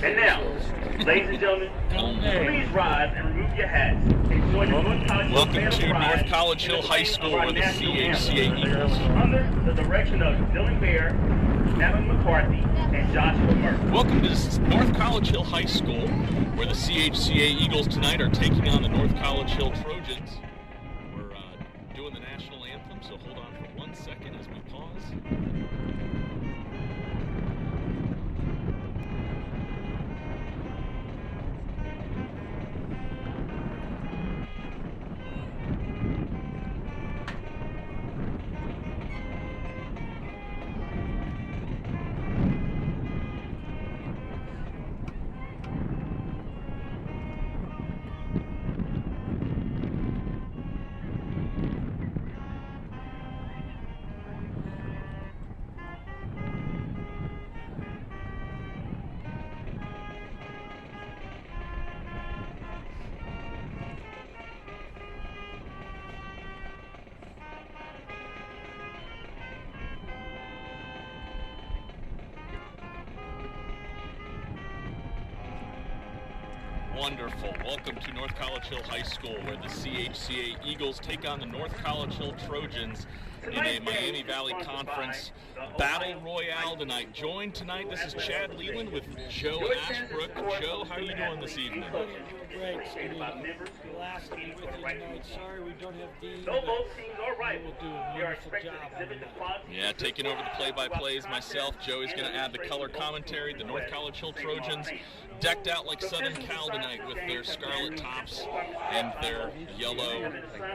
And now, ladies and gentlemen, please rise and remove your hats and join the North College Hill Welcome to North College Hill High School, where the CHCA Eagles, under the direction of Dylan Bear, Natalie McCarthy, and Joshua Murphy. Welcome to North College Hill High School, where the CHCA Eagles tonight are taking on the North College Hill Trojans. We're doing the national anthem, so hold on for 1 second as we pause. Wonderful. Welcome to North College Hill High School, where the CHCA Eagles take on the North College Hill Trojans in a Miami Valley Conference Battle Royale tonight. Joined tonight, this is Chad Leland with Joe Ashbrook. Joe, how are you doing this evening? Great. Last to be with you tonight. Sorry we don't have Dean. So both teams are right. We'll do a wonderful job. Yeah, taking over the play-by-plays myself. Joey's going to add the color commentary. The North College Hill Trojans decked out like Southern Cal tonight with their scarlet tops and their yellow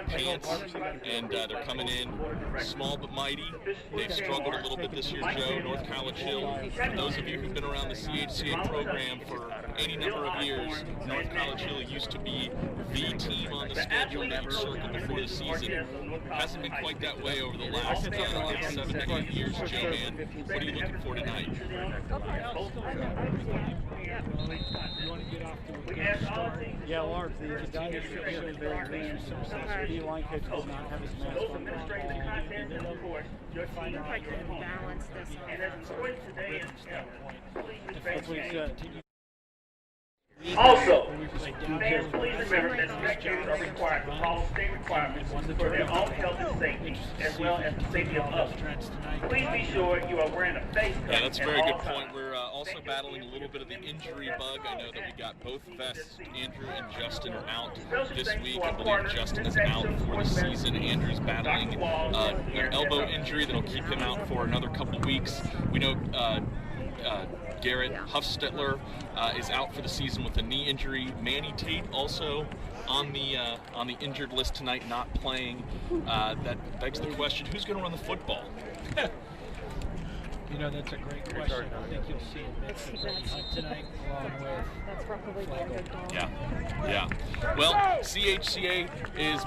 pants, and they're coming in small but mighty. They've struggled a little bit this year, Joe. North College Hill, for those of you who've been around the CHCA program for any number of years, North College Hill used to be the team on the schedule in each circuit before the season. Hasn't been quite that way over the last 7 to 8 years, Joe, man. What are you looking for tonight? You want to get off to a good start. Yeah, Lawrence, the Dynasty is very clean. The line coach does not have his mask on. Find out how to balance this Also, fans, please remember that spectators are required to follow state requirements for their own health and safety, as well as the safety of others. Please be sure you are wearing a face cover. Yeah, that's a very good point. We're also battling a little bit of the injury bug. I know that we got both vests. Andrew and Justin are out this week. I believe Justin is out for the season. Andrew's battling an elbow injury that'll keep him out for another couple weeks. We know Garrett Huffstetler is out for the season with a knee injury. Manny Tate also on the injured list tonight, not playing. That begs the question: who's going to run the football? You know, that's a great question. I think you'll see it tonight, along with Yeah. Well, CHCA is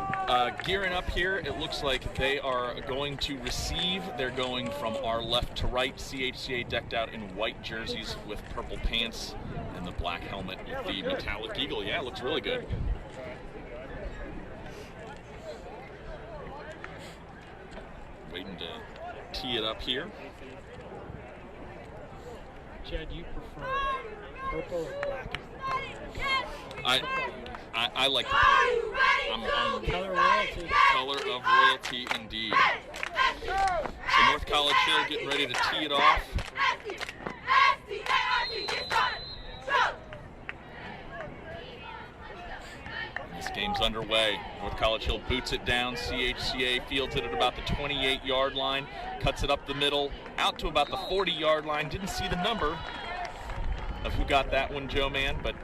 gearing up here. It looks like they are going to receive. They're going from our left to right. CHCA decked out in white jerseys with purple pants and the black helmet with the metallic eagle. Yeah, it looks really good. Waiting to tee it up here. Chad, do you prefer purple or black? I like the purple. Color royalty. Color of royalty, indeed. So North College Hill getting ready to tee it off. This game's underway. North College Hill boots it down. CHCA fields it at about the 28-yard line, cuts it up the middle, out to about the 40-yard line. Didn't see the number of who got that one, Joe, man, but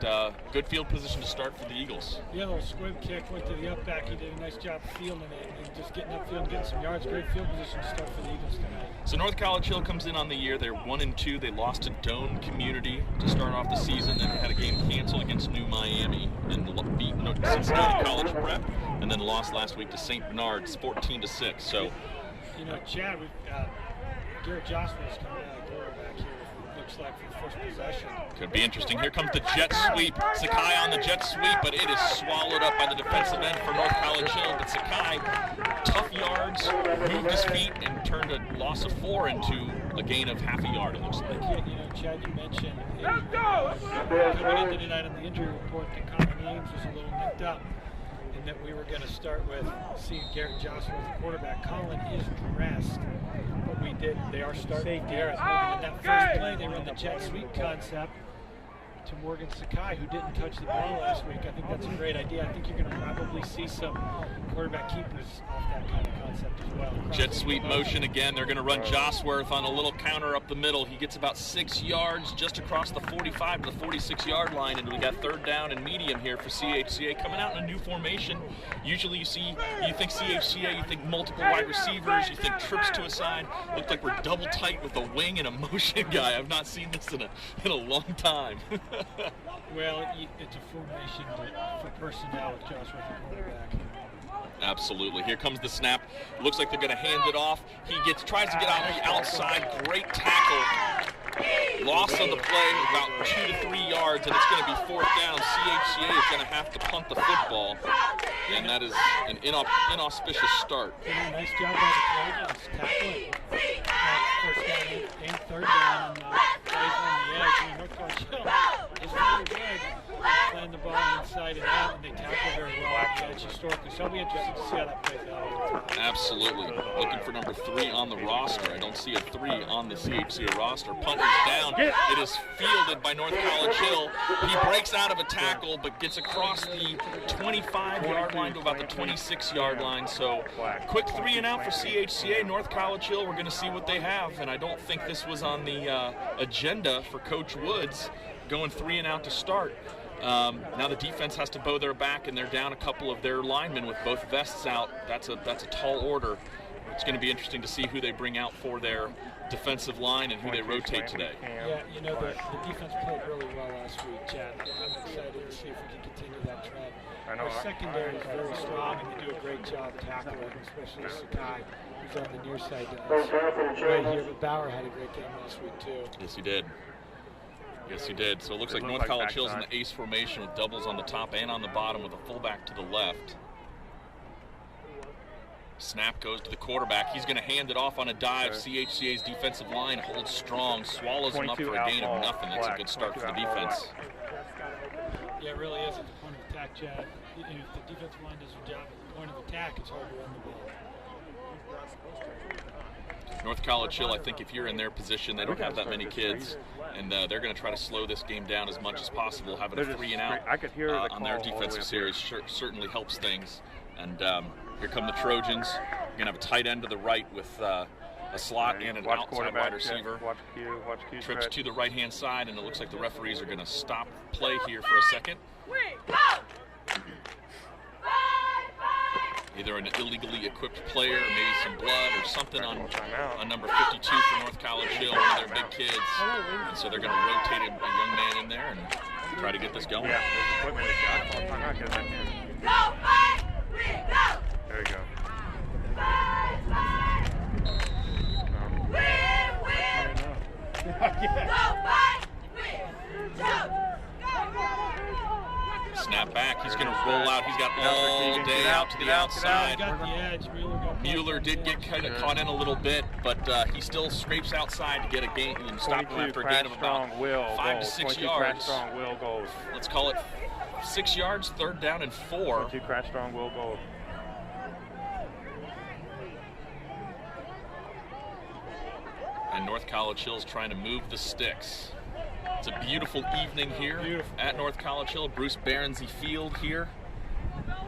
good field position to start for the Eagles. Yeah, little squib kick, went to the up back. He did a nice job fielding it and just getting upfield and getting some yards. Great field position to start for the Eagles tonight. So North College Hill comes in on the year. They're 1-2. They lost to Doane Community to start off the season, then had a game canceled against New Miami, and beat Cincinnati College Prep, and then lost last week to St. Bernard's 14-6. So, you know, Chad, Garrett Johnson is coming out of the door back here. Looks like for the first possession. Could be interesting. Here comes the jet sweep. Sakai on the jet sweep, but it is swallowed up by the defensive end for North College Hill. But Sakai, tough yards, moved his feet, and turned a loss of 4 into a gain of half a yard, it looks like. You know, Chad, you mentioned coming into tonight on the injury report that Colin Ames was a little nicked up, and that we were going to start with seeing Garrett Joshua as the quarterback. Colin is dressed, but they are starting Garrett. And that first play, they run the jet sweep concept to Morgan Sakai, who didn't touch the ball last week. I think that's a great idea. I think you're going to probably see some quarterback keepers off that kind of concept as well. Jet sweep motion again. They're going to run Josworth on a little counter up the middle. He gets about 6 yards just across the 45 to the 46-yard line, and we got third down and medium here for CHCA coming out in a new formation. Usually you think CHCA, you think multiple wide receivers, you think trips to a side. Looked like we're double tight with a wing and a motion guy. I've not seen this in a long time. Well, it's a formation for personnel with Joshua the quarterback. Absolutely. Here comes the snap. Looks like they're going to hand it off. He tries to get out the outside. Great tackle. Loss of the play, about 2 to 3 yards, and it's going to be fourth down. CHCA is going to have to punt the football, and that is an inauspicious start. Nice job by the Trojans tackling. First down and third down, and plays on the edge. And North Carolina is really good playing the ball inside and out, and they tackle very well on the edge historically. So it'll be interesting to see how that plays out. Absolutely. Looking for number 3 on the roster. I don't see a 3 on the CHCA roster. Punt is down. It is fielded by North College Hill. He breaks out of a tackle, but gets across the 25-yard line to about the 26-yard line. So quick 3 and out for CHCA. North College Hill, we're going to see what they have, and I don't think this was on the agenda for Coach Woods, going 3 and out to start. Now the defense has to bow their back, and they're down a couple of their linemen with both vests out. That's a tall order. It's going to be interesting to see who they bring out for their defensive line and who they rotate today. Yeah, you know, the defense played really well last week, Chad. I'm excited to see if we can continue that trend. Our secondary is very strong, and they do a great job tackling, especially Sakai, who's on the near side right here. But Bauer had a great game last week, too. Yes, he did. Yes, he did. So it looks like North College Hill's in the ace formation with doubles on the top and on the bottom with a fullback to the left. Snap goes to the quarterback. He's going to hand it off on a dive. CHCA's defensive line holds strong, swallows him up for a gain of nothing. That's a good start for the defense. Yeah, it really is at the point of attack, Chad. If the defensive line does their job at the point of attack, it's hard to run the ball. North College Hill, I think if you're in their position, they don't have that many kids, and they're going to try to slow this game down as much as possible. Having a 3 and out on their defensive series certainly helps things. And here come the Trojans. You're going to have a tight end to the right with a slot and an outside wide receiver. Watch Q, trips to the right-hand side, and it looks like the referees are going to stop play here for a second. Either an illegally equipped player, maybe some blood or something on number 52 for North College Hill, one of their big kids. And so they're going to rotate a young man in there and try to get this going. Yeah, there's equipment there you go. Snap back. He's going to roll out. He's got all day out to the outside. Got the edge. Mueller did get kind of caught in a little bit, but he still scrapes outside to get a gain and stop him after a gain of about 5 to 6 yards. Let's call it 6 yards, third down and 4. 22 crash strong, will go. And North College Hill's trying to move the sticks. It's a beautiful evening here at North College Hill, Bruce Baronsey Field here.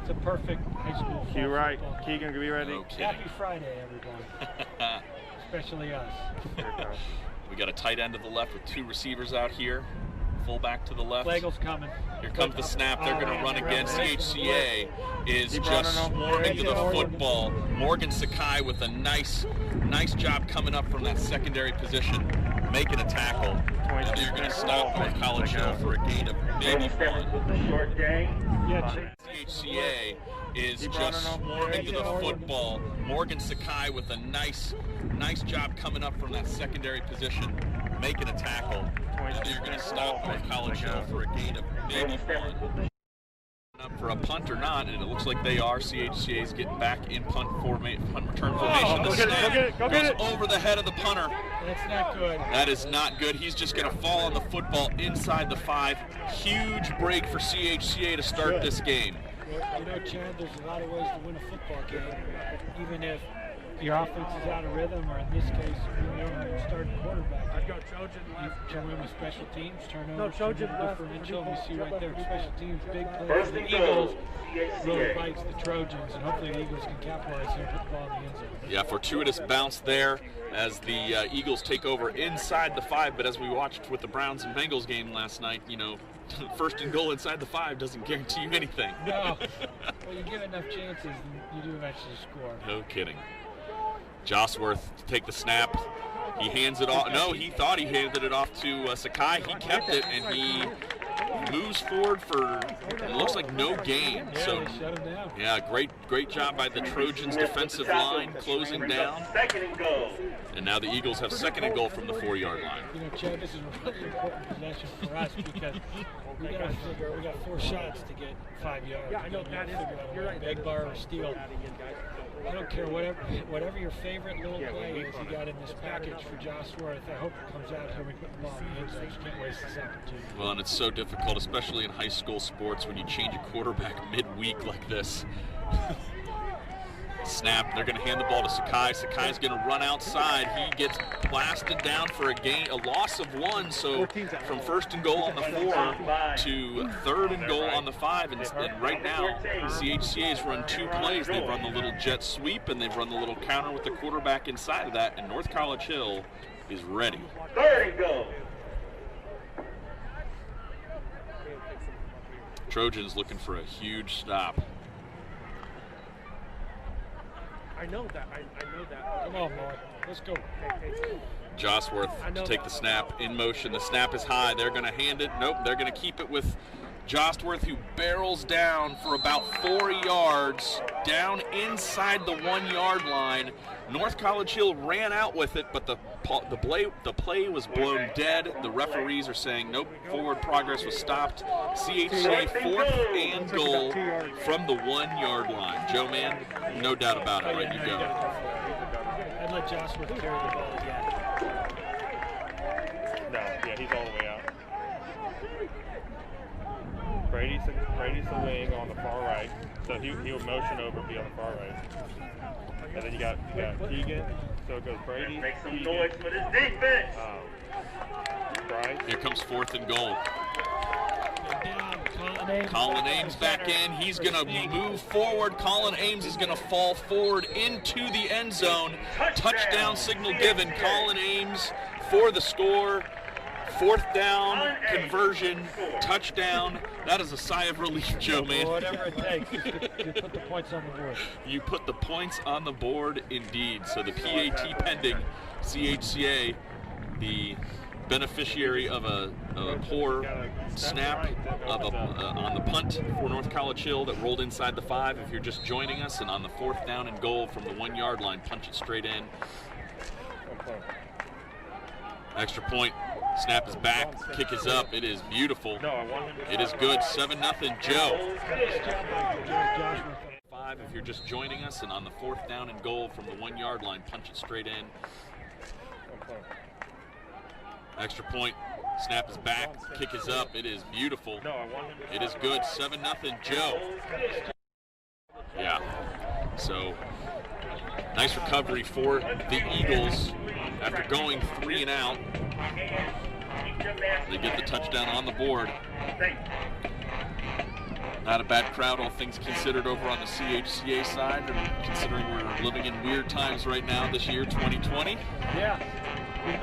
It's a perfect high school. Q right. Keegan, be ready. Okay. Happy Friday, everyone. Especially us. We got a tight end to the left with 2 receivers out here. Fullback to the left. Flagel's coming. Here comes the snap. They're going to run again. CHCA is just swarming to the football. Morgan Sakai with a nice job coming up from that secondary position, making a tackle. And they're going to stop North College Hill for a gain of maybe 1. CHCA is just swarming to the football. Morgan Sakai with a nice job coming up from that secondary position, making a tackle. And they're going to stop North College Hill for a gain of maybe 1. Up for a punt or not, and it looks like they are. CHCA is getting back in punt return formation. The snap goes over the head of the punter. That's not good. That is not good. He's just going to fall on the football inside the 5. Huge break for CHCA to start this game. Well, you know, Chad, there's a lot of ways to win a football game, even if your offense is out of rhythm, or in this case, you're starting quarterback. I'd go Trojan left. You turn in with special teams, turnovers, No, Trojan left. differential. You see right there, special teams, big plays for the Eagles really bites the Trojans, and hopefully the Eagles can capitalize here and put the ball in the end zone. Yeah, fortuitous bounce there as the Eagles take over inside the 5, but as we watched with the Browns and Bengals game last night, you know, first and goal inside the 5 doesn't guarantee you anything. No. Well, you give enough chances, and you do eventually score. No kidding. Josworth to take the snap. He hands it off. No, he thought he handed it off to Sakai. He kept it, and he moves forward for, it looks like, no gain. Yeah, So, they shut him down. yeah, great job by the Trojans defensive line closing down. Second and goal. And now the Eagles have second and goal from the 4-yard line. You know, Chad, this is a really important possession for us because we got 4 shots to get 5 yards. Yeah, I know that is. You're right. Big bar or steal. I don't care whatever your favorite little play is you got in this package for Josh Worth. I hope it comes out here. We put the ball in the end zone. You can't waste this opportunity. Well, and it's so difficult, especially in high school sports, when you change a quarterback midweek like this. Snap. They're going to hand the ball to Sakai. Sakai's going to run outside. He gets blasted down for a loss of 1. So from first and goal on the 4 to third and goal on the 5. And right now, CHCA's run 2 plays. They've run the little jet sweep and they've run the little counter with the quarterback inside of that. And North College Hill is ready. Third and goal. Trojans looking for a huge stop. I know that. I know that. Come on, Mark. Let's go. Josworth to take the snap in motion. The snap is high. They're going to hand it. Nope, they're going to keep it with Josworth, who barrels down for about 4 yards, down inside the 1-yard line. North College Hill ran out with it, but the play was blown dead. The referees are saying nope, forward progress was stopped. CHCA 4th and goal from the 1-yard line. Joe, man, no doubt about it. Right, you go. I'd let Josworth carry the ball again. No, yeah, he's all the way out. Brady's the wing on the far right, so he'll motion over and be on the far right. And then you got Keegan, so it goes Brady, Make some Keegan, noise for this defense. Bryce. Here comes 4th and goal. Down, Colin Ames back in. He's going to move forward. Colin Ames is going to fall forward into the end zone. Touchdown signal given. Colin Ames for the score. 4th down, conversion, touchdown. That is a sigh of relief, Joe, man. Whatever it takes, you put the points on the board. You put the points on the board, indeed. So the PAT pending. CHCA, the beneficiary of a poor snap on the punt for North College Hill that rolled inside the 5 if you're just joining us, and on the 4th down and goal from the 1-yard line, punch it straight in. Extra point. Snap is back. Kick is up. It is beautiful. It is good. 7-0 Joe. 5 if you're just joining us, and on the 4th down and goal from the 1-yard line, punch it straight in. Extra point. Snap is back. Kick is up. It is beautiful. It is good. 7-0 Joe. Yeah. So nice recovery for the Eagles after going 3 and out. They get the touchdown on the board. Not a bad crowd, all things considered, over on the CHCA side, and considering we're living in weird times right now this year, 2020. Yeah,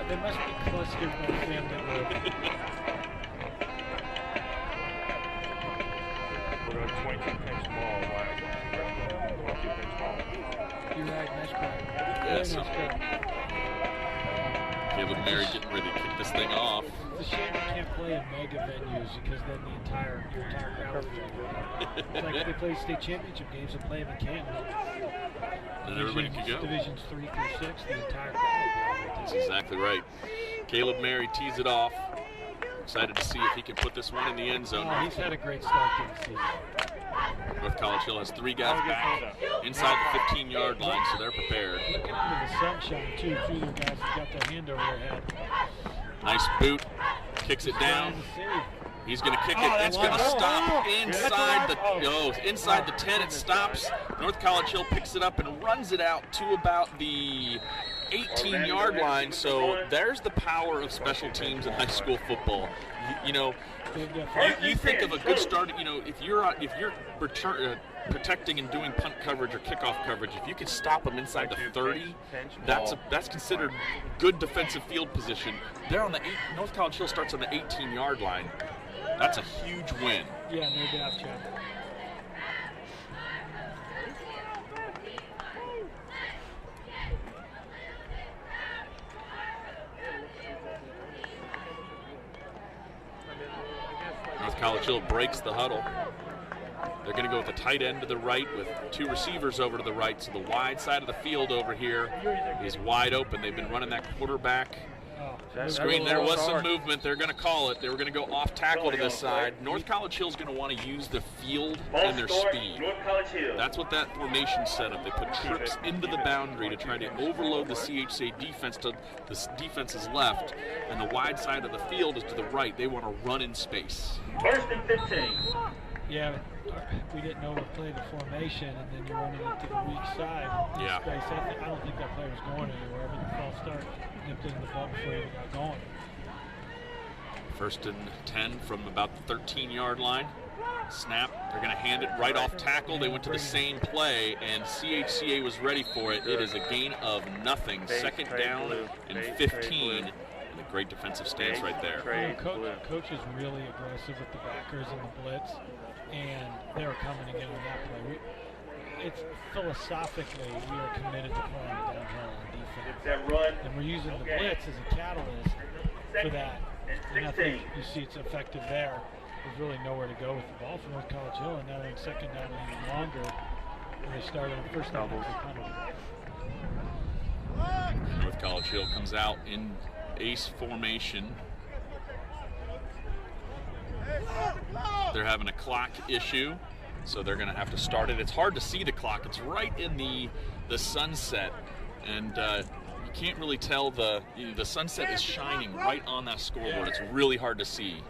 they must be clustered by the family room. We're going to 22-pinch ball. You're right, nice play. Yes. Nice play. Caleb Mary getting ready to kick this thing off. It's a shame you can't play in mega venues because then your entire crowd is there. It's like if they play state championship games and play them in Canton. Then everybody can go. Divisions 3 through 6, the entire crowd. That's exactly right. Caleb Mary tees it off. Excited to see if he can put this one in the end zone. Oh, he's had a great start to the season. North College Hill has 3 guys back inside the 15-yard line, so they're prepared. Looking into the sunshine, too. 2 of their guys have got their hand over their head. Nice boot. Kicks it down. He's going to kick it. It's going to stop inside the 10. It stops. North College Hill picks it up and runs it out to about the 18-yard line. So there's the power of special teams in high school football. You think of a good start. If you're protecting and doing punt coverage or kickoff coverage, if you can stop them inside the 30, that's considered good defensive field position. They're on the North College Hill starts on the 18-yard line. That's a huge win. Yeah, no doubt, Chad. North College Hill breaks the huddle. They're going to go with the tight end to the right with 2 receivers over to the right. So the wide side of the field over here is wide open. They've been running that quarterback screen. There was some movement. They're going to call it. They were going to go off tackle to this side. North College Hill is going to want to use the field and their speed. That's what that formation set up. They put trips into the boundary to try to overload the CHCA defense to the defense's left, and the wide side of the field is to the right. They want to run in space. 1st and 15. Yeah, we didn't know what play the formation, and then you're running it to the weak side. Yeah. I don't think that play was going anywhere, but the false start nipped in the ball before he even got going. 1st and 10 from about the 13-yard line. Snap. They're going to hand it right off tackle. They went to the same play, and CHCA was ready for it. It is a gain of nothing. 2nd down and 15. And a great defensive stance right there. Coach is really aggressive with the backers and the blitz, and they were coming again on that play. It's philosophically, we are committed to playing downhill on defense. And we're using the blitz as a catalyst for that. And I think you see it's effective there. There's really nowhere to go with the ball for North College Hill, and now they're in 2nd down and even longer. And they started on 1st down. North College Hill comes out in ace formation. They're having a clock issue, so they're going to have to start it. It's hard to see the clock. It's right in the sunset, and you can't really tell the sunset is shining right on that scoreboard. It's really hard to see.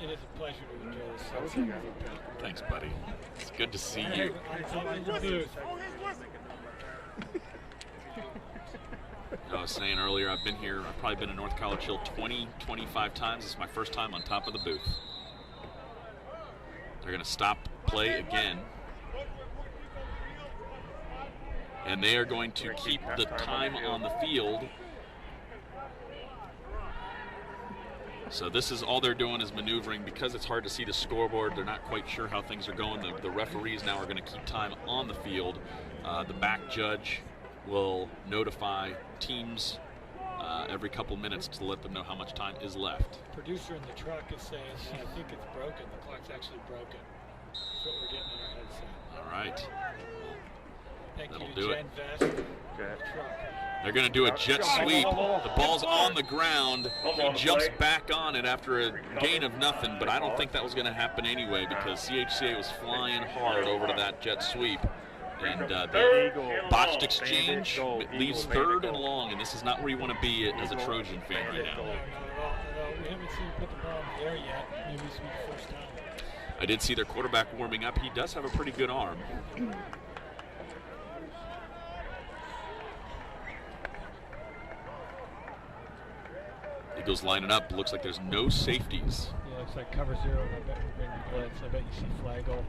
It is a pleasure to enjoy this sunset. Thanks, buddy. It's good to see you. I was saying earlier, I've probably been to North College Hill 25 times. This is my first time on top of the booth. They're going to stop play again. And they are going to keep the time on the field. So this is all they're doing is maneuvering. Because it's hard to see the scoreboard, they're not quite sure how things are going. The referees now are going to keep time on the field. The back judge will notify teams every couple minutes to let them know how much time is left. Producer in the truck is saying, I think it's broken. The clock's actually broken. That's what we're getting in our headset. All right. Thank That'll you do to it. Jen Vest. The truck. They're going to do a jet sweep. The ball's on the ground. He jumps back on it after a gain of nothing, but I don't think that was going to happen anyway because CHCA was flying hard over to that jet sweep. And the botched exchange leaves 3rd and long, and this is not where you want to be as a Trojan fan right now. No, we haven't seen him put the ball in the air yet. Maybe this will be the first time. I did see their quarterback warming up. He does have a pretty good arm. Eagles lining up. Looks like there's no safeties. Yeah, looks like cover 0. I bet we bring the blitz. I bet you see Flagel,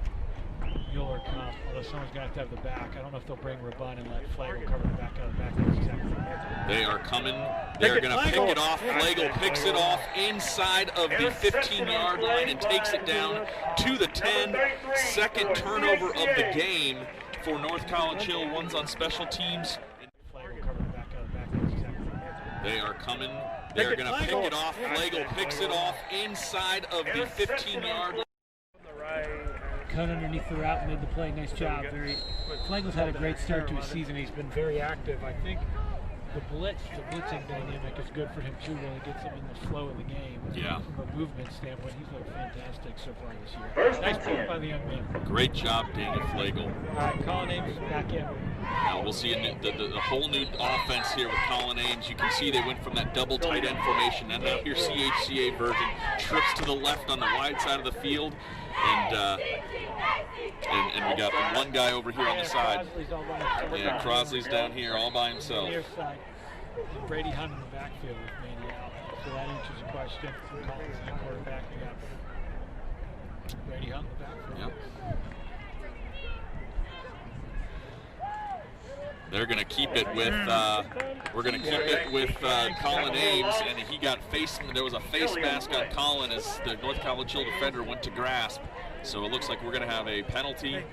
Mueller come. Although someone's going to have the back. I don't know if they'll bring Rabun and let Flagel cover the back out of the back. That's exactly what they're doing. They are coming. They're going to pick it off. Flagel picks it off inside of the 15-yard line and takes it down to the 10. 2nd turnover of the game for North College Hill. One's on special teams. Flagel cover the back out of the back. That's exactly what they're doing. They are coming. They're going to pick it off. Flagel picks it off inside of the 15-yard line. Cut underneath the route, made the play. Nice job. Flagel's had a great start to his season. He's been very active. I think the blitzing dynamic is good for him too. Really gets him in the flow of the game. Yeah. From a movement standpoint, he's looked fantastic so far this year. Nice play by the young man. Great job, Daniel Flagel. All right, Colin Ames back in. Now we'll see the whole new offense here with Colin Ames. You can see they went from that double tight end formation, and now your CHCA version trips to the left on the wide side of the field, and we got one guy over here on the side. Yeah, Crosley's down here all by himself. Near side. And Brady Hunt in the backfield with Mandy out. So that answers the question from Collins and quarterback. We got Brady Hunt in the backfield. Yep. They're going to keep it with, we're going to keep it with Colin Ames, and he got there was a face mask on Colin as the North College Hill defender went to grasp. So it looks like we're going to have a penalty.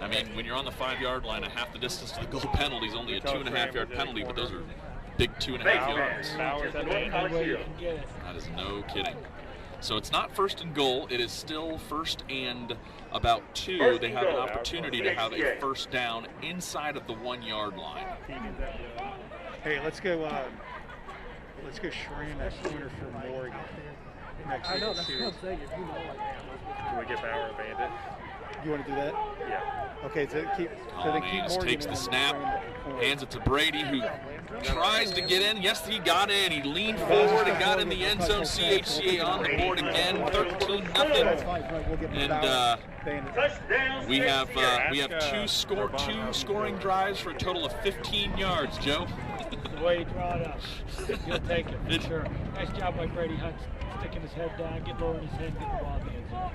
I mean, when you're on the 5-yard line, a half the distance to the goal penalty is only a 2.5-yard penalty, but those are big 2.5 yards. That is no kidding. So it's not 1st and goal. It is still 1st and about 2. They have an opportunity to have a first down inside of the 1-yard line. Hey, let's go Schramm at corner for Morgan. Next I know, that's what I'm saying. If you know like that. Can we get Bauer a bandit? You want to do that? Yeah. Okay, so Colin Ames takes the snap, hands it to Brady, who tries to get in. Yes, he got in. He leaned forward and got in the end zone. CHCA on the board again, 13-0. And we have two scoring drives for a total of 15 yards. Joe. The way you draw it up, he'll take it for sure. Nice job by Brady Hunt, sticking his head down, lowering his head, getting the ball in the end zone.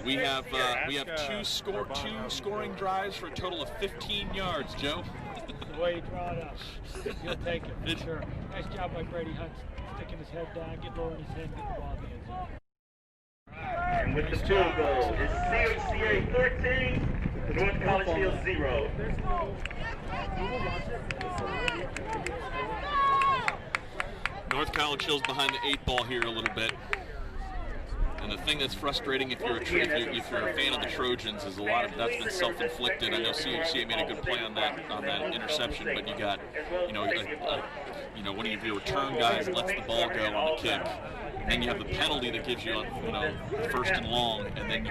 We have two scoring drives for a total of 15 yards. Joe. The way you draw it up, he'll take it for sure. Nice job by Brady Hunt, sticking his head down, lowering his head, getting the ball in the end zone. And with the field goal, it's CHCA 13, North College Hill 0. North College Hill's behind the 8 ball here a little bit. And the thing that's frustrating if you're a fan of the Trojans is a lot of that's been self-inflicted. I know CHCA made a good play on that interception, but you got one of your return guys lets the ball go on the kick. And then you have the penalty that gives you on 1st and long, and then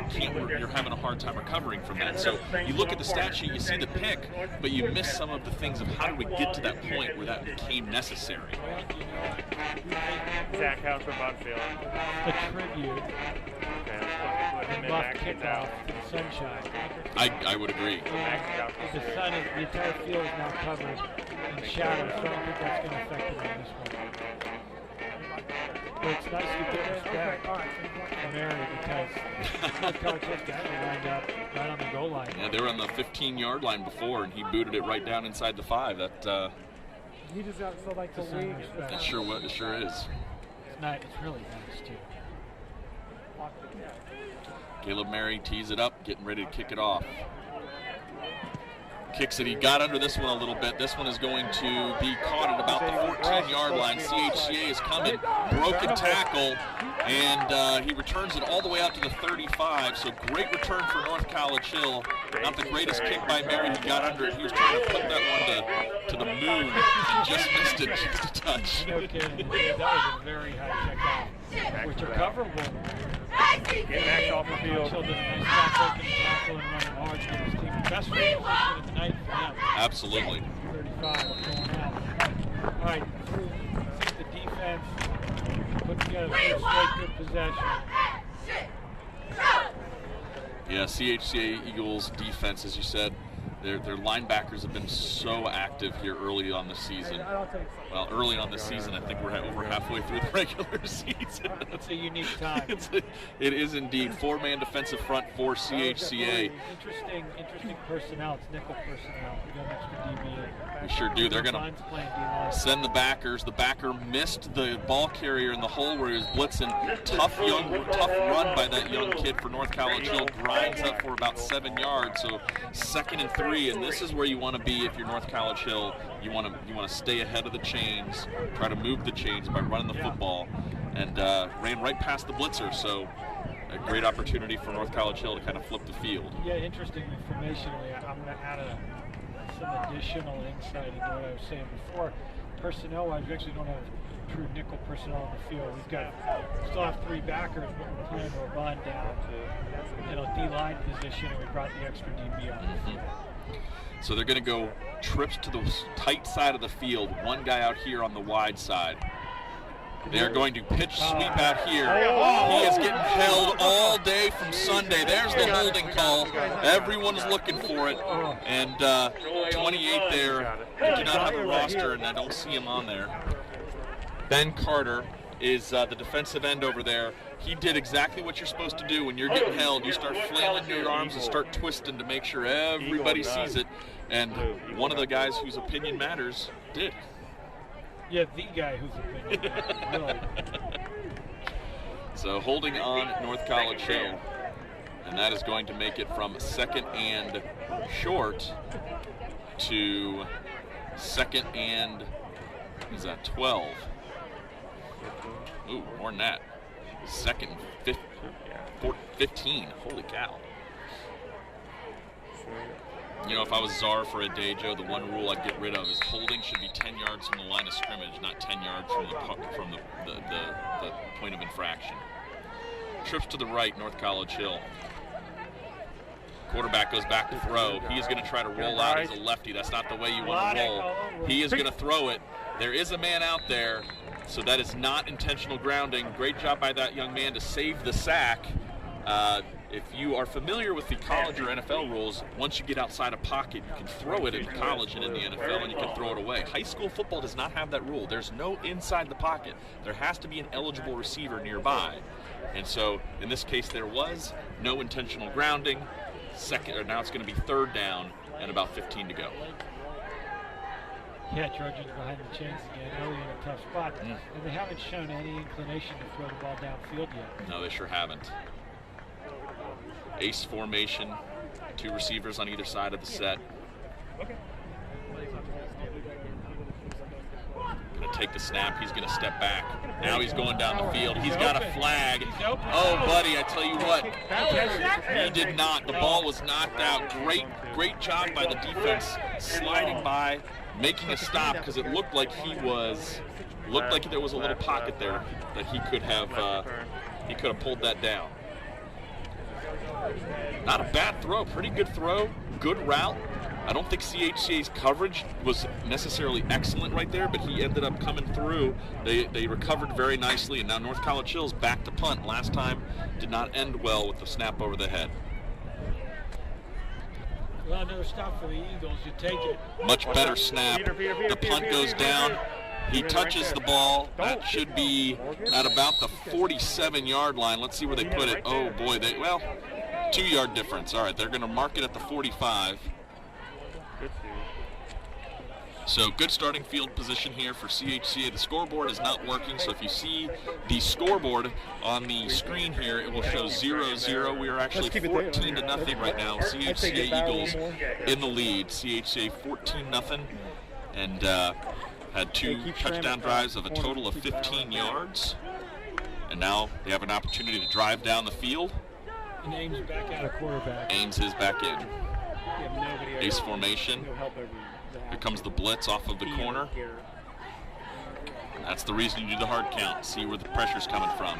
you're having a hard time recovering from that. So you look at the stat sheet, you see the pick, but you miss some of the things of how do we get to that point where that became necessary. Zach House from Butfield. A tribute. Buff kickoff to the sunshine. I would agree. The sun is, the entire field is now covered in shadow, so I don't think that's going to affect it on this one. But it's nice to get respect from Mary because North College Hill's got it lined up right on the goal line. Yeah, they were on the 15-yard line before, and he booted it right down inside the 5. That He just got so like the league. it sure is. It's nice. It's really nice too. Caleb Mary tees it up, getting ready to kick it off. Kicks it. He got under this one a little bit. This one is going to be caught at about the 14-yard line. CHCA is coming. Broken tackle. And he returns it all the way out to the 35. So great return for North College Hill. Not the greatest kick by Mary. He got under it. He was trying to put that one to the moon and just missed it just a touch. No kidding. That was a very high kickoff, which are coverable. Get back off the field. Hill did a nice job breaking the tackle and running hard to get his team the best position of the night for them. Absolutely. 35 going out. All right, the defense put together a straight good possession. Yeah, CHCA Eagles defense, as you said, their linebackers have been so active here early on the season. Well, early on this season, I think we're over halfway through the regular season. It's a unique time. It is indeed. 4-man defensive front for CHCA. Interesting personnel. It's nickel personnel. We got an extra DB. We sure do. They're going to send the backers. The backer missed the ball carrier in the hole where he was blitzing. Tough run by that young kid for North College Hill. Grinds up for about 7 yards. So 2nd and 3, and this is where you want to be if you're North College Hill. You want to stay ahead of the chains, try to move the chains by running the football, and ran right past the blitzer. So a great opportunity for North College Hill to kind of flip the field. Yeah, interestingly, formationally, I'm going to add a some additional insight into what I was saying before. Personnel-wise, we actually don't have true nickel personnel on the field. We still have 3 backers, but we're playing Roban down in a D-line position, and we brought the extra DB on. So they're going to go trips to the tight side of the field, one guy out here on the wide side. They're going to pitch sweep out here. He is getting held all day from Sunday. There's the holding call. Everyone's looking for it. And 28 there, they do not have a roster, and I don't see him on there. Ben Carter is the defensive end over there. He did exactly what you're supposed to do when you're getting held. You start flailing your arms and start twisting to make sure everybody sees it. And one of the guys whose opinion matters did. Yeah, the guy whose opinion matters, really. So holding on North College Hill. And that is going to make it from second and short to second and, is that 12? Ooh, more than that. Second, 15. Holy cow. You know, if I was czar for a day, Joe, the one rule I'd get rid of is holding should be 10 yards from the line of scrimmage, not 10 yards from the point of infraction. Trips to the right, North College Hill. Quarterback goes back to throw. He is going to try to roll out as a lefty. That's not the way you want to roll. He is going to throw it. There is a man out there, so that is not intentional grounding. Great job by that young man to save the sack. If you are familiar with the college or NFL rules, once you get outside a pocket, you can throw it in college and in the NFL, and you can throw it away. High school football does not have that rule. There's no inside the pocket. There has to be an eligible receiver nearby. And so, in this case, there was no intentional grounding. Now it's going to be third down and about 15 to go. Yeah, Trojans behind the chains again, really in a tough spot. And they haven't shown any inclination to throw the ball downfield yet. No, they sure haven't. Ace formation, 2 receivers on either side of the set. Going to take the snap, he's going to step back. Now he's going down the field. He's got a flag. Oh, buddy, I tell you what, he did not. The ball was knocked out. Great job by the defense, sliding by, making a stop, because it looked like there was a little pocket there that he could have pulled that down. Not a bad throw, pretty good throw, good route. I don't think CHCA's coverage was necessarily excellent right there, but he ended up coming through. They recovered very nicely, and now North College Hill's back to punt. Last time did not end well with the snap over the head. Well, another stop for the Eagles. You take it. Much better snap. The punt goes down. He touches the ball. That should be at about the 47-yard line. Let's see where they put it. Oh, boy. 2-yard difference. All right, they're going to mark it at the 45. So good starting field position here for CHCA. The scoreboard is not working, so if you see the scoreboard on the screen here, it will show 0-0. We are actually 14-0 right now. CHCA Eagles in the lead. CHCA 14-0, and had 2 touchdown drives of a total of 15 yards. And now they have an opportunity to drive down the field. And Ames back out of quarterback. Ames is back in. Ace formation. Here comes the blitz off of the corner. That's the reason you do the hard count. See where the pressure's coming from.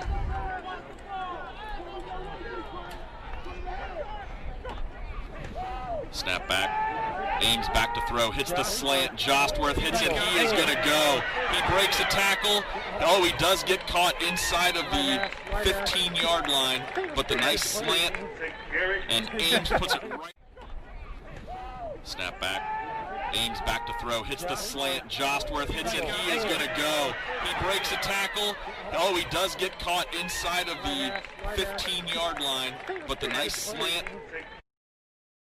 Snap back. Ames back to throw. Hits the slant. Jostworth hits it. He is going to go. He breaks a tackle. Oh, he does get caught inside of the 15-yard line. But the nice slant. And Ames puts it right. Snap back. Ames back to throw, hits the slant, Jostworth hits it, he is going to go. He breaks a tackle. Oh, he does get caught inside of the 15-yard line, but the nice slant.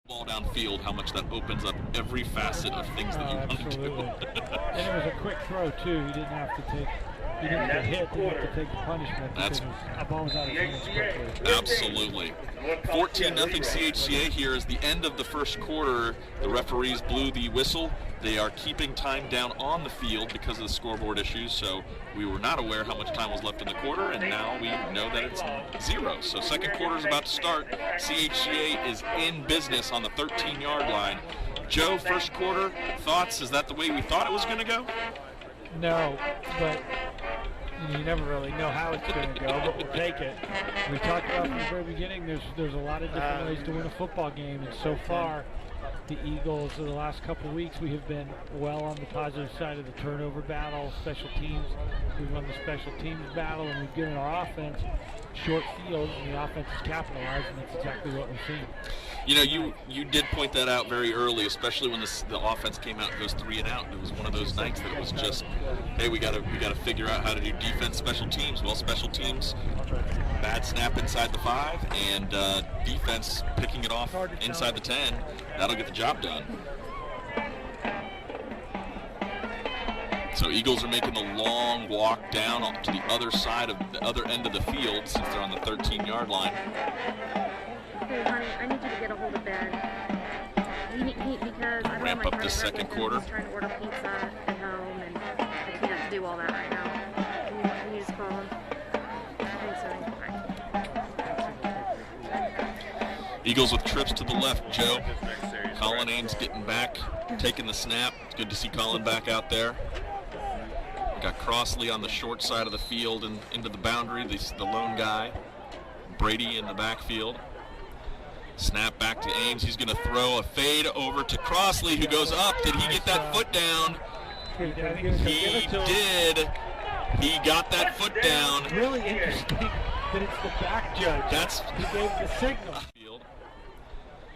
Ball downfield, how much that opens up every facet of things that you want to do. And it was a quick throw, too. He didn't have to take, he didn't get hit, didn't have to take the punishment because the ball was out of hands quickly. Absolutely. 14-0 CHCA here is the end of the first quarter. The referees blew the whistle. They are keeping time down on the field because of the scoreboard issues, so we were not aware how much time was left in the quarter, and now we know that it's 0. So second quarter is about to start. CHCA is in business on the 13-yard line. Joe, first quarter thoughts? Is that the way we thought it was going to go? No, but you never really know how it's going to go, but we'll take it. We talked about from the very beginning, there's a lot of different ways to win a football game, and so far, the Eagles, in the last couple of weeks, we have been well on the positive side of the turnover battle, special teams. We've won the special teams battle, and we've given our offense short fields, and the offense is capitalized, and that's exactly what we've seen. You know, you did point that out very early, especially when the offense came out and goes 3 and out. It was one of those nights that it was just, hey, we got to figure out how to do defense, special teams. Well, special teams, bad snap inside the 5, and defense picking it off inside the 10. That'll get the job done. So Eagles are making the long walk down to the other side of the other end of the field since they're on the 13-yard line. Okay, honey, I need you to get a hold of Ben. Because I don't Ramp have my up this card second with him. quarter. He's trying to order pizza at home, and I can't do all that right now. Can you just call him? Thanks, honey. Eagles with trips to the left, Joe. Colin Ames getting back, taking the snap. It's good to see Colin back out there. We got Crossley on the short side of the field and into the boundary, the lone guy. Brady in the backfield. Snap back to Ames. He's going to throw a fade over to Crossley, who goes up. Did he get that foot down? He did. He got that foot down. Really interesting that it's the back judge. He gave the signal.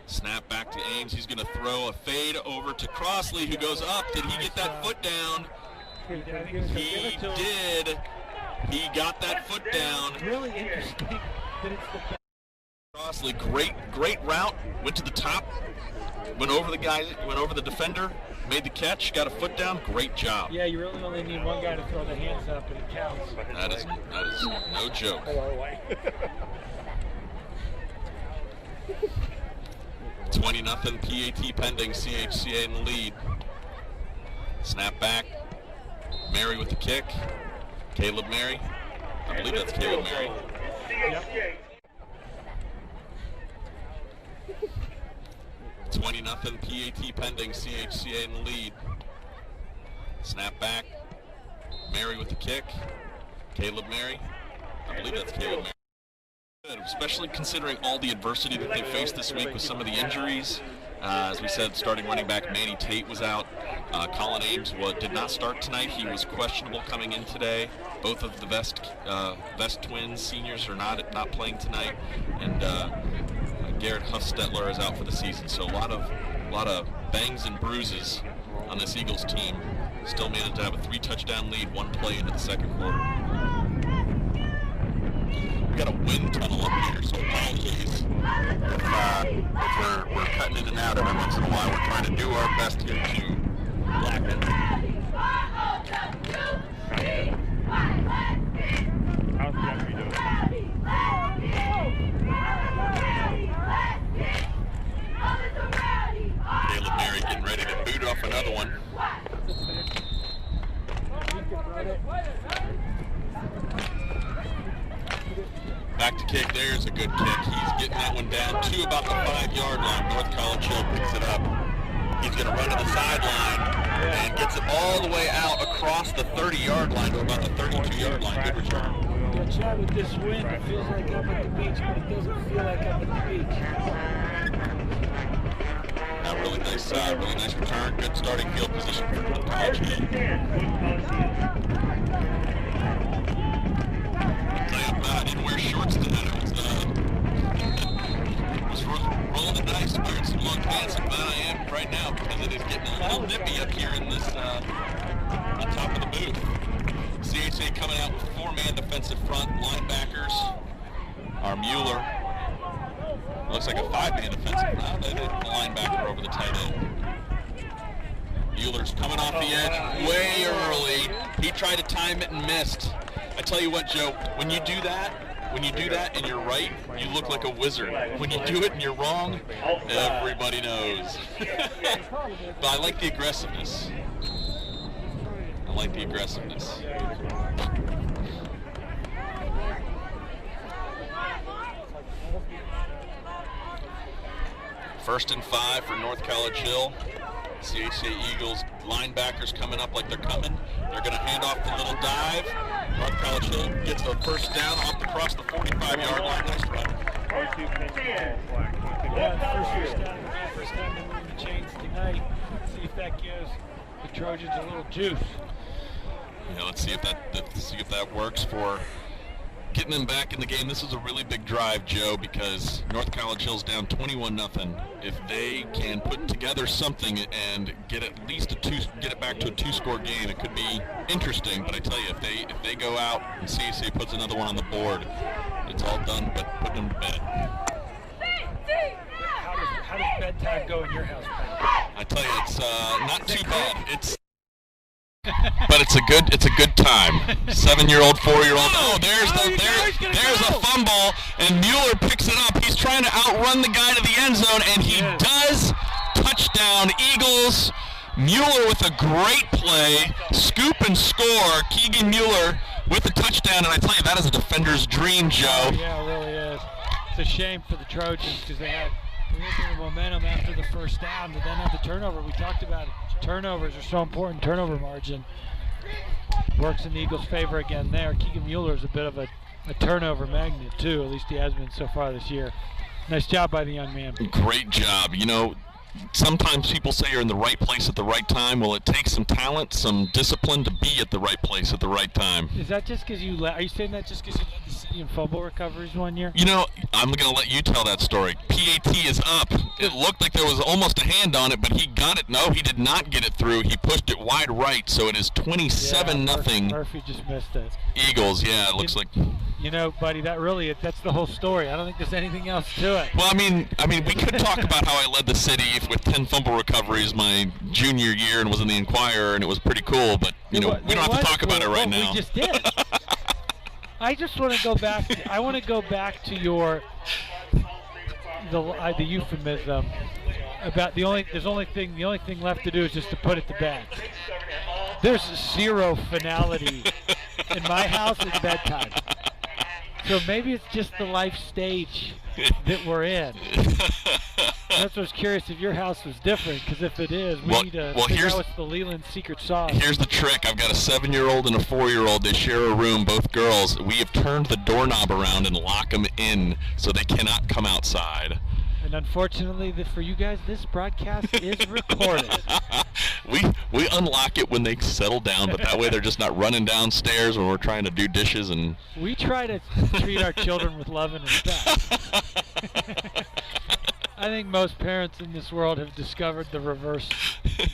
Snap back to Ames. He's going to throw a fade over to Crossley, who goes up. Did he get that foot down? He did. He got that foot down. Really interesting that it's the back. Crossley, great route. Went to the top. Went over the guy. Went over the defender. Made the catch. Got a foot down. Great job. Yeah, you really only need one guy to throw the hands up, and it counts. That is no joke. 20-0 PAT pending. CHCA in the lead. Snap back. Mary with the kick. Caleb Mary. I believe that's Caleb Mary. CHCA. 20-0 PAT pending. CHCA in the lead. Snap back. Mary with the kick. Caleb Mary. I believe that's Caleb Mary. Good, especially considering all the adversity that they faced this week with some of the injuries. As we said, starting running back Manny Tate was out. Colin Ames did not start tonight. He was questionable coming in today. Both of the Vest twins, seniors, are not playing tonight, and Garrett Huffstetler is out for the season. So a lot of bangs and bruises on this Eagles team. Still managed to have a 3-touchdown lead, 1 play into the second quarter. We got a wind tunnel up here, so apologies if we're cutting in and out every once in a while. We're trying to do our best here to blacken. How's Jeffrey doing? Caleb Mary getting ready to boot off another one. Back to kick. There's a good kick. He's getting that one down to about the 5-yard line. North College Hill picks it up. He's going to run to the sideline and gets it all the way out across the 30-yard line to about the 32-yard line. Good return. Good job with this wind. It feels like I'm at the beach, but it doesn't feel like I'm at the beach. Now, really nice return. Good starting field position for North College Hill. I didn't wear shorts tonight. I was rolling the dice, wearing some long pants, and I am right now because it is getting a little nippy up here in this on top of the booth. CHCA coming out with 4-man defensive front linebackers. Our Mueller looks like a 5-man defensive front. They did the linebacker over the tight end. Mueller's coming off the edge way early. He tried to time it and missed. I tell you what, Joe, when you do that and you're right, you look like a wizard. When you do it and you're wrong, everybody knows. But I like the aggressiveness. First and 5 for North College Hill. CHCA Eagles linebackers coming up like they're coming. They're going to hand off the little dive. North College Hill gets a first down off across the 45-yard line. Nice run. Yeah, first time they're moving the chains tonight. See if that gives the Trojans a little juice. Yeah, let's see if that works for getting them back in the game. This is a really big drive, Joe, because North College Hill's down 21-0. If they can put together something and get at least get it back to a two-score game, it could be interesting. But I tell you, if they go out and CHCA puts another one on the board, it's all done but putting them to bed. How does bedtime go in your house, Pat? I tell you, it's not too bad. But it's a good time. 7-year-old, 4-year-old. Oh, there's a fumble, and Mueller picks it up. He's trying to outrun the guy to the end zone, and he does. Touchdown, Eagles. Mueller with a great play, scoop and score. Keegan Mueller with a touchdown, and I tell you, that is a defender's dream, Joe. Oh, yeah, it really is. It's a shame for the Trojans because they had a little bit of momentum after the first down, but then had the turnover. We talked about it. Turnovers are so important. Turnover margin works in the Eagles' favor again there. Keegan Mueller is a bit of a turnover magnet too. At least he has been so far this year. Nice job by the young man. Great job. You know, sometimes people say you're in the right place at the right time. Well, it takes some talent, some discipline to be at the right place at the right time. Is that just because are you saying that just because you led the city in fumble recoveries one year? You know, I'm going to let you tell that story. PAT is up. It looked like there was almost a hand on it, but he got it. No, he did not get it through. He pushed it wide right, so it is 27-0. Murphy just missed it. Eagles, yeah, it looks like. You know, buddy, that's the whole story. I don't think there's anything else to it. Well, I mean, we could talk about how I led the city with 10 fumble recoveries my junior year and was in the Inquirer, and it was pretty cool, but, you know, we don't have to talk about it right now. We just did. I just want to go back. I want to go back to the euphemism about the only thing left to do is just to put it to bed. There's zero finality in my house at bedtime. So maybe it's just the life stage that we're in. That's what I was curious if your house was different, because if it is, we need to figure out what's the Leland secret sauce. Here's the trick. I've got a 7-year-old and a 4-year-old. They share a room, both girls. We have turned the doorknob around and lock them in so they cannot come outside. And unfortunately, for you guys, this broadcast is recorded. We unlock it when they settle down, but that way they're just not running downstairs when we're trying to do dishes. And we try to treat our children with love and respect. I think most parents in this world have discovered the reverse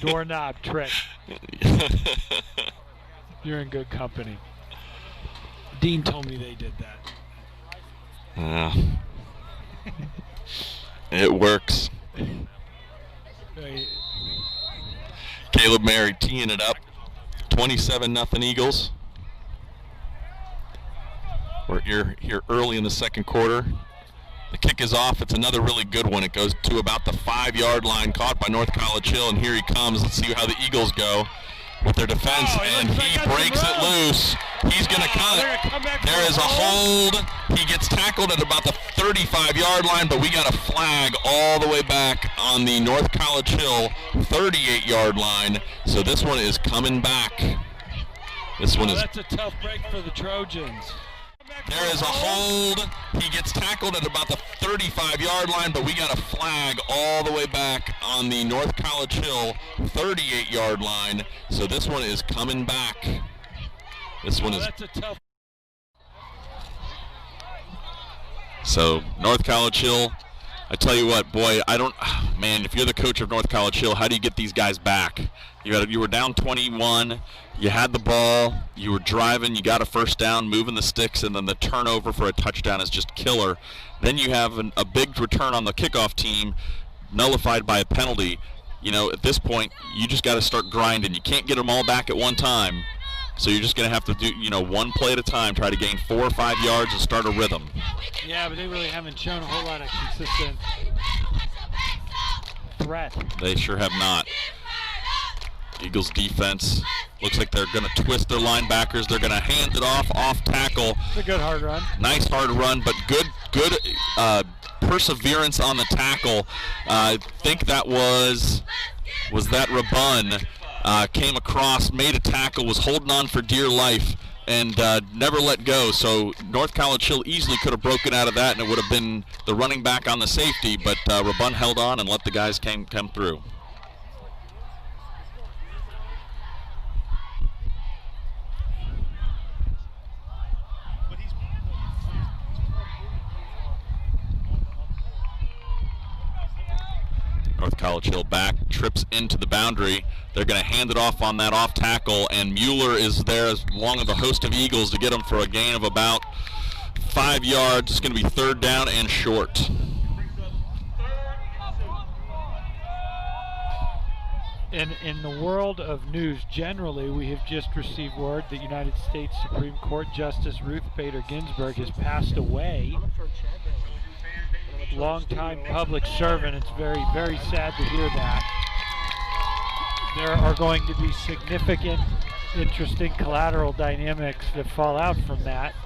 doorknob trick. You're in good company. Dean told me they did that. It works. Caleb Mary teeing it up. 27-0 Eagles. We're here early in the second quarter. The kick is off. It's another really good one. It goes to about the 5-yard line, caught by North College Hill, and here he comes. Let's see how the Eagles go with their defense, and he breaks it loose. He's going to cut. There is a hold. He gets tackled at about the 35-yard line, but we got a flag all the way back on the North College Hill 38-yard line. So this one is coming back. This one is. That's a tough break for the Trojans. There is a hold. He gets tackled at about the 35-yard line, but we got a flag all the way back on the North College Hill 38-yard line. So this one is coming back. This one is. That's a tough. So North College Hill, I tell you what, boy, man, if you're the coach of North College Hill, how do you get these guys back? You were down 21. You had the ball, you were driving, you got a first down, moving the sticks, and then the turnover for a touchdown is just killer. Then you have a big return on the kickoff team, nullified by a penalty. You know, at this point, you just got to start grinding. You can't get them all back at one time. So you're just going to have to do, one play at a time, try to gain 4 or 5 yards and start a rhythm. Yeah, but they really haven't shown a whole lot of consistent threat. They sure have not. Eagles defense looks like they're going to twist their linebackers. They're going to hand it off tackle. It's a good hard run. Nice hard run, but good perseverance on the tackle. I think that was was that Rabun came across, made a tackle, was holding on for dear life, and never let go. So North College Hill easily could have broken out of that, and it would have been the running back on the safety, but Rabun held on and let the guys come through. North College Hill back, trips into the boundary. They're going to hand it off on that off tackle, and Mueller is there as long as a host of Eagles to get him for a gain of about 5 yards. It's going to be 3rd down and short. In the world of news generally, we have just received word that United States Supreme Court Justice Ruth Bader Ginsburg has passed away. Longtime public servant. It's very, very sad to hear that. There are going to be significant, interesting collateral dynamics that fall out from that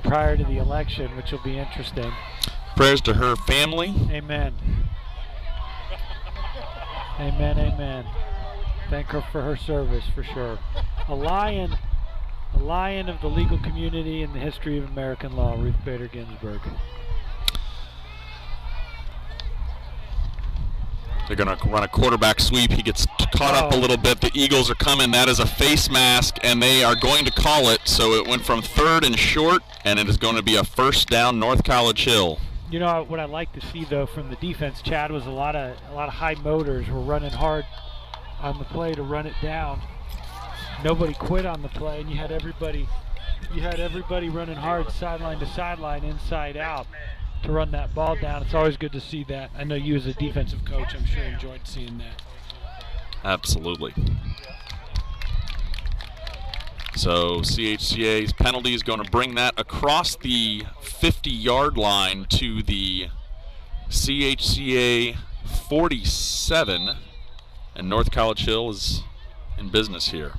prior to the election, which will be interesting. Prayers to her family. Amen. Amen, amen. Thank her for her service, for sure. A lion of the legal community in the history of American law, Ruth Bader Ginsburg. They're going to run a quarterback sweep. He gets caught up a little bit. The Eagles are coming. That is a face mask, and they are going to call it. So it went from 3rd and short, and it is going to be a 1st down, North College Hill. You know what I like to see though from the defense, Chad, was a lot of high motors. Were running hard on the play to run it down. Nobody quit on the play, and you had everybody running hard sideline to sideline, inside out, to run that ball down. It's always good to see that. I know you as a defensive coach, I'm sure enjoyed seeing that. Absolutely. So CHCA's penalty is going to bring that across the 50-yard line to the CHCA 47, and North College Hill is in business here.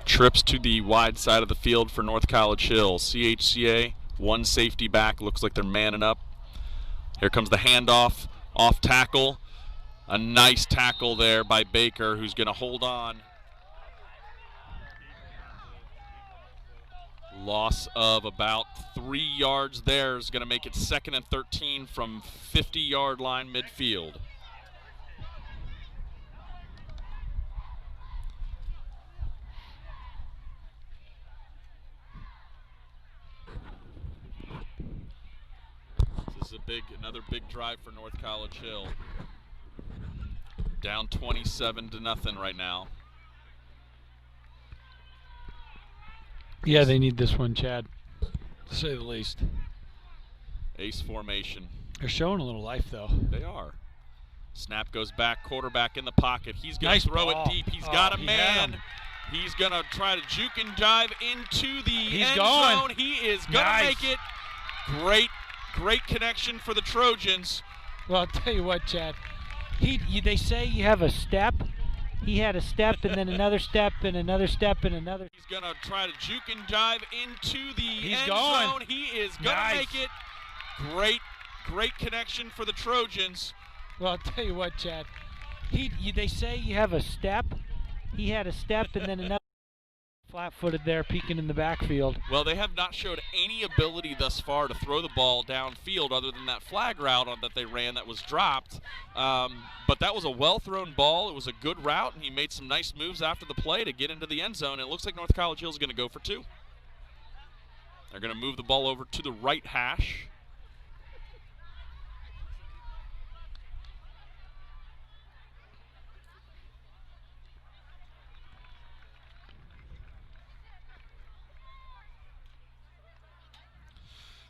Trips to the wide side of the field for North College Hill. CHCA, 1 safety back. Looks like they're manning up. Here comes the handoff, off tackle. A nice tackle there by Baker, who's going to hold on. Loss of about 3 yards there is going to make it 2nd and 13 from 50-yard line midfield. Another big drive for North College Hill. Down 27-0 right now. Yeah, they need this one, Chad, to say the least. Ace formation. They're showing a little life, though. They are. Snap goes back, quarterback in the pocket. He's going to throw it deep. He's got a man. He's going to try to juke and dive into the end zone. He is going to make it. Great connection for the Trojans. Well, I'll tell you what, Chad. They say you have a step. He had a step and then another step and another step and another. He's going to try to juke and dive into the end zone. He is going to make it. Great connection for the Trojans. Well, I'll tell you what, Chad. They say you have a step. He had a step and then another. Flat-footed there, peeking in the backfield. Well, they have not showed any ability thus far to throw the ball downfield other than that flag route that they ran that was dropped. But that was a well-thrown ball. It was a good route, and he made some nice moves after the play to get into the end zone. It looks like North College Hill is going to go for 2. They're going to move the ball over to the right hash.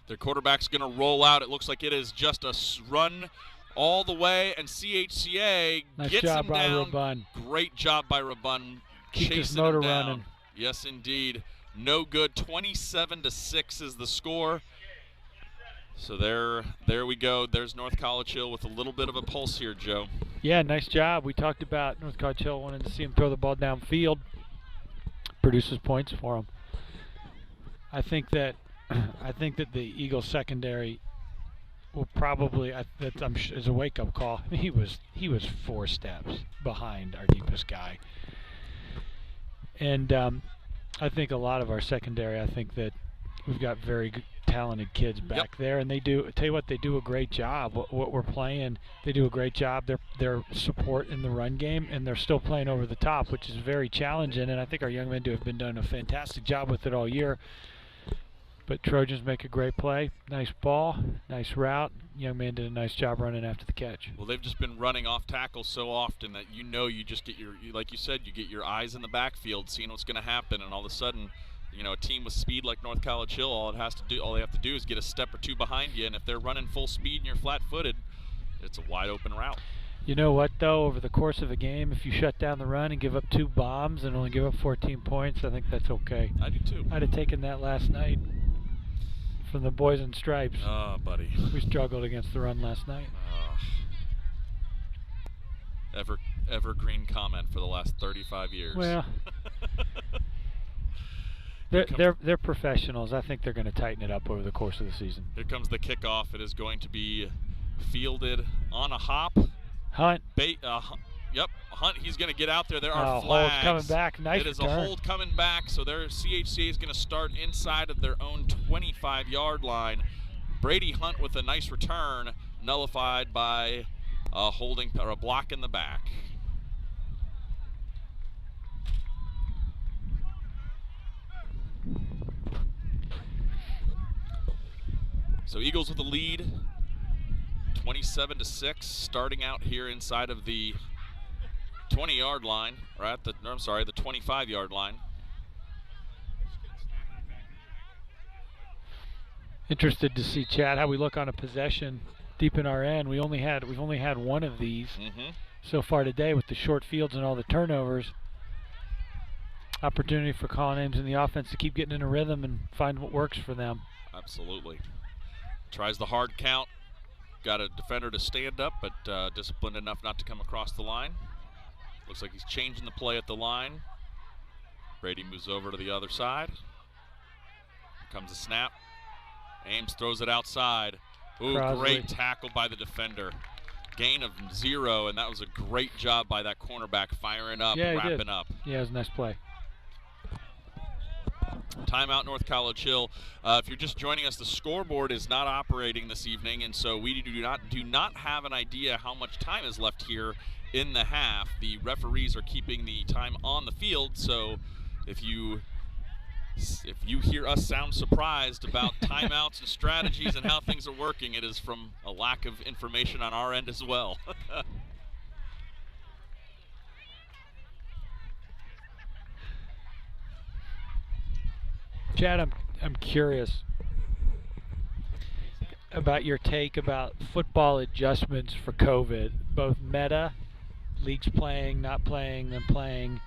Their quarterback's going to roll out. It looks like it is just a run all the way, and CHCA gets him down. Rabun. Great job by Rabun. Keep his chasing motor him down. running. Yes, indeed. No good. 27-6 is the score. So there we go. There's North College Hill with a little bit of a pulse here, Joe. Yeah, nice job. We talked about North College Hill wanting to see him throw the ball downfield. Produces points for him. I think that the Eagles secondary will probably is a wake-up call. I mean, he was 4 steps behind our deepest guy, and I think a lot of our secondary. I think that we've got very good, talented kids back there, and they do. Tell you what, they do a great job. What we're playing, they do a great job. Their support in the run game, and they're still playing over the top, which is very challenging. And I think our young men have been doing a fantastic job with it all year. But Trojans make a great play. Nice ball, nice route. Young man did a nice job running after the catch. Well, they've just been running off tackle so often that you just get like you said, you get your eyes in the backfield, seeing what's going to happen, and all of a sudden, a team with speed like North College Hill, all they have to do is get a step or two behind you, and if they're running full speed and you're flat-footed, it's a wide open route. You know what, though? Over the course of a game, if you shut down the run and give up 2 bombs and only give up 14 points, I think that's okay. I do too. I'd have taken that last night from the boys in stripes. Oh, buddy. We struggled against the run last night. Evergreen comment for the last 35 years. Well, they're professionals. I think they're going to tighten it up over the course of the season. Here comes the kickoff. It is going to be fielded on a hop. Hunt. Yep, Hunt. He's going to get out there. There are flags. Hold coming back. Nice It is return. a hold coming back. So their CHCA is going to start inside of their own 25-yard line. Brady Hunt with a nice return, nullified by a holding or a block in the back. So Eagles with the lead, 27-6, starting out here inside of the 20-yard line, or at the 25-yard line. Interested to see, Chad, how we look on a possession deep in our end. We've only had one of these so far today with the short fields and all the turnovers. Opportunity for Colin Ames in the offense to keep getting in a rhythm and find what works for them. Absolutely. Tries the hard count. Got a defender to stand up, but disciplined enough not to come across the line. Looks like he's changing the play at the line. Brady moves over to the other side. Here comes a snap. Ames throws it outside. Ooh, great tackle by the defender. Gain of 0, and that was a great job by that cornerback firing up, wrapping up. Yeah, it was a nice play. Timeout, North College Hill. If you're just joining us, the scoreboard is not operating this evening, and so we do not have an idea how much time is left here in the half. The referees are keeping the time on the field, so if you hear us sound surprised about timeouts and strategies and how things are working, it is from a lack of information on our end as well. Chad, I'm curious about your take about football adjustments for COVID, both meta, leagues playing, not playing, then playing,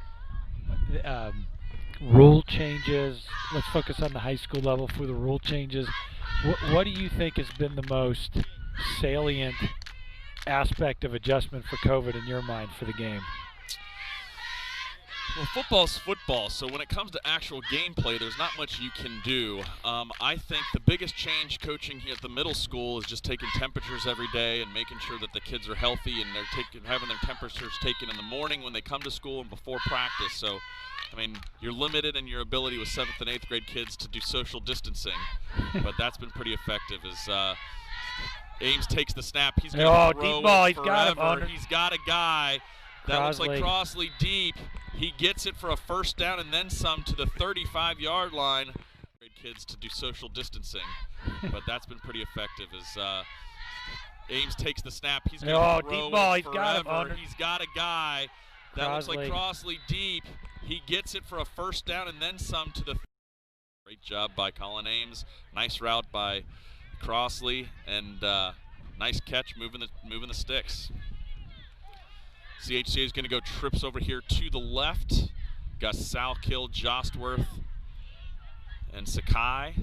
rule changes. Let's focus on the high school level for the rule changes. What do you think has been the most salient aspect of adjustment for COVID in your mind for the game? Well, football's football, so when it comes to actual gameplay, there's not much you can do. I think the biggest change coaching here at the middle school is just taking temperatures every day and making sure that the kids are healthy and they're having their temperatures taken in the morning when they come to school and before practice. So, I mean, you're limited in your ability with 7th and 8th grade kids to do social distancing, but that's been pretty effective. As Ames takes the snap, he's going to throw deep ball. it forever. He's got a guy. That looks like Crossley. Crossley deep. He gets it for a first down and then some to the 35-yard line. Great kids to do social distancing, but that's been pretty effective. As Ames takes the snap, he's going to throw deep ball. it forever. He's got a guy. That looks like Crossley deep. He gets it for a first down and then some to the. Great job by Colin Ames. Nice route by Crossley, and nice catch moving the sticks. CHCA is going to go trips over here to the left. Got Salkill, Jostworth, and Sakai.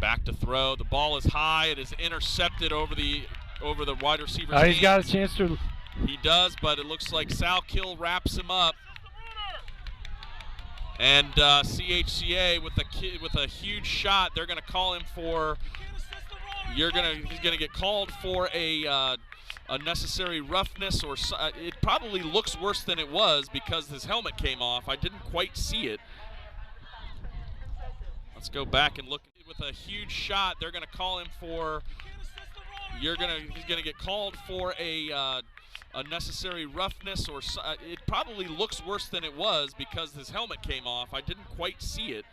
Back to throw. The ball is high. It is intercepted over the wide receiver's He's hands. got a chance to. He does, but it looks like Sal Kill wraps him up. And CHCA with a huge shot. They're going to call him for. He's going to get called for a unnecessary roughness, or it probably looks worse than it was because his helmet came off. I didn't quite see it. Let's go back and look. With a huge shot, they're going to call him for. He's going to get called for a unnecessary roughness, or it probably looks worse than it was because his helmet came off. I didn't quite see it.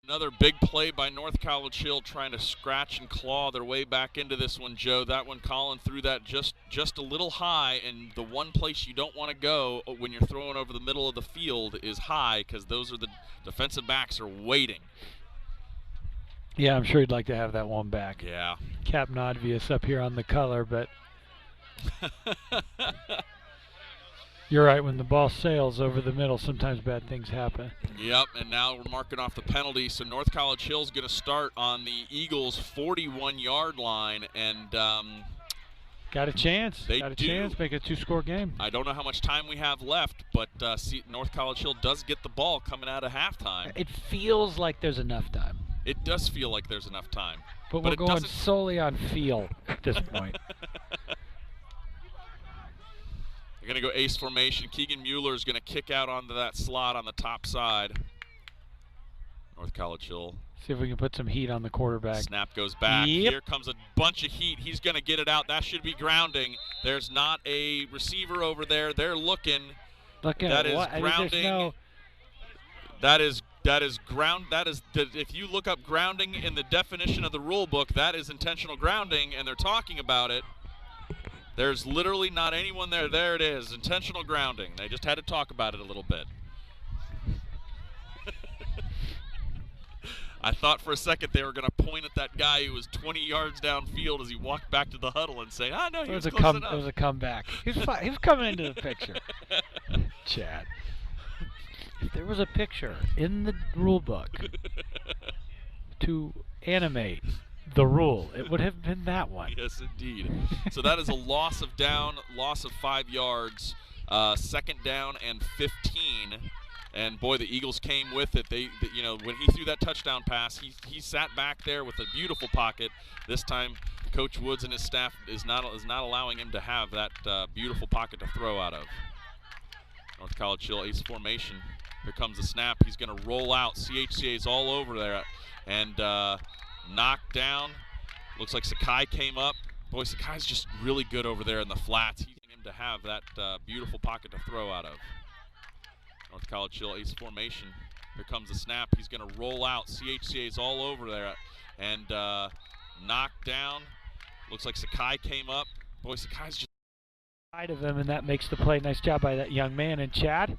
Another big play by North College Hill, trying to scratch and claw their way back into this one, Joe. That one, Colin threw that just a little high, and the one place you don't want to go when you're throwing over the middle of the field is high, because those are the defensive backs are waiting. Yeah, I'm sure he'd like to have that one back. Yeah. Captain Obvious up here on the color, but you're right, when the ball sails over the middle, sometimes bad things happen. Yep, and now we're marking off the penalty, so North College Hill's going to start on the Eagles' 41-yard line, and got a chance. Got a chance, make it a two-score game. I don't know how much time we have left, but North College Hill does get the ball coming out of halftime. It feels like there's enough time. It does feel like there's enough time. But we're going solely on feel at this point. They're going to go ace formation. Keegan Mueller is going to kick out onto that slot on the top side. North College Hill. See if we can put some heat on the quarterback. Snap goes back. Yep. Here comes a bunch of heat. He's going to get it out. That should be grounding. There's not a receiver over there. They're looking. Looking that at is what? grounding. That is ground. If you look up grounding in the definition of the rule book, that is intentional grounding, and they're talking about it. There's literally not anyone there. There it is, intentional grounding. They just had to talk about it a little bit. I thought for a second they were going to point at that guy who was 20 yards downfield as he walked back to the huddle and say, "Ah, no, he was close enough." It was a comeback. He was coming into the picture. Chad, if there was a picture in the rule book to animate the rule, it would have been that one. Yes, indeed. So that is a loss of 5 yards, 2nd down and 15. And boy, the Eagles came with it. When he threw that touchdown pass, he sat back there with a beautiful pocket. This time, Coach Woods and his staff is not allowing him to have that beautiful pocket to throw out of. North College Hill ace formation. Here comes the snap. He's going to roll out. CHCA's all over there, and knocked down. Looks like Sakai came up. Boy, Sakai's just really good over there in the flats. He's going to have that beautiful pocket to throw out of. North College Hill ace formation. Here comes the snap. He's going to roll out. CHCA's all over there, and knocked down. Looks like Sakai came up. Boy, Sakai's just side of him, and that makes the play. Nice job by that young man. And Chad,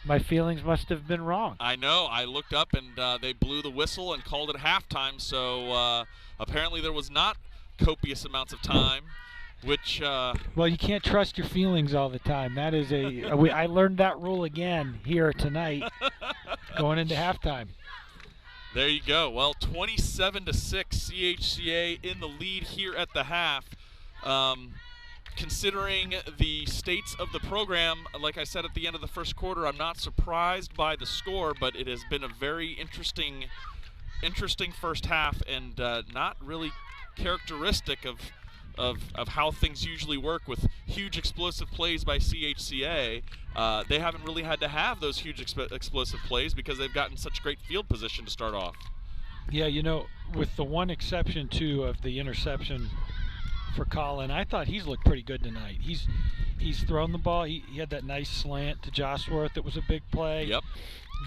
my feelings must have been wrong. I know. I looked up, and they blew the whistle and called it halftime. So apparently there was not copious amounts of time. Which well, you can't trust your feelings all the time. That is I learned that rule again here tonight, going into halftime. There you go. Well, 27-6, CHCA in the lead here at the half. Considering the states of the program, like I said at the end of the first quarter, I'm not surprised by the score, but it has been a very interesting first half, and not really characteristic of how things usually work with huge explosive plays by CHCA. They haven't really had to have those huge explosive plays because they've gotten such great field position to start off. Yeah, with the one exception, too, of the interception for Colin, I thought he's looked pretty good tonight. He's thrown the ball. He had that nice slant to Josworth that was a big play. Yep.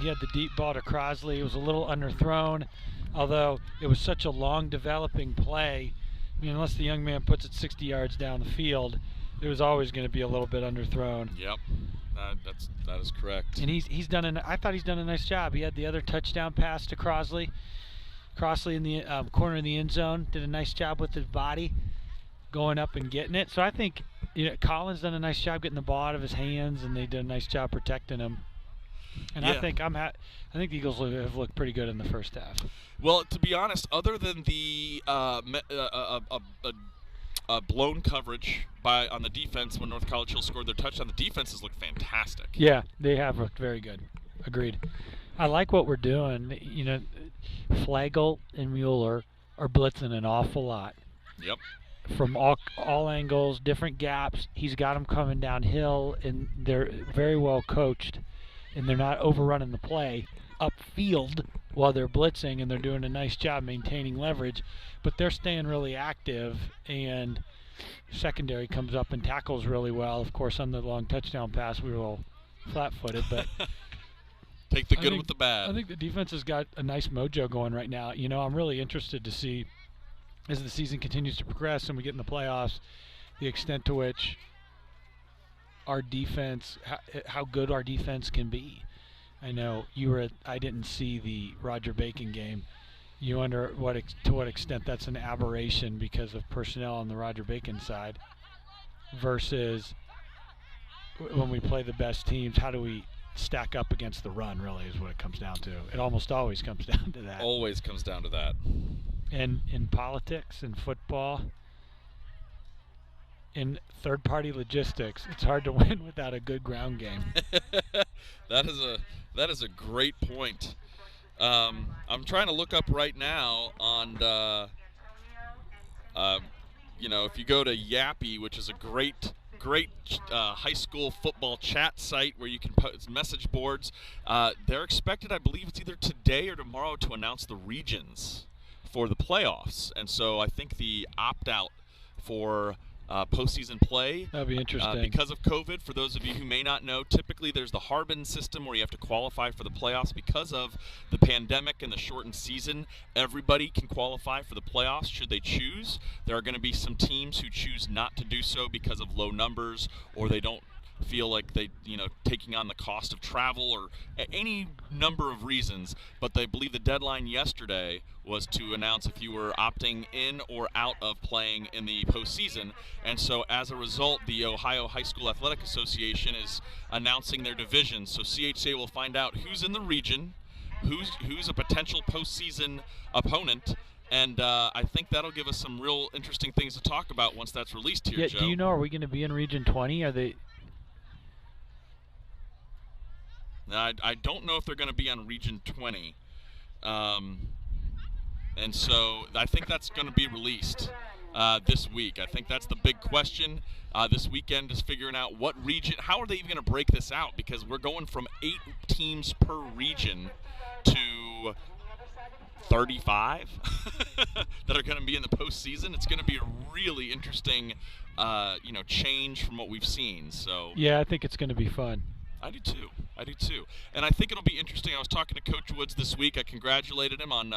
He had the deep ball to Crosley. It was a little underthrown, although it was such a long developing play. I mean, unless the young man puts it 60 yards down the field, it was always going to be a little bit underthrown. Yep, that is correct. And I thought he's done a nice job. He had the other touchdown pass to Crosley. Crosley in the corner of the end zone did a nice job with his body, going up and getting it. So I think Colin's done a nice job getting the ball out of his hands, and they did a nice job protecting him. And Yeah. I think I think the Eagles have looked pretty good in the first half. Well, to be honest, other than the blown coverage on the defense when North College Hill scored their touchdown, the defense has looked fantastic. Yeah, they have looked very good. Agreed. I like what we're doing. You know, Flagel and Mueller are blitzing an awful lot. Yep. From all angles, different gaps. He's got them coming downhill, and they're very well coached, and they're not overrunning the play upfield while they're blitzing, and they're doing a nice job maintaining leverage, but they're staying really active, and secondary comes up and tackles really well. Of course, on the long touchdown pass, we were a little flat-footed, but take the good with the bad. I think the defense has got a nice mojo going right now. You know, I'm really interested to see, as the season continues to progress and we get in the playoffs, the extent to which our defense, how good our defense can be. I know I didn't see the Roger Bacon game. You wonder to what extent that's an aberration because of personnel on the Roger Bacon side versus when we play the best teams, how do we stack up against the run, really, is what it comes down to. It almost always comes down to that. Always comes down to that. And in politics and football, in third-party logistics, it's hard to win without a good ground game. That is a great point. I'm trying to look up right now on, if you go to Yappy, which is a great high school football chat site where you can post message boards. They're expected, I believe it's either today or tomorrow, to announce the regions for the playoffs. And so I think the opt-out for postseason play. That'd be interesting. Because of COVID, for those of you who may not know, typically there's the Harbin system where you have to qualify for the playoffs. Because of the pandemic and the shortened season, everybody can qualify for the playoffs should they choose. There are going to be some teams who choose not to do so because of low numbers, or they don't feel like taking on the cost of travel, or any number of reasons. But they believe the deadline yesterday was to announce if you were opting in or out of playing in the postseason. And so as a result, the Ohio High School Athletic Association is announcing their divisions. So CHCA will find out who's in the region, who's a potential postseason opponent, and I think that'll give us some real interesting things to talk about once that's released here, Joe. Do you know, are we going to be in Region 20? Are they... I don't know if they're going to be on Region 20. And so I think that's going to be released this week. I think that's the big question this weekend, is figuring out what region, how are they even going to break this out? Because we're going from 8 teams per region to 35 that are going to be in the postseason. It's going to be a really interesting, change from what we've seen. So yeah, I think it's going to be fun. I do too. And I think it'll be interesting. I was talking to Coach Woods this week. I congratulated him on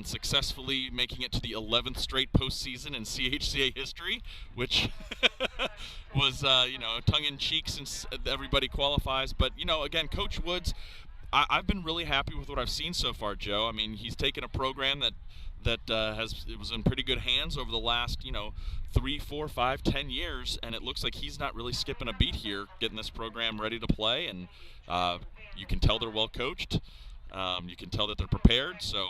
successfully making it to the 11th straight postseason in CHCA history, which was tongue-in-cheek since everybody qualifies. But again, Coach Woods, I've been really happy with what I've seen so far, Joe. I mean, he's taken a program that was in pretty good hands over the last 3, 4, 5, 10 years, and it looks like he's not really skipping a beat here, getting this program ready to play. And you can tell they're well coached. You can tell that they're prepared. So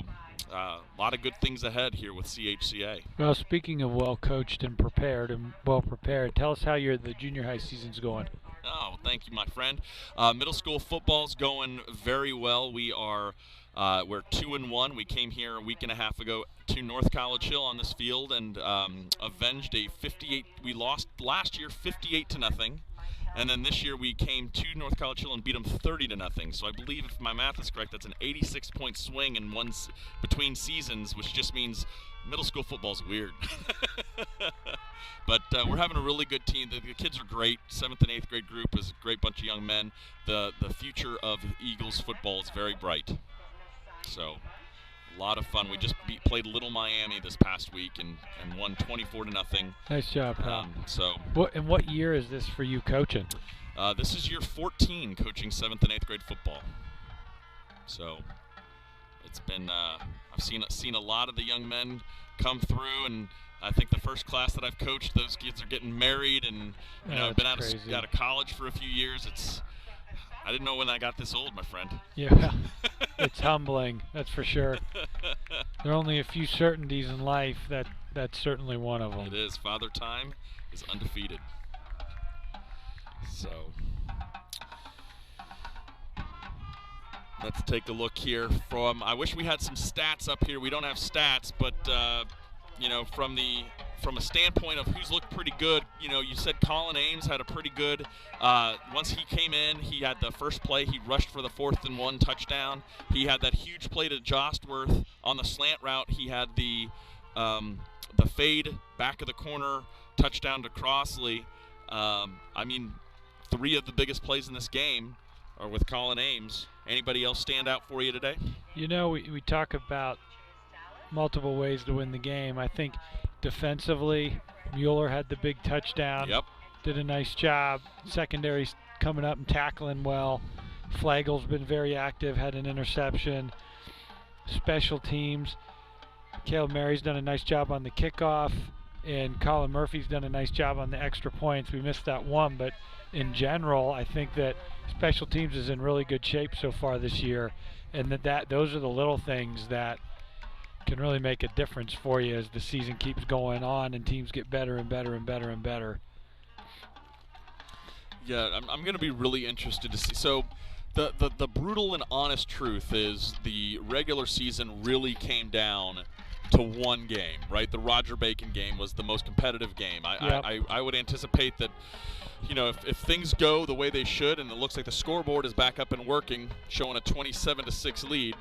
a lot of good things ahead here with CHCA. Well, speaking of well coached and well prepared, tell us how the junior high season's going. Oh, thank you, my friend. Middle school football's going very well. We're 2-1. We came here a week and a half ago to North College Hill on this field and avenged a 58. We lost last year 58-0, and then this year we came to North College Hill and beat them 30-0. So I believe, if my math is correct, that's an 86-point swing in between seasons, which just means middle school football's weird. But we're having a really good team. The kids are great. 7th and 8th grade group is a great bunch of young men. The future of Eagles football is very bright. So a lot of fun. We just played Little Miami this past week and won 24-0. Nice job, pal. What year is this for you coaching? This is year 14 coaching 7th and 8th grade football. So it's been I've seen a lot of the young men come through, and I think the first class that I've coached, those kids are getting married, and I've been out of college for a few years. I didn't know when I got this old, my friend. Yeah, it's humbling, that's for sure. There are only a few certainties in life. That's certainly one of them. It is. Father Time is undefeated. So let's take a look here from, I wish we had some stats up here. We don't have stats, but you know, from a standpoint of who's looked pretty good, you know, you said Colin Ames had a pretty good, once he came in, he had the first play, he rushed for the 4th and 1 touchdown. He had that huge play to Jostworth on the slant route. He had the fade back of the corner touchdown to Crossley. I mean, 3 of the biggest plays in this game are with Colin Ames. Anybody else stand out for you today? You know, we talk about multiple ways to win the game. I think defensively, Mueller had the big touchdown. Yep. Did a nice job. Secondary's coming up and tackling well. Flagel's been very active, had an interception. Special teams, Caleb Mary's done a nice job on the kickoff, and Colin Murphy's done a nice job on the extra points. We missed that one, but in general, I think that special teams is in really good shape so far this year, and those are the little things that can really make a difference for you as the season keeps going on and teams get better and better and better and better. Yeah, I'm going to be really interested to see. So the brutal and honest truth is the regular season really came down to one game, right? The Roger Bacon game was the most competitive game. I would anticipate that, you know, if things go the way they should, and it looks like the scoreboard is back up and working, showing a 27-6 lead,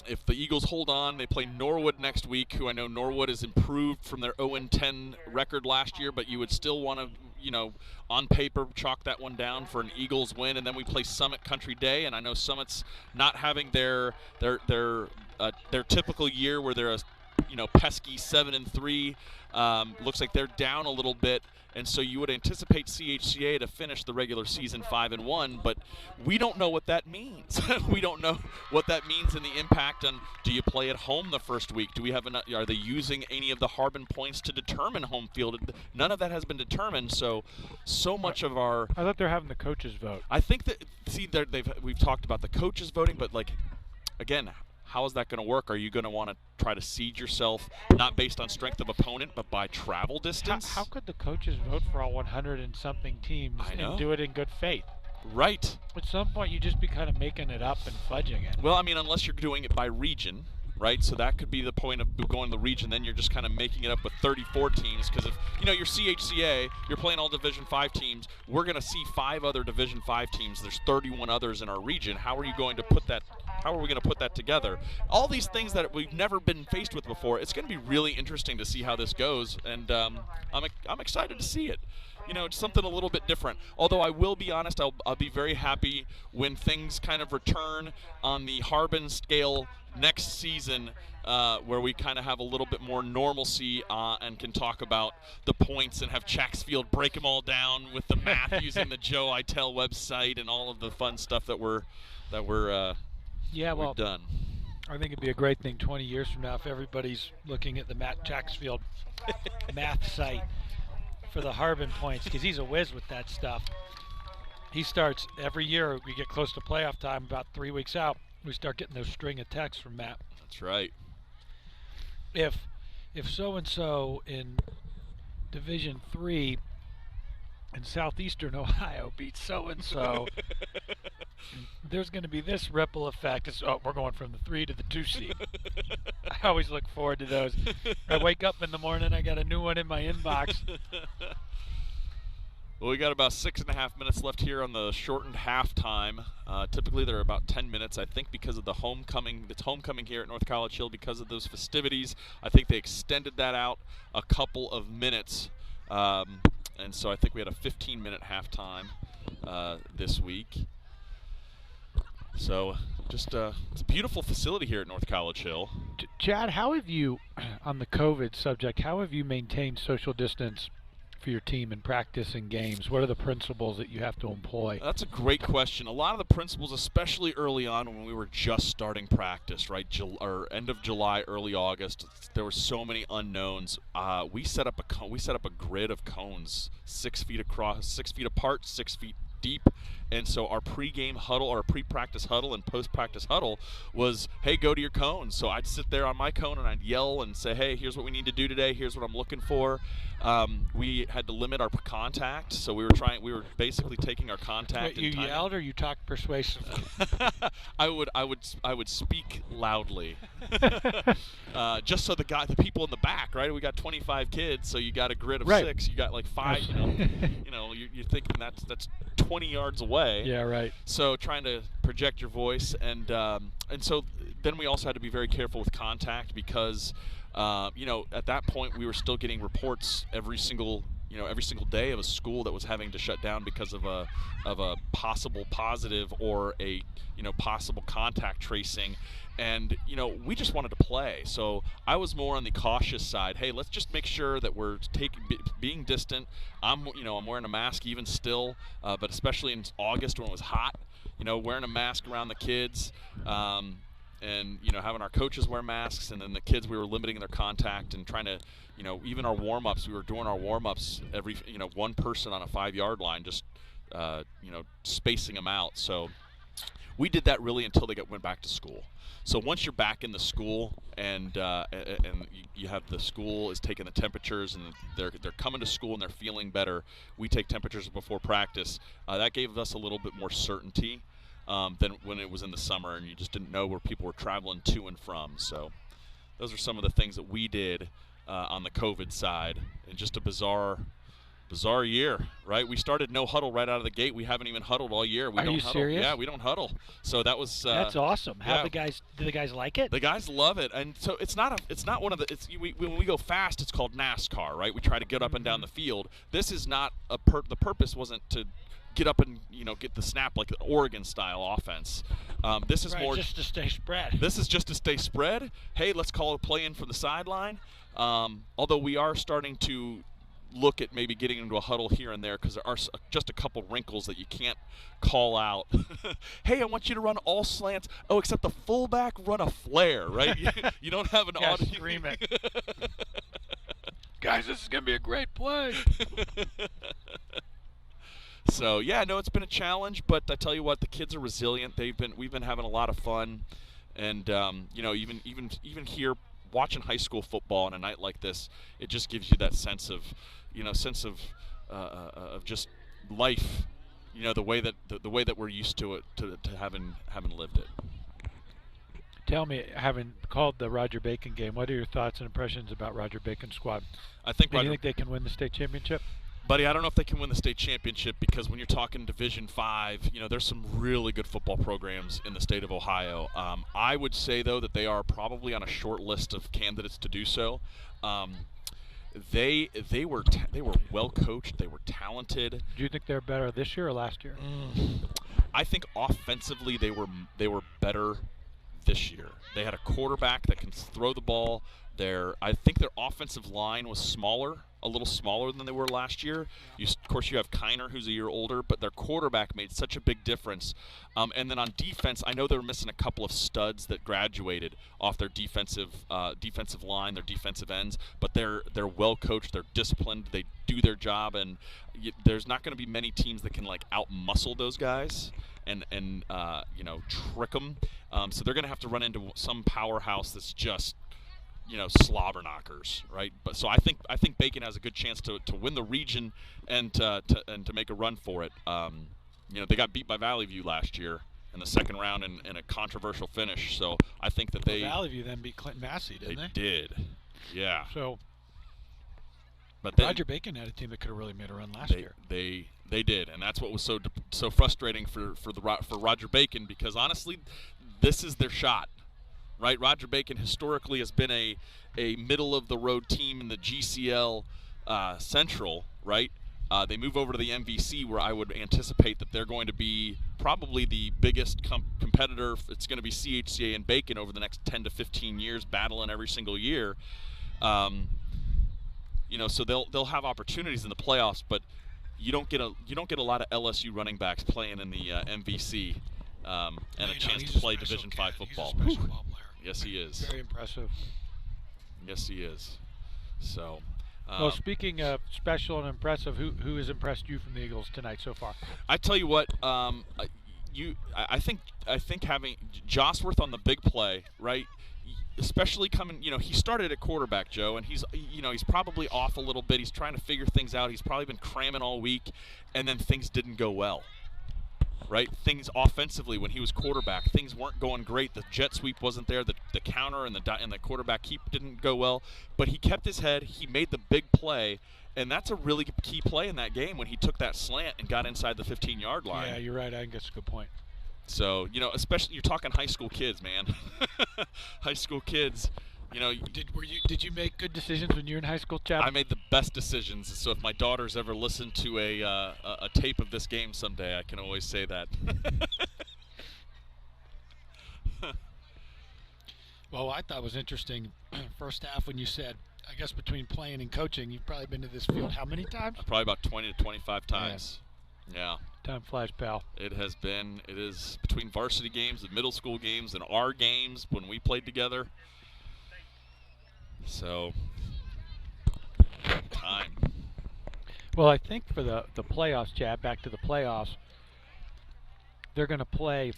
if the Eagles hold on, they play Norwood next week, who I know Norwood has improved from their 0-10 record last year, but you would still want to, you know, on paper, chalk that one down for an Eagles win. And then we play Summit Country Day, and I know Summit's not having their typical year where they're a, you know, pesky 7-3. Looks like they're down a little bit, and so you would anticipate CHCA to finish the regular season 5-1, but we don't know what that means. We don't know what that means in the impact on, do you play at home the first week? Do we have are they using any of the Harbin points to determine home field? None of that has been determined, so much of our... I thought they're having the coaches vote. I think that, see, we've talked about the coaches voting, but, like, again, how is that going to work? Are you going to want to try to seed yourself, not based on strength of opponent, but by travel distance? How could the coaches vote for all 100 and something teams and do it in good faith? Right. At some point, you just be kind of making it up and fudging it. Well, I mean, unless you're doing it by region, right? So that could be the point of going to the region. Then you're just kind of making it up with 34 teams. Because if, you know, you're CHCA, you're playing all Division 5 teams. We're going to see 5 other Division 5 teams. There's 31 others in our region. How are you going to put that? How are we going to put that together? All these things that we've never been faced with before. It's going to be really interesting to see how this goes, and I'm excited to see it. You know, it's something a little bit different. Although I will be honest, I'll be very happy when things kind of return on the Harbin scale next season, where we kind of have a little bit more normalcy and can talk about the points and have Chacksfield break them all down with the math using the Joe Itel website and all of the fun stuff that we've done. I think it'd be a great thing 20 years from now if everybody's looking at the Matt Chacksfield math site for the Harbin points, because he's a whiz with that stuff. He starts every year. We get close to playoff time, about 3 weeks out, we start getting those string of texts from Matt. That's right. If so and so in Division 3 in southeastern Ohio beats so and so, there's going to be this ripple effect. We're going from the 3 to the 2 seed. I always look forward to those. I wake up in the morning, I got a new one in my inbox. Well, we got about 6.5 minutes left here on the shortened halftime. Typically, they're about 10 minutes. I think because of the homecoming, it's homecoming here at North College Hill because of those festivities. I think they extended that out a couple of minutes. And so I think we had a 15-minute halftime this week. So just it's a beautiful facility here at North College Hill. Chad, how have you, on the COVID subject, how have you maintained social distance for your team in practice and games? What are the principles that you have to employ? That's a great question. A lot of the principles, especially early on when we were just starting practice, right, or end of July, early August, there were so many unknowns. We set up a grid of cones, 6 feet across, 6 feet apart, 6 feet deep. And so our pregame huddle, or pre-practice huddle and post-practice huddle was, hey, go to your cones. So I'd sit there on my cone and I'd yell and say, hey, here's what we need to do today. Here's what I'm looking for. We had to limit our contact, so we were basically taking our contact. Wait, you yelled or you talked persuasively? I would speak loudly, just so the people in the back, right? We got 25 kids, so you got a grid of 6. You got like 5. You're thinking that's 20 yards away. Yeah, right. So trying to project your voice, and so then we also had to be very careful with contact because, at that point we were still getting reports every single day of a school that was having to shut down because of a possible positive or a possible contact tracing. And we just wanted to play, so I was more on the cautious side. Hey, let's just make sure that we're being distant. I'm wearing a mask even still, but especially in August when it was hot, wearing a mask around the kids, and having our coaches wear masks, and then the kids, we were limiting their contact and trying to, even our warm-ups, we were doing our warm-ups every one person on a 5-yard line, just spacing them out. So we did that really until they went back to school. So once you're back in the school and you have the school is taking the temperatures and they're coming to school and they're feeling better, we take temperatures before practice. That gave us a little bit more certainty than when it was in the summer and you just didn't know where people were traveling to and from. So those are some of the things that we did on the COVID side, and just a bizarre year, right? We started no huddle right out of the gate. We haven't even huddled all year. We Are don't you huddle. serious? Yeah, we don't huddle. So that was that's awesome. Yeah. Do the guys like it? The guys love it, and so it's not one of the. When we go fast, it's called NASCAR, right? We try to get up and down the field. This is not the purpose wasn't to get up and get the snap like the Oregon style offense. This is more just to stay spread. This is just to stay spread. Hey, let's call a play in from the sideline. Although we are starting to look at maybe getting into a huddle here and there because there are just a couple wrinkles that you can't call out. Hey, I want you to run all slants. Oh, except the fullback run a flare, right? You don't have an audio. Scream it. Guys, this is going to be a great play. So yeah, no, it's been a challenge, but I tell you what, the kids are resilient. We've been having a lot of fun, and even here watching high school football on a night like this, it just gives you that sense of just life, the way that we're used to it, to having lived it. Tell me, having called the Roger Bacon game, what are your thoughts and impressions about Roger Bacon's squad? Do you think they can win the state championship? Buddy, I don't know if they can win the state championship because when you're talking Division 5, there's some really good football programs in the state of Ohio. I would say, though, that they are probably on a short list of candidates to do so. They were well coached. They were talented. Do you think they're better this year or last year? I think offensively they were better this year. They had a quarterback that can throw the ball. I think their offensive line was a little smaller than they were last year. Of course, you have Kiner, who's a year older, but their quarterback made such a big difference. And then on defense, I know they're missing a couple of studs that graduated off their defensive line, their defensive ends, but they're well coached, they're disciplined, they do their job, and there's not going to be many teams that can out-muscle those guys and trick them. So they're going to have to run into some powerhouse that's just slobber knockers, right? But so I think Bacon has a good chance to win the region and to make a run for it. They got beat by Valley View last year in the second round in a controversial finish. So I think that Valley View then beat Clinton Massey, didn't they? They did, yeah. So, but then, Roger Bacon had a team that could have really made a run last year. They did, and that's what was so frustrating for Roger Bacon, because honestly, this is their shot. Right, Roger Bacon historically has been a middle-of-the-road team in the GCL Central, right? They move over to the MVC, where I would anticipate that they're going to be probably the biggest competitor. It's going to be CHCA and Bacon over the next 10 to 15 years, battling every single year. So they'll have opportunities in the playoffs, but you don't get a lot of LSU running backs playing in the MVC and a chance to play Division 5 football. He's a special ball player. Yes, he is. Very impressive. Yes, he is. So, Well, speaking of special and impressive, who has impressed you from the Eagles tonight so far? I tell you what, I think having Josworth on the big play, right? Especially coming, he started at quarterback, Joe, and he's probably off a little bit. He's trying to figure things out. He's probably been cramming all week, and then things didn't go well, right? Things offensively when he was quarterback, things weren't going great. The jet sweep wasn't there. The counter and the quarterback keep didn't go well. But he kept his head. He made the big play, and that's a really key play in that game when he took that slant and got inside the 15-yard line. Yeah, you're right. I think that's a good point. So, especially you're talking high school kids, man. High school kids, Did you make good decisions when you were in high school, Chad? I made the best decisions. So if my daughters ever listen to a tape of this game someday, I can always say that. Well, I thought it was interesting first half when you said, I guess between playing and coaching, you've probably been to this field how many times? Probably about 20 to 25 times. Yeah. Time flies, pal. It is between varsity games and middle school games and our games when we played together. So, time. Well, I think for the playoffs, Chad, back to the playoffs, they're going to play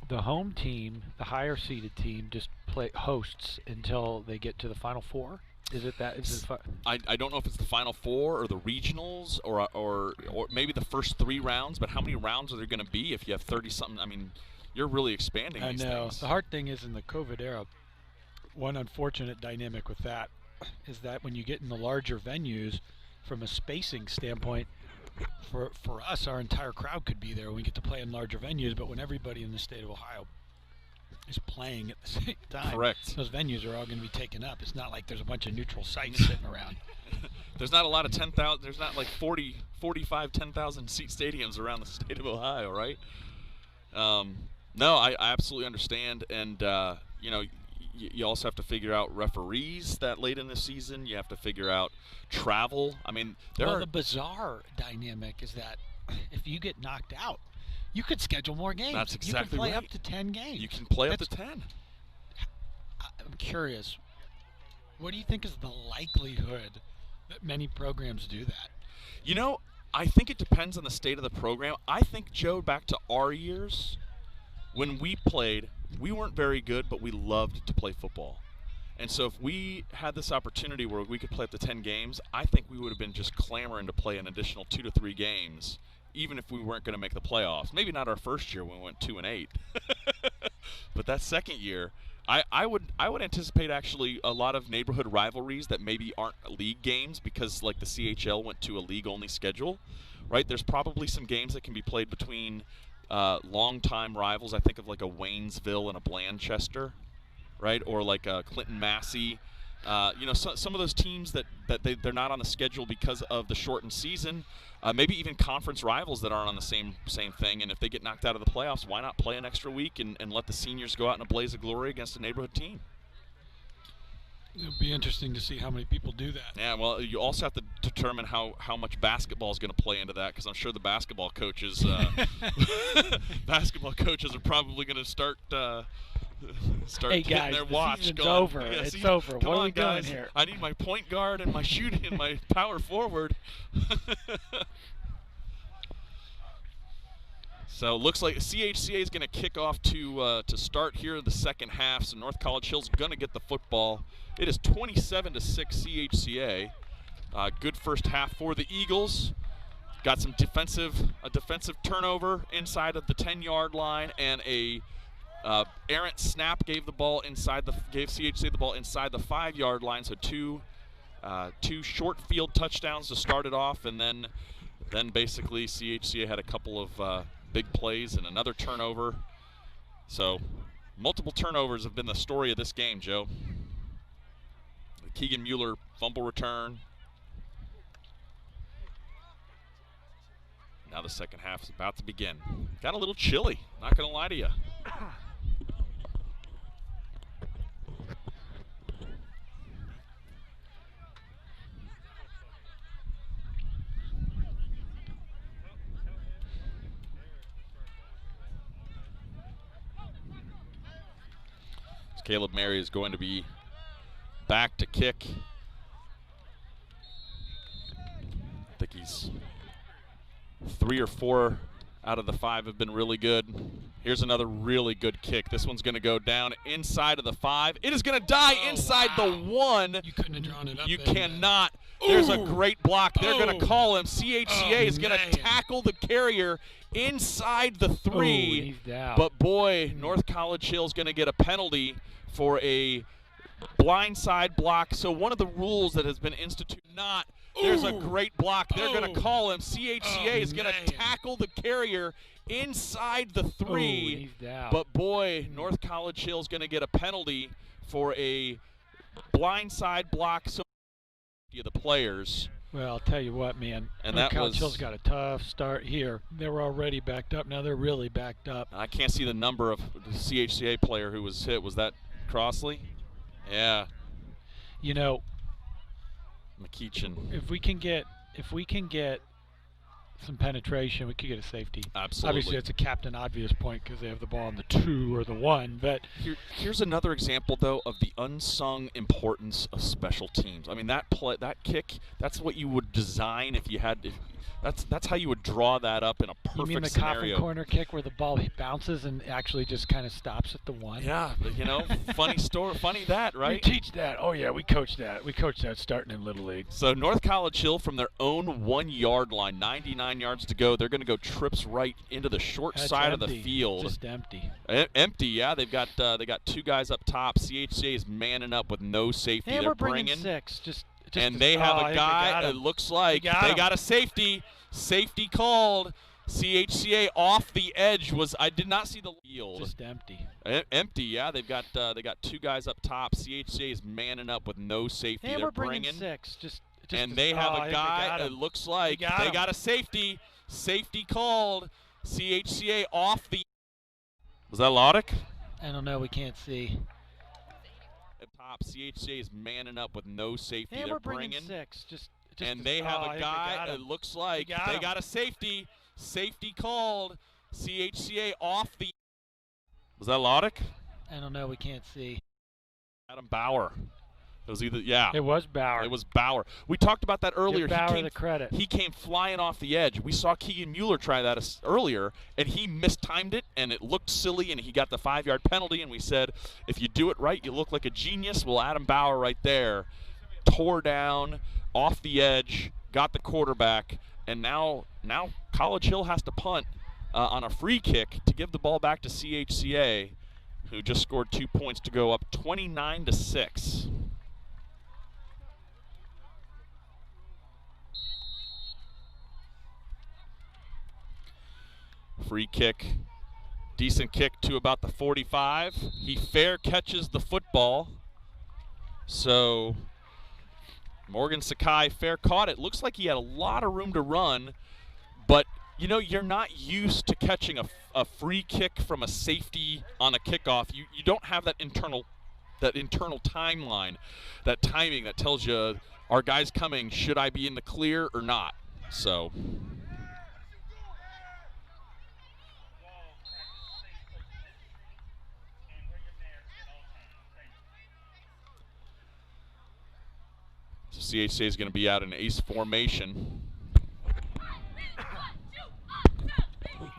the home team, the higher seeded team, just play hosts until they get to the Final Four. Is it that? I don't know if it's the Final Four or the regionals or maybe the first 3 rounds, but how many rounds are there going to be if you have 30-something? I mean, you're really expanding these I know. things. The hard thing is in the COVID era, one unfortunate dynamic with that is that when you get in the larger venues, from a spacing standpoint, for us, our entire crowd could be there. We get to play in larger venues, but when everybody in the state of Ohio is playing at the same time, correct, those venues are all going to be taken up. It's not like there's a bunch of neutral sites sitting around. There's not a lot of 10,000. There's not like 40, 45, 10,000 seat stadiums around the state of Ohio, right? No, I absolutely understand, and you also have to figure out referees that late in the season. You have to figure out travel. I mean, the bizarre dynamic is that if you get knocked out, you could schedule more games. That's exactly right. You can play up to 10 games. You can play up to 10. I'm curious, what do you think is the likelihood that many programs do that? I think it depends on the state of the program. I think, Joe, back to our years, when we played, we weren't very good, but we loved to play football. And so if we had this opportunity where we could play up to 10 games, I think we would have been just clamoring to play an additional 2 to 3 games, even if we weren't going to make the playoffs. Maybe not our first year when we went 2-8. But that second year, I would anticipate actually a lot of neighborhood rivalries that maybe aren't league games because like the CHL went to a league-only schedule, right? There's probably some games that can be played between long-time rivals. I think of like a Waynesville and a Blanchester, right? Or like a Clinton Massey. Some of those teams that they're not on the schedule because of the shortened season. Maybe even conference rivals that aren't on the same thing. And if they get knocked out of the playoffs, why not play an extra week and let the seniors go out in a blaze of glory against a neighborhood team? It'll be interesting to see how many people do that. Yeah, well, you also have to determine how much basketball is going to play into that, because I'm sure the basketball coaches are probably going to start hey getting guys, their the watch season's going. over. Yeah, It's over. What are we doing here? I need my point guard and my shooting and my power forward. So it looks like CHCA is going to kick off to start here in the second half. So North College Hill's going to get the football. It is 27-6 CHCA. Good first half for the Eagles. Got some defensive turnover inside of the 10-yard line, and a errant snap gave CHCA the ball inside the 5-yard line. So two short field touchdowns to start it off, and then basically CHCA had a couple of big plays and another turnover. So multiple turnovers have been the story of this game, Joe. The Keegan Mueller fumble return. Now the second half is about to begin. Got a little chilly, not going to lie to you. Caleb Mary is going to be back to kick. offense. 3 or 4 out of the 5 have been really good. Here's another really good kick. This one's going to go down inside of the 5. It is going to die inside the 1. You couldn't have drawn it up. You cannot. There's a great block. They're going to call him. CHCA is going to tackle the carrier inside the 3. He's down. But boy, North College Hill's going to get a penalty for a blindside block. So one of the rules that has been instituted, there's a great block. They're going to call him. CHCA is going to tackle the carrier inside the 3. He's down. But boy, North College Hill's going to get a penalty for a blindside block. So the players. Well, I'll tell you what, man. And North that College was Hill's got a tough start here. They were already backed up. Now they're really backed up. I can't see the number of the CHCA player who was hit. Was that Crossley? Yeah. You know, McKeechin. if we can get some penetration, we could get a safety. Absolutely. Obviously, it's a captain obvious point because they have the ball on the 2 or the 1. But here's another example, though, of the unsung importance of special teams. I mean, that kick, that's what you would design if you had. That's how you would draw that up in a perfect you mean the scenario. coffin corner kick where the ball bounces and actually just kind of stops at the 1? Yeah, but, you know, funny story, funny that, right? We teach that. Oh yeah, we coach that. We coach that starting in Little League. So North College Hill from their own 1-yard line, 99 yards to go. They're going to go trips right into the short side of the field. Just empty. Empty, yeah. They got 2 guys up top. CHCA is manning up with no safety. And They're we're bringing 6. And they have a guy. It looks like they got a safety. Safety called. CHCA off the edge I did not see the field. Just empty. Empty, yeah. They got 2 guys up top. CHCA is manning up with no safety. And They're we're bringing 6. And they have a guy. It looks like they got a safety. Safety called. CHCA off the. Was that Lodick? I don't know. We can't see. Top. CHCA is manning up with no safety. And They're we're bringing 6. And they have a guy. It looks like they got a safety. Safety called. CHCA off the. Was that Lodick? I don't know. We can't see. Adam Bauer. It was either, yeah. It was Bauer. It was Bauer. We talked about that earlier. Give Bauer the credit. He came flying off the edge. We saw Keegan Mueller try that earlier, and he mistimed it, and it looked silly, and he got the 5-yard penalty, and we said, if you do it right, you look like a genius. Well, Adam Bauer right there tore down off the edge, got the quarterback, and now College Hill has to punt on a free kick to give the ball back to CHCA, who just scored 2 points to go up 29-6. Free kick, decent kick to about the 45. He fair catches the football. So Morgan Sakai fair caught it. Looks like he had a lot of room to run, but you know, you're not used to catching a free kick from a safety on a kickoff. You don't have that internal timeline, that timing that tells you, are guys coming, should I be in the clear or not? So CHCA is going to be out in ace formation.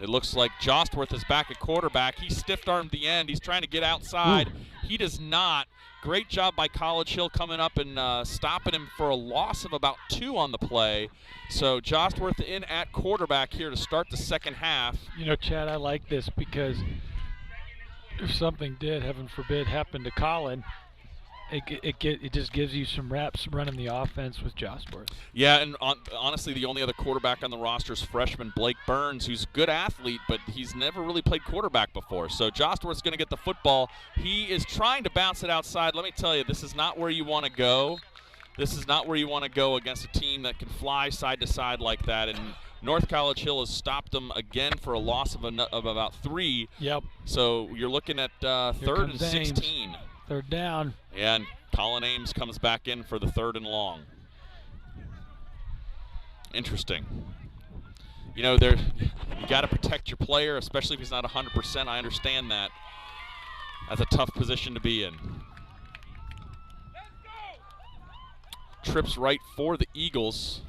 It looks like Jostworth is back at quarterback. He stiff-armed the end. He's trying to get outside. Ooh. He does not. Great job by College Hill coming up and stopping him for a loss of about 2 on the play. So Jostworth in at quarterback here to start the second half. You know, Chad, I like this because if something did, heaven forbid, happen to Colin, it just gives you some reps running the offense with Jostworth. Yeah, and honestly, the only other quarterback on the roster is freshman Blake Burns, who's a good athlete, but he's never really played quarterback before. So Jostworth's going to get the football. He is trying to bounce it outside. Let me tell you, this is not where you want to go. This is not where you want to go against a team that can fly side to side like that. And North College Hill has stopped them again for a loss of about 3. Yep. So you're looking at 3rd and 16. Ames. 3rd down. And Colin Ames comes back in for the 3rd and long. Interesting. You know, you got to protect your player, especially if he's not 100%. I understand that. That's a tough position to be in. Trips right for the Eagles.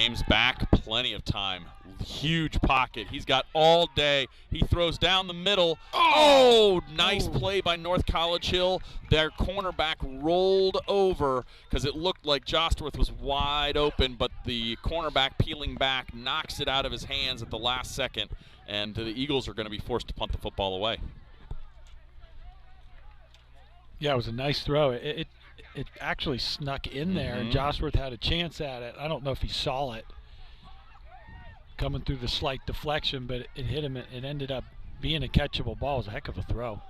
Ames back, plenty of time. Huge pocket. He's got all day. He throws down the middle. Oh, nice play by North College Hill. Their cornerback rolled over because it looked like Jostworth was wide open, but the cornerback peeling back knocks it out of his hands at the last second, and the Eagles are going to be forced to punt the football away. Yeah, it was a nice throw. It actually snuck in there, and Jostworth had a chance at it. I don't know if he saw it coming through the slight deflection, but it hit him. It ended up being a catchable ball. It was a heck of a throw.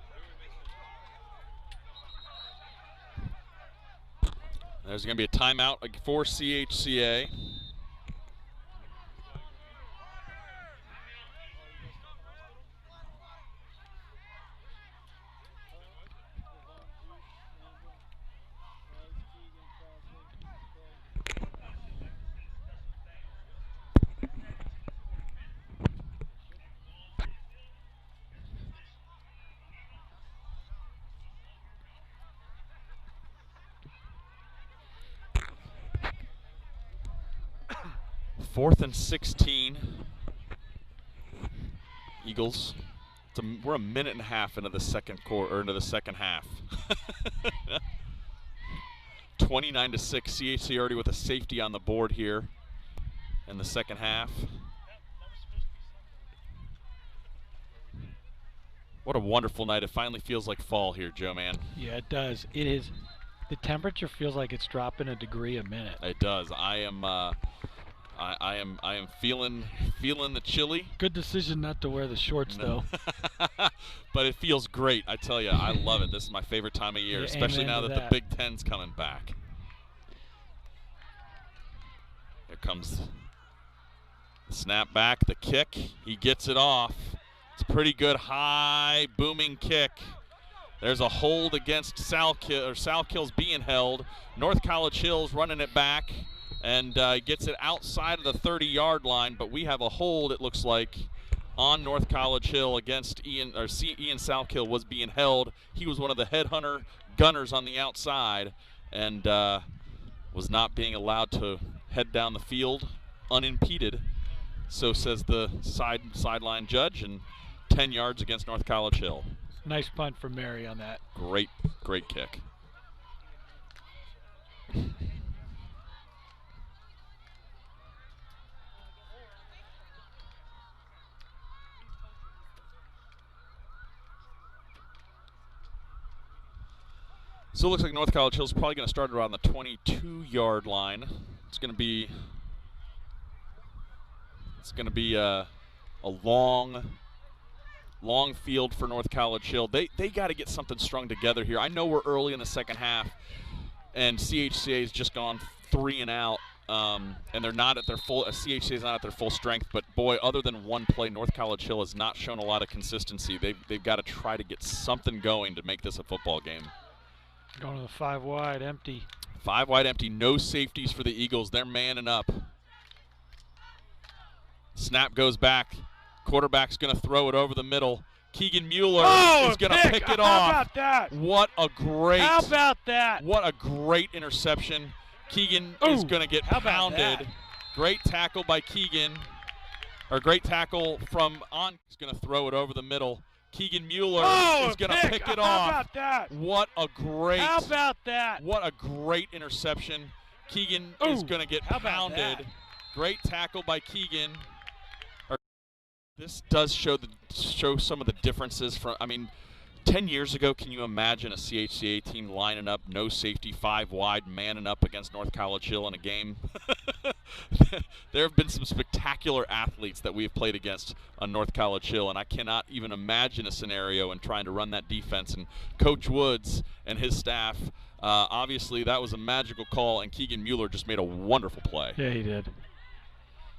There's going to be a timeout for CHCA. Fourth and 16. Eagles. We're a minute and a half into the second quarter, or into the second half. 29-6. CHC already with a safety on the board here in the second half. What a wonderful night. It finally feels like fall here, Joe, man. Yeah, it does. It is. The temperature feels like it's dropping a degree a minute. It does. I am feeling the chilly. Good decision not to wear the shorts, though. But it feels great. I tell you, I love it. This is my favorite time of year, Yeah, especially now amen that to the that. Big Ten's coming back. Here comes the snap back, the kick. He gets it off. It's a pretty good high booming kick. There's a hold against Salkill, or Salkill's being held. North College Hill's running it back. And gets it outside of the 30-yard line, but we have a hold, it looks like, on North College Hill against Ian Salkill was being held. He was one of the headhunter gunners on the outside and was not being allowed to head down the field unimpeded. So says the sideline judge, and 10 yards against North College Hill. Nice punt from Mary on that. Great kick. So it looks like North College Hill is probably going to start around the 22-yard line. It's going to be a long field for North College Hill. They got to get something strung together here. I know we're early in the second half, and CHCA has just gone 3 and out, and they're not at their full. CHCA is not at their full strength. But boy, other than one play, North College Hill has not shown a lot of consistency. They've got to try to get something going to make this a football game. Going to the 5 wide, empty. 5 wide, empty. No safeties for the Eagles. They're manning up. Snap goes back. Quarterback's going to throw it over the middle. Keegan Mueller is going to pick it off. How about that? What a great. How about that? What a great interception. Keegan is going to get pounded. Great tackle by Keegan. Or great tackle from on. He's going to throw it over the middle. Keegan Mueller is going to pick it off. How about that? What a great. How about that? What a great interception. Keegan is going to get pounded. Great tackle by Keegan. This does show some of the differences from. I mean, 10 years ago, can you imagine a CHCA team lining up, no safety, 5 wide, manning up against North College Hill in a game? There have been some spectacular athletes that we have played against on North College Hill, and I cannot even imagine a scenario in trying to run that defense. And Coach Woods and his staff, obviously that was a magical call, and Keegan Mueller just made a wonderful play. Yeah, he did.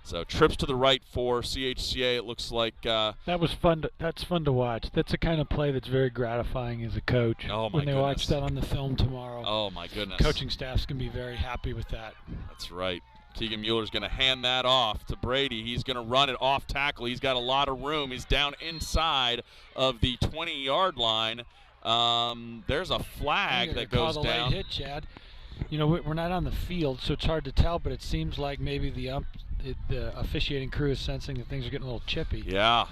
So trips to the right for CHCA. It looks like that was fun. That's fun to watch. That's the kind of play that's very gratifying as a coach. Oh my when they goodness. watch that on the film tomorrow. Oh my goodness. Coaching staff's gonna be very happy with that. That's right. Keegan Mueller's going to hand that off to Brady. He's going to run it off tackle. He's got a lot of room. He's down inside of the 20-yard line. There's a flag that goes down. Late hit, Chad. You know, we're not on the field, so it's hard to tell, but it seems like maybe the officiating crew is sensing that things are getting a little chippy. Yeah.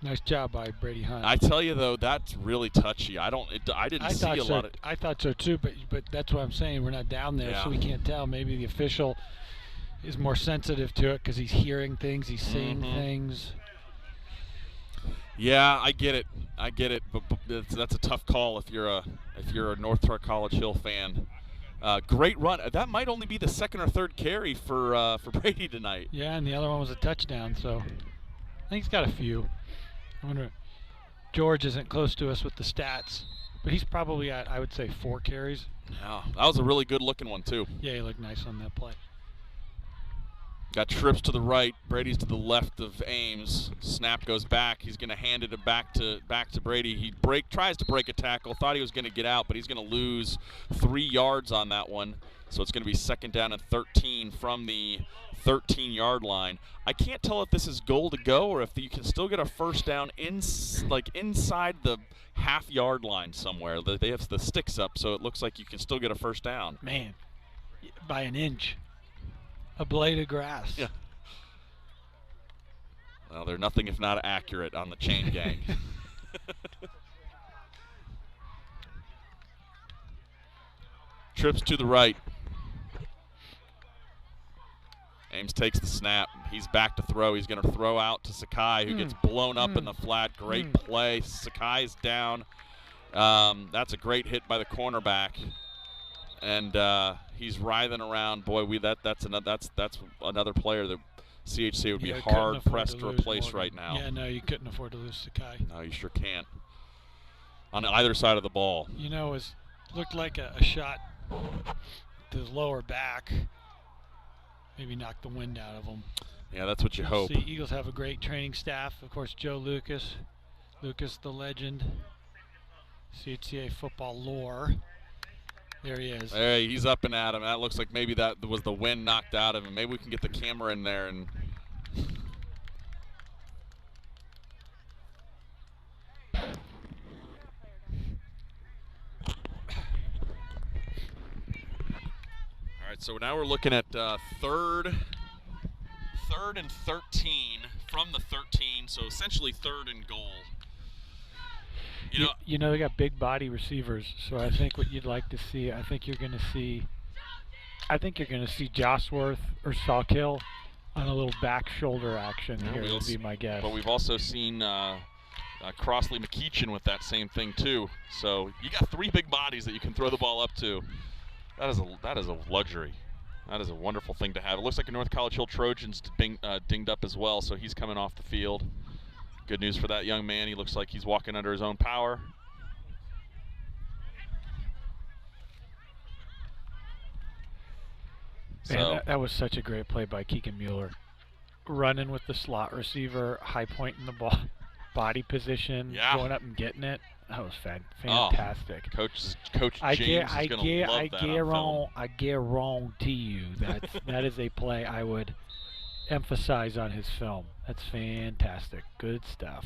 Nice job by Brady Hunt. I tell you though, that's really touchy. I didn't see a lot of. I thought so too, but that's what I'm saying. We're not down there, so we can't tell. Maybe the official is more sensitive to it because he's hearing things, he's seeing things. Yeah, I get it. But that's a tough call if you're a North College Hill fan. Great run. That might only be the second or third carry for Brady tonight. Yeah, and the other one was a touchdown. So I think he's got a few. I wonder. George isn't close to us with the stats, but he's probably at, I would say, 4 carries. Yeah, that was a really good looking one too. Yeah, he looked nice on that play. Got trips to the right, Brady's to the left of Ames. Snap goes back. He's going to hand it back to Brady. He tries to break a tackle. Thought he was going to get out, but he's going to lose 3 yards on that one. So it's going to be 2nd down and 13 from the 13-yard line. I can't tell if this is goal to go or if you can still get a first down inside the half-yard line somewhere. They have the sticks up, so it looks like you can still get a first down. Man, by an inch. A blade of grass. Yeah. Well, they're nothing if not accurate on the chain gang. Trips to the right. Ames takes the snap. He's back to throw. He's going to throw out to Sakai, who gets blown up in the flat. Great play. Sakai's down. That's a great hit by the cornerback. And he's writhing around. Boy, that's another player that CHCA would be hard pressed to replace right now. Yeah, no, you couldn't afford to lose Sakai. No, you sure can't. On either side of the ball. You know, it looked like a shot to his lower back. Maybe knock the wind out of him. Yeah, that's what you hope. See, Eagles have a great training staff. Of course, Joe Lucas the legend, CHCA football lore. There he is. Hey, he's up and at him. That looks like maybe that was the wind knocked out of him. Maybe we can get the camera in there and. All right, so now we're looking at third and 13 from the 13, so essentially 3rd and goal. You know they got big body receivers, so I think what you'd like to see, I think you're going to see Josworth or Sawkill on a little back shoulder action here would be my guess. But we've also seen Crossley McKeechin with that same thing too. So you got 3 big bodies that you can throw the ball up to. That is a luxury. That is a wonderful thing to have. It looks like a North College Hill Trojans dinged up as well, so he's coming off the field. Good news for that young man. He looks like he's walking under his own power. Man, that was such a great play by Keegan Mueller. Running with the slot receiver, high point in the ball, body position, going up and getting it. That was fantastic. Coach James is going to love that on film. I guarantee you that is a play I would emphasize on his film. That's fantastic. Good stuff.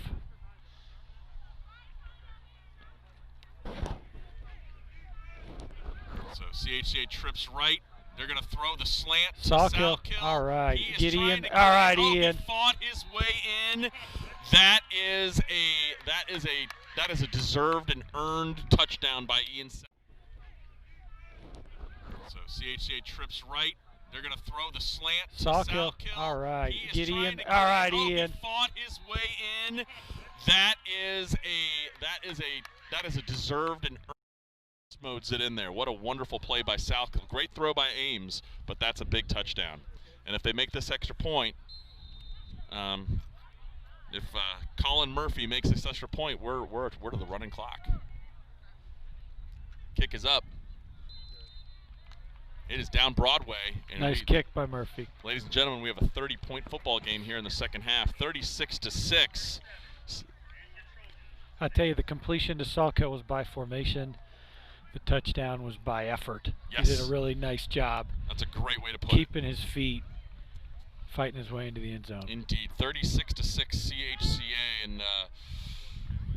So CHCA trips right. They're going to throw the slant. Sawkill. All right. Get Ian. All right, Ian. He fought his way in. That is a deserved and earned touchdown by Ian. So CHCA trips right. They're going to throw the slant. Sawkill. All right. Get Ian. All right, Ian. He fought his way in. That is a deserved and earned. Modes it in there. What a wonderful play by Southkill. Great throw by Ames, but that's a big touchdown. And if they make this extra point, if Colin Murphy makes this extra point, we're to the running clock. Kick is up. It is down Broadway. And nice kick by Murphy. Ladies and gentlemen, we have a 30-point football game here in the second half. 36-6. I'll tell you, the completion to Sawkill was by formation. The touchdown was by effort. Yes. He did a really nice job. That's a great way to put keeping his feet, fighting his way into the end zone. Indeed. 36-6 CHCA, and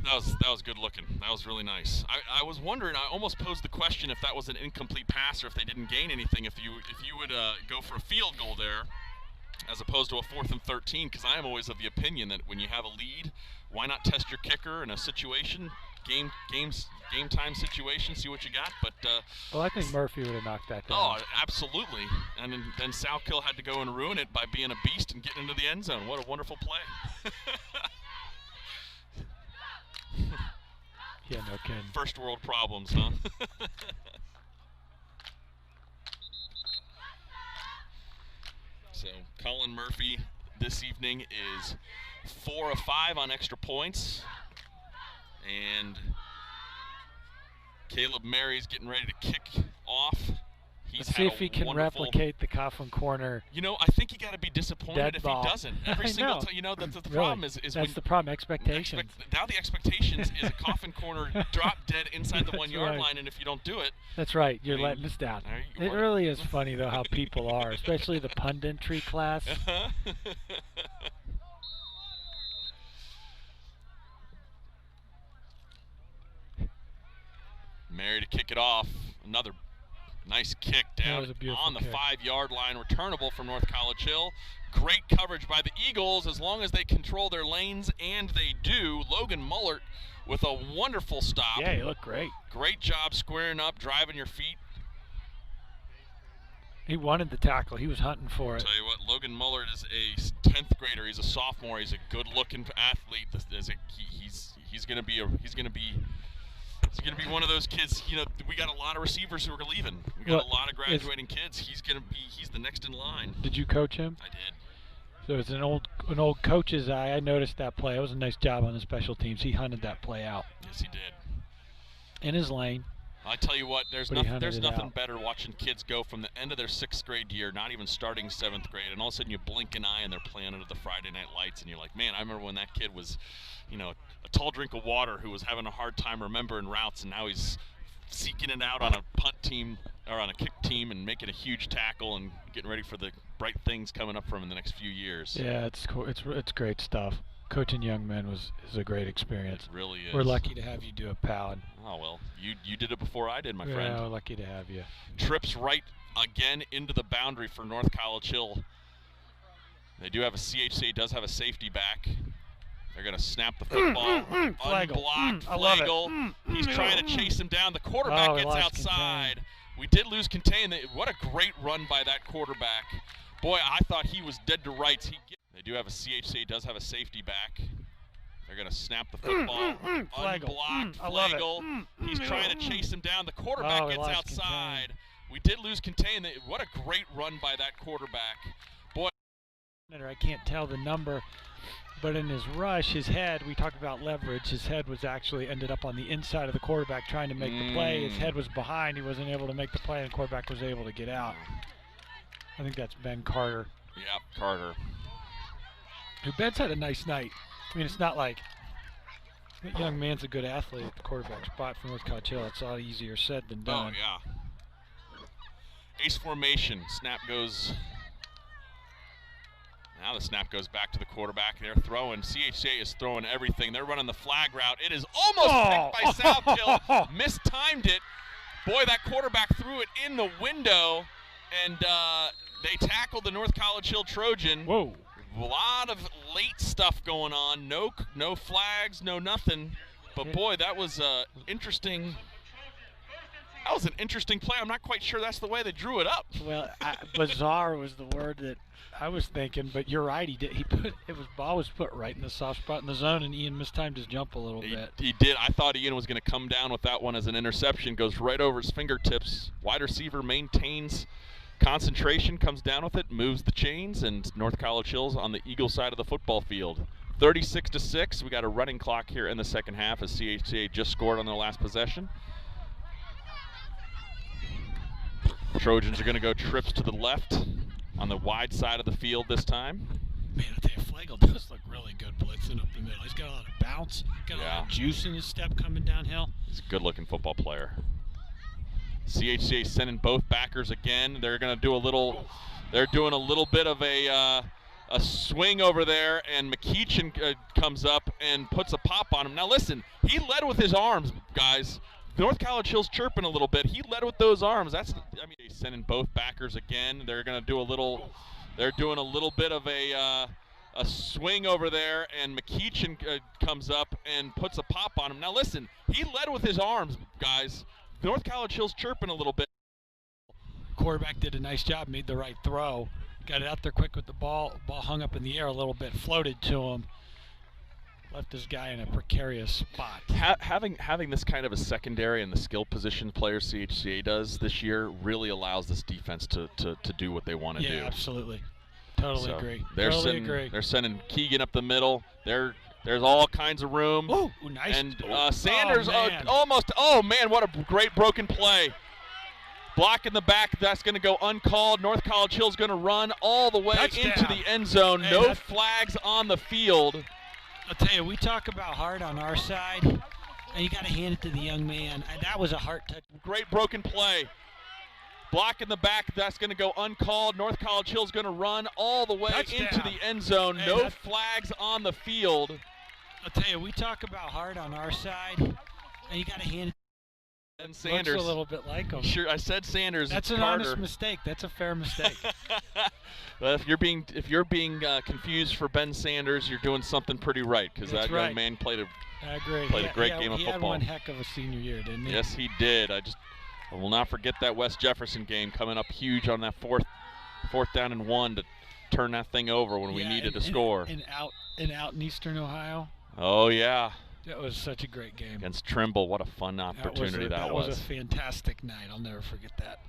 That was good looking. That was really nice. I was wondering. I almost posed the question if that was an incomplete pass or if they didn't gain anything. If you would go for a field goal there, as opposed to a 4th and 13, because I am always of the opinion that when you have a lead, why not test your kicker in a situation, game time situation, see what you got. But well, I think Murphy would have knocked that down. Oh, absolutely. And then Salkill had to go and ruin it by being a beast and getting into the end zone. What a wonderful play. Yeah, no kidding. First world problems, huh? So Colin Murphy this evening is 4 of 5 on extra points. And Caleb Mary's getting ready to kick off. Let's see if he can replicate the Coughlin corner. You know, I think you got to be disappointed if he doesn't. Every single time, you know, the really? problem is that's when the problem. Expectations. Now the expectations is a Coughlin corner drop dead inside the 1 yard line, and if you don't do it, that's right. You're letting us down. It really is funny though how people are, especially the punditry class. Mary to kick it off. Another nice kick down on the 5 yard line, returnable from North College Hill. Great coverage by the Eagles as long as they control their lanes, and they do. Logan Mueller with a wonderful stop. Yeah, he looked great. Great job squaring up, driving your feet. He wanted the tackle. He was hunting for it. Tell you what, Logan Mueller is a 10th grader. He's a sophomore. He's a good-looking athlete. He's going to be one of those kids. You know, we got a lot of receivers who are leaving. We got a lot of graduating kids. He's the next in line. Did you coach him? I did. So it's an old coach's eye. I noticed that play. It was a nice job on the special teams. He hunted that play out. Yes, he did. In his lane. I tell you what, there's nothing better watching kids go from the end of their 6th grade year, not even starting 7th grade, and all of a sudden you blink an eye and they're playing under the Friday night lights, and you're like, man, I remember when that kid was, you know, a tall drink of water who was having a hard time remembering routes, and now he's seeking it out on a punt team or on a kick team and making a huge tackle and getting ready for the bright things coming up for him in the next few years. Yeah, it's cool. It's great stuff. Coaching young men is a great experience. It really is. We're lucky to have you do it, pal. Oh, well, you did it before I did, my friend. Yeah, we're lucky to have you. Trips right again into the boundary for North College Hill. They do have CHCA does have a safety back. They're going to snap the football. Unblocked. Flagel. He's trying to chase him down. The quarterback gets outside. Contain. We did lose contain. What a great run by that quarterback. Boy, I thought he was dead to rights. They do have a CHCA does have a safety back. They're going to snap the football. Unblocked. Flagel. He's trying to chase him down. The quarterback gets outside. Contain. We did lose contain. What a great run by that quarterback. Boy. I can't tell the number, but in his rush, his head, we talked about leverage, his head was actually ended up on the inside of the quarterback trying to make the play. His head was behind. He wasn't able to make the play, and the quarterback was able to get out. I think that's Ben Carter. Yep, Carter. Ben's had a nice night. I mean, it's not like that young man's a good athlete at the quarterback spot for North College Hill. It's a lot easier said than done. Oh, yeah. Ace formation. Snap goes. Now the snap goes back to the quarterback. They're throwing. CHCA is throwing everything. They're running the flag route. It is almost picked by Salkill. Mistimed it. Boy, that quarterback threw it in the window, and they tackled the North College Hill Trojan. Whoa. A lot of late stuff going on. No flags, no nothing. But boy, that was interesting. That was an interesting play. I'm not quite sure that's the way they drew it up. Well, bizarre was the word that I was thinking, but you're right. Ball was put right in the soft spot in the zone, and Ian mistimed his jump a little bit. He did. I thought Ian was going to come down with that one as an interception. Goes right over his fingertips. Wide receiver maintains concentration, comes down with it, moves the chains, and North College Hill's on the Eagle side of the football field. 36-6. We got a running clock here in the second half as CHCA just scored on their last possession. Trojans are going to go trips to the left on the wide side of the field this time. Man, I tell you, Flagel does look really good blitzing up the middle. He's got a lot of bounce, got a lot of juice in his step coming downhill. He's a good-looking football player. CHCA sending both backers again. They're going to do a little. They're doing a little bit of a a swing over there, and McKeechin comes up and puts a pop on him. Now listen, he led with his arms, guys. North College Hill's chirping a little bit. He led with those arms. He's sending both backers again. They're going to do they're doing a little bit of a swing over there, and McKeechin comes up and puts a pop on him. Now listen, he led with his arms, guys. North College Hill's chirping a little bit. Quarterback did a nice job, made the right throw. Got it out there quick with the ball. Ball hung up in the air a little bit, floated to him. Left this guy in a precarious spot. Having this kind of a secondary and the skill position players CHCA does this year really allows this defense to do what they want to do. Yeah, absolutely. Totally agree. They're sending Keegan up the middle. There's all kinds of room. Ooh, nice. And Sanders man. Oh, man, what a great broken play. Block in the back, that's going to go uncalled. North College Hill's going to run all the way into the end zone. Hey, no flags on the field. I'll tell you, we talk about hard on our side, and you got to hand it to the young man. And that was a heart touch. Great broken play. Block in the back, that's going to go uncalled. North College Hill's going to run all the way into the end zone. Hey, no flags on the field. I'll tell you, we talk about hard on our side, and you got to hand it. And Sanders. Looks a little bit like him. Sure, I said Sanders. That's an honest mistake. That's a fair mistake. Well, if you're being confused for Ben Sanders, you're doing something pretty right, because that young man played a great game of football. He had one heck of a senior year, didn't he? Yes, he did. I will not forget that West Jefferson game coming up huge on that fourth down and 1 to turn that thing over when we needed to score. And out in Eastern Ohio. Oh yeah. That was such a great game. Against Trimble, what a fun opportunity that was. That was a fantastic night. I'll never forget that.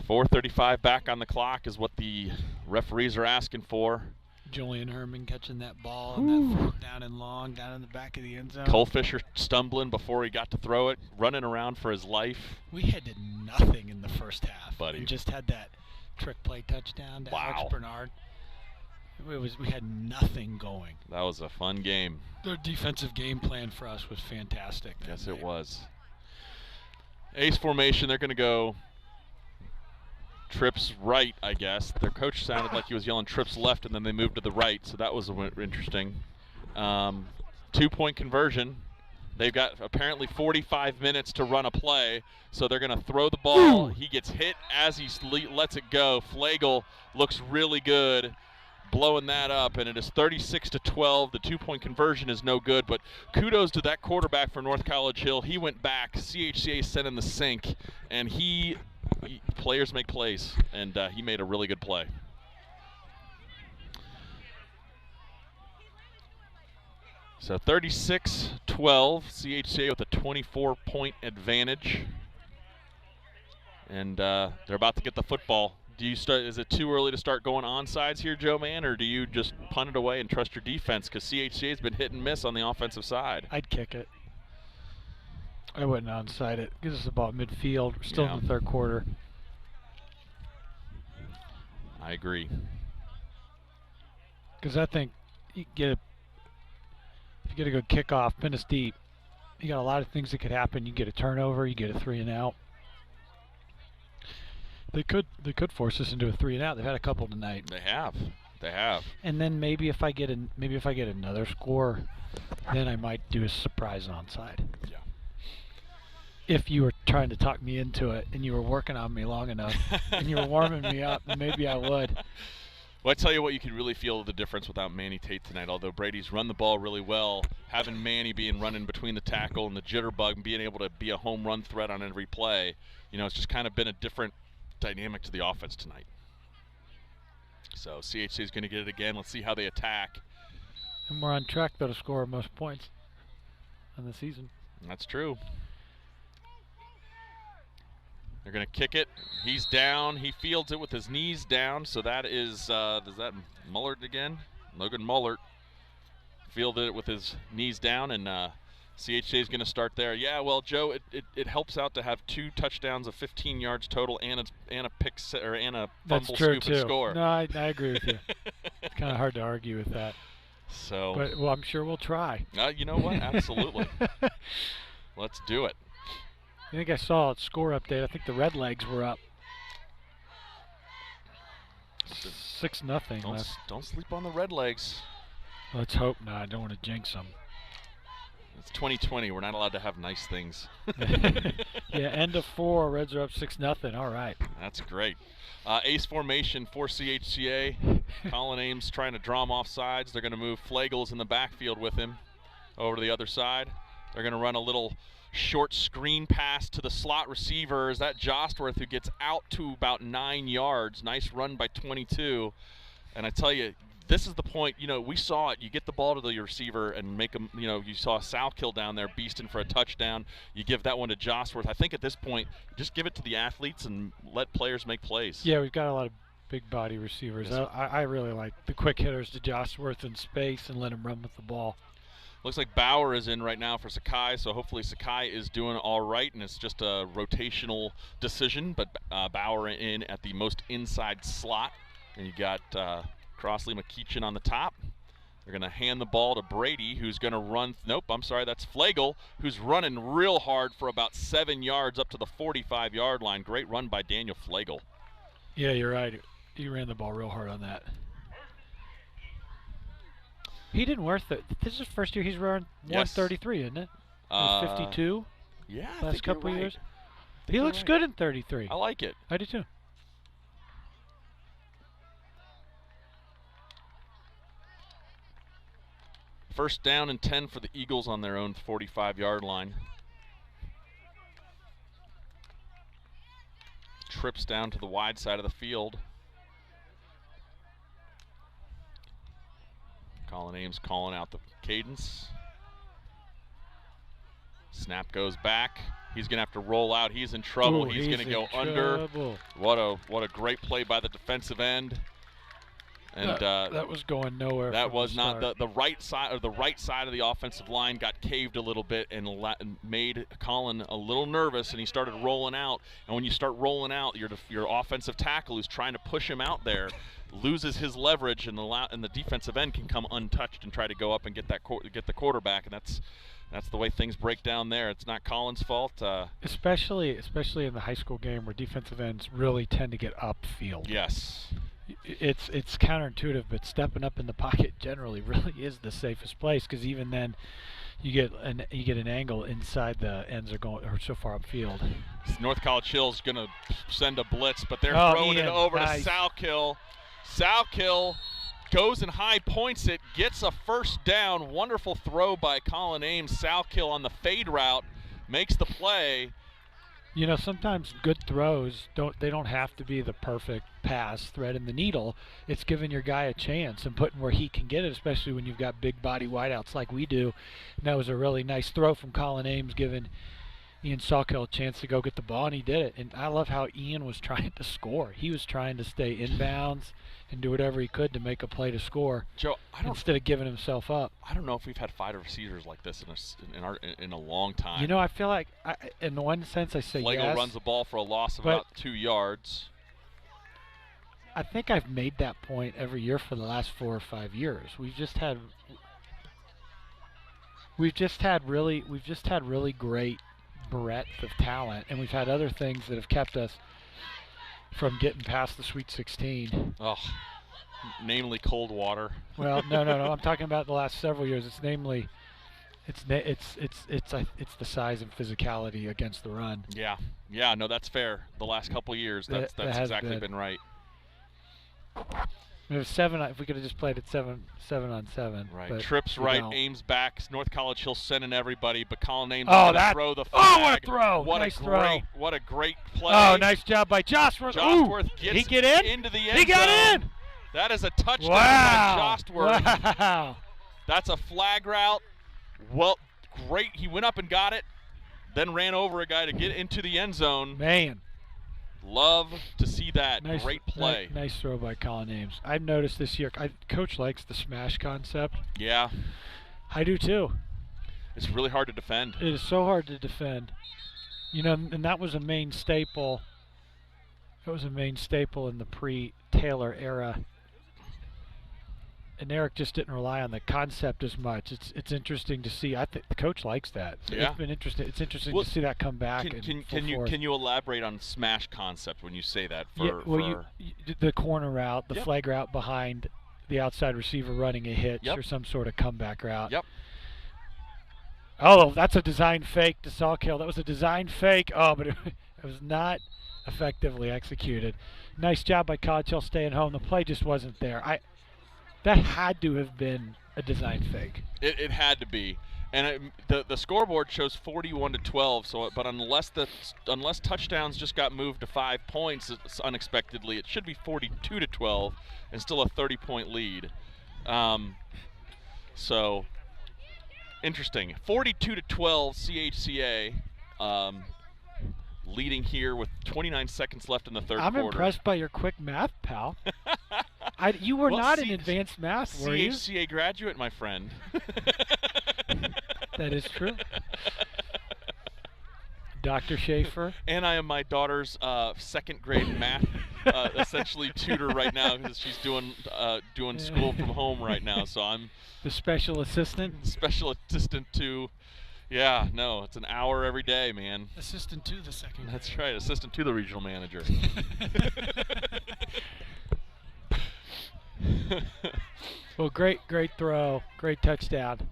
4:35 back on the clock is what the referees are asking for. Julian Herman catching that ball and that 4th down and long down in the back of the end zone. Cole Fisher stumbling before he got to throw it, running around for his life. We had nothing in the first half. Buddy. And just had that trick play touchdown to Alex Bernard. We had nothing going. That was a fun game. Their defensive game plan for us was fantastic. Yes, it was. Ace formation, they're going to go trips right, I guess. Their coach sounded like he was yelling trips left, and then they moved to the right, so that was interesting. 2-point conversion. They've got apparently 45 minutes to run a play, so they're going to throw the ball. He gets hit as he lets it go. Flagel looks really good, blowing that up, and it is 36-12. The 2-point conversion is no good, but kudos to that quarterback for North College Hill. He went back. CHCA sent in the sink, and players make plays, and he made a really good play. So 36-12, CHCA with a 24-point advantage, and they're about to get the football. Is it too early to start going onsides here, Joe Man, or do you just punt it away and trust your defense? Because CHCA's been hit and miss on the offensive side. I'd kick it. I wouldn't onside it. Gives us about midfield. We're still in the 3rd quarter. I agree. Because I think if you get a good kickoff, pin us deep, you got a lot of things that could happen. You get a turnover, you get a 3 and out. They could force us into a 3 and out. They've had a couple tonight. They have. And then maybe if I get another score, then I might do a surprise onside. Yeah. If you were trying to talk me into it and you were working on me long enough and you were warming me up, then maybe I would. Well, I tell you what, you could really feel the difference without Manny Tate tonight. Although Brady's run the ball really well, having Manny running between the tackle and the jitterbug and being able to be a home run threat on every play, it's just kind of been a different dynamic to the offense tonight. So CHC is going to get it again. Let's see how they attack. And we're on track, though, to score most points in the season. That's true. They're going to kick it. He's down. He fields it with his knees down. So that is, is that Mueller again? Logan Mueller fielded it with his knees down, and CHCA is going to start there. Yeah, well, Joe, it helps out to have 2 touchdowns of 15 yards total and a pick and a fumble, scoop, and score. No, I agree with you. It's kind of hard to argue with that. So, but I'm sure we'll try. You know what? Absolutely. Let's do it. I think I saw a score update. I think the Red Legs were up. 6-0. Don't sleep on the Red Legs. Let's hope not. I don't want to jinx them. It's 2020. We're not allowed to have nice things. Yeah, end of 4. Reds are up 6-0. All right. That's great. Ace formation for CHCA. Colin Ames trying to draw him off sides. They're going to move Flagels in the backfield with him over to the other side. They're going to run a little short screen pass to the slot receiver. Is that Jostworth, who gets out to about 9 yards. Nice run by 22. And I tell you, this is the point, you know, we saw it. You get the ball to the receiver and make him, you know, you saw Salkill down there beasting for a touchdown. You give that one to Jostworth. I think at this point, just give it to the athletes and let players make plays. Yeah, we've got a lot of big body receivers. Yes. I really like the quick hitters to Jostworth in space and let him run with the ball. Looks like Bauer is in right now for Sakai, so hopefully Sakai is doing all right, and it's just a rotational decision, but Bauer in at the most inside slot. And you got Crossley McKeechin on the top. They're going to hand the ball to Brady, who's going to run. Nope, I'm sorry, that's Flagel, who's running real hard for about 7 yards up to the 45-yard line. Great run by Daniel Flagel. Yeah, you're right. He ran the ball real hard on that. He didn't wear this is his first year he's run 133, isn't it? 52? Yeah, last couple of years. He you're looks right. good in 33. I like it. I do too. First down and 10 for the Eagles on their own 45-yard line. Trips down to the wide side of the field. Colin Ames calling out the cadence. Snap goes back. He's going to have to roll out. He's in trouble. He's going to go under. What a great play by the defensive end. And that was going nowhere. That was not the right side, or the right side of the offensive line got caved a little bit and made Colin a little nervous, and he started rolling out. And when you start rolling out, your offensive tackle, who's trying to push him out there, loses his leverage, and the defensive end can come untouched and try to go up and get the quarterback, and that's the way things break down there. It's not Colin's fault. Especially in the high school game where defensive ends really tend to get upfield. Yes. It's counterintuitive, but stepping up in the pocket generally really is the safest place, because even then you get an angle inside the ends are so far upfield. North College Hill's going to send a blitz, but they're throwing it over to Salkill. Salkill goes and high points it, gets a first down. Wonderful throw by Colin Ames. Salkill on the fade route makes the play. You know, sometimes good throws don't have to be the perfect pass, threading the needle. It's giving your guy a chance and putting where he can get it, especially when you've got big body wideouts like we do. And that was a really nice throw from Colin Ames, giving Ian Salkill a chance to go get the ball, and he did it. And I love how Ian was trying to score. He was trying to stay inbounds and do whatever he could to make a play to score, Joe, instead of giving himself up. I don't know if we've had 5 receivers like this in a long time. You know, I feel like, in one sense, I say Flagel yes. runs the ball for a loss of about 2 yards. I think I've made that point every year for the last 4 or 5 years. We've just had really great breadth of talent, and we've had other things that have kept us from getting past the Sweet 16. Oh, namely cold water. Well, no. I'm talking about the last several years. It's the size and physicality against the run. Yeah. No, that's fair. The last couple of years, that's exactly been right. It was 7. If we could have just played it 7-on-7. Right. Trips right, Ames back. North College Hill sending everybody, but Colin Ames throw the flag. Oh, what a throw! Nice throw. What a great play. Oh, nice job by Jostworth. Jostworth gets into the end zone. He got in. That is a touchdown by Jostworth. Wow. That's a flag route. Well, great. He went up and got it, then ran over a guy to get into the end zone. Man. Love to see that. Nice, great play. Nice throw by Colin Ames. I've noticed this year, Coach likes the smash concept. Yeah. I do too. It's really hard to defend. It is so hard to defend. You know, and that was a main staple. It was a main staple in the pre-Taylor era. and Eric just didn't rely on the concept as much. It's interesting to see. I think the coach likes that. Yeah. It's been interesting. It's interesting Well, to see that come back. Can you elaborate on smash concept when you say that? The corner route, the Yep. flag route behind the outside receiver running a hitch Yep. or some sort of comeback route. Yep. Oh, that's a design fake to Sawkill. That was a design fake. Oh, but it was not effectively executed. Nice job by College Hill staying home. The play just wasn't there. That had to have been a design fake. It had to be. And the scoreboard shows 41-12. So, but unless touchdowns just got moved to 5 points unexpectedly, it should be 42-12 and still a 30-point lead. So interesting. 42-12 CHCA. Leading here with 29 seconds left in the third quarter. I'm impressed by your quick math, pal. You were not in advanced math, were you? CHCA graduate, my friend. That is true. Dr. Schaefer. And I am my daughter's second grade math essentially tutor right now because she's doing school from home right now. So I'm the special assistant. Special assistant to. Yeah, no, it's an hour every day, man. Assistant to the second grade. That's right, assistant to the regional manager. Well, great throw, great touchdown.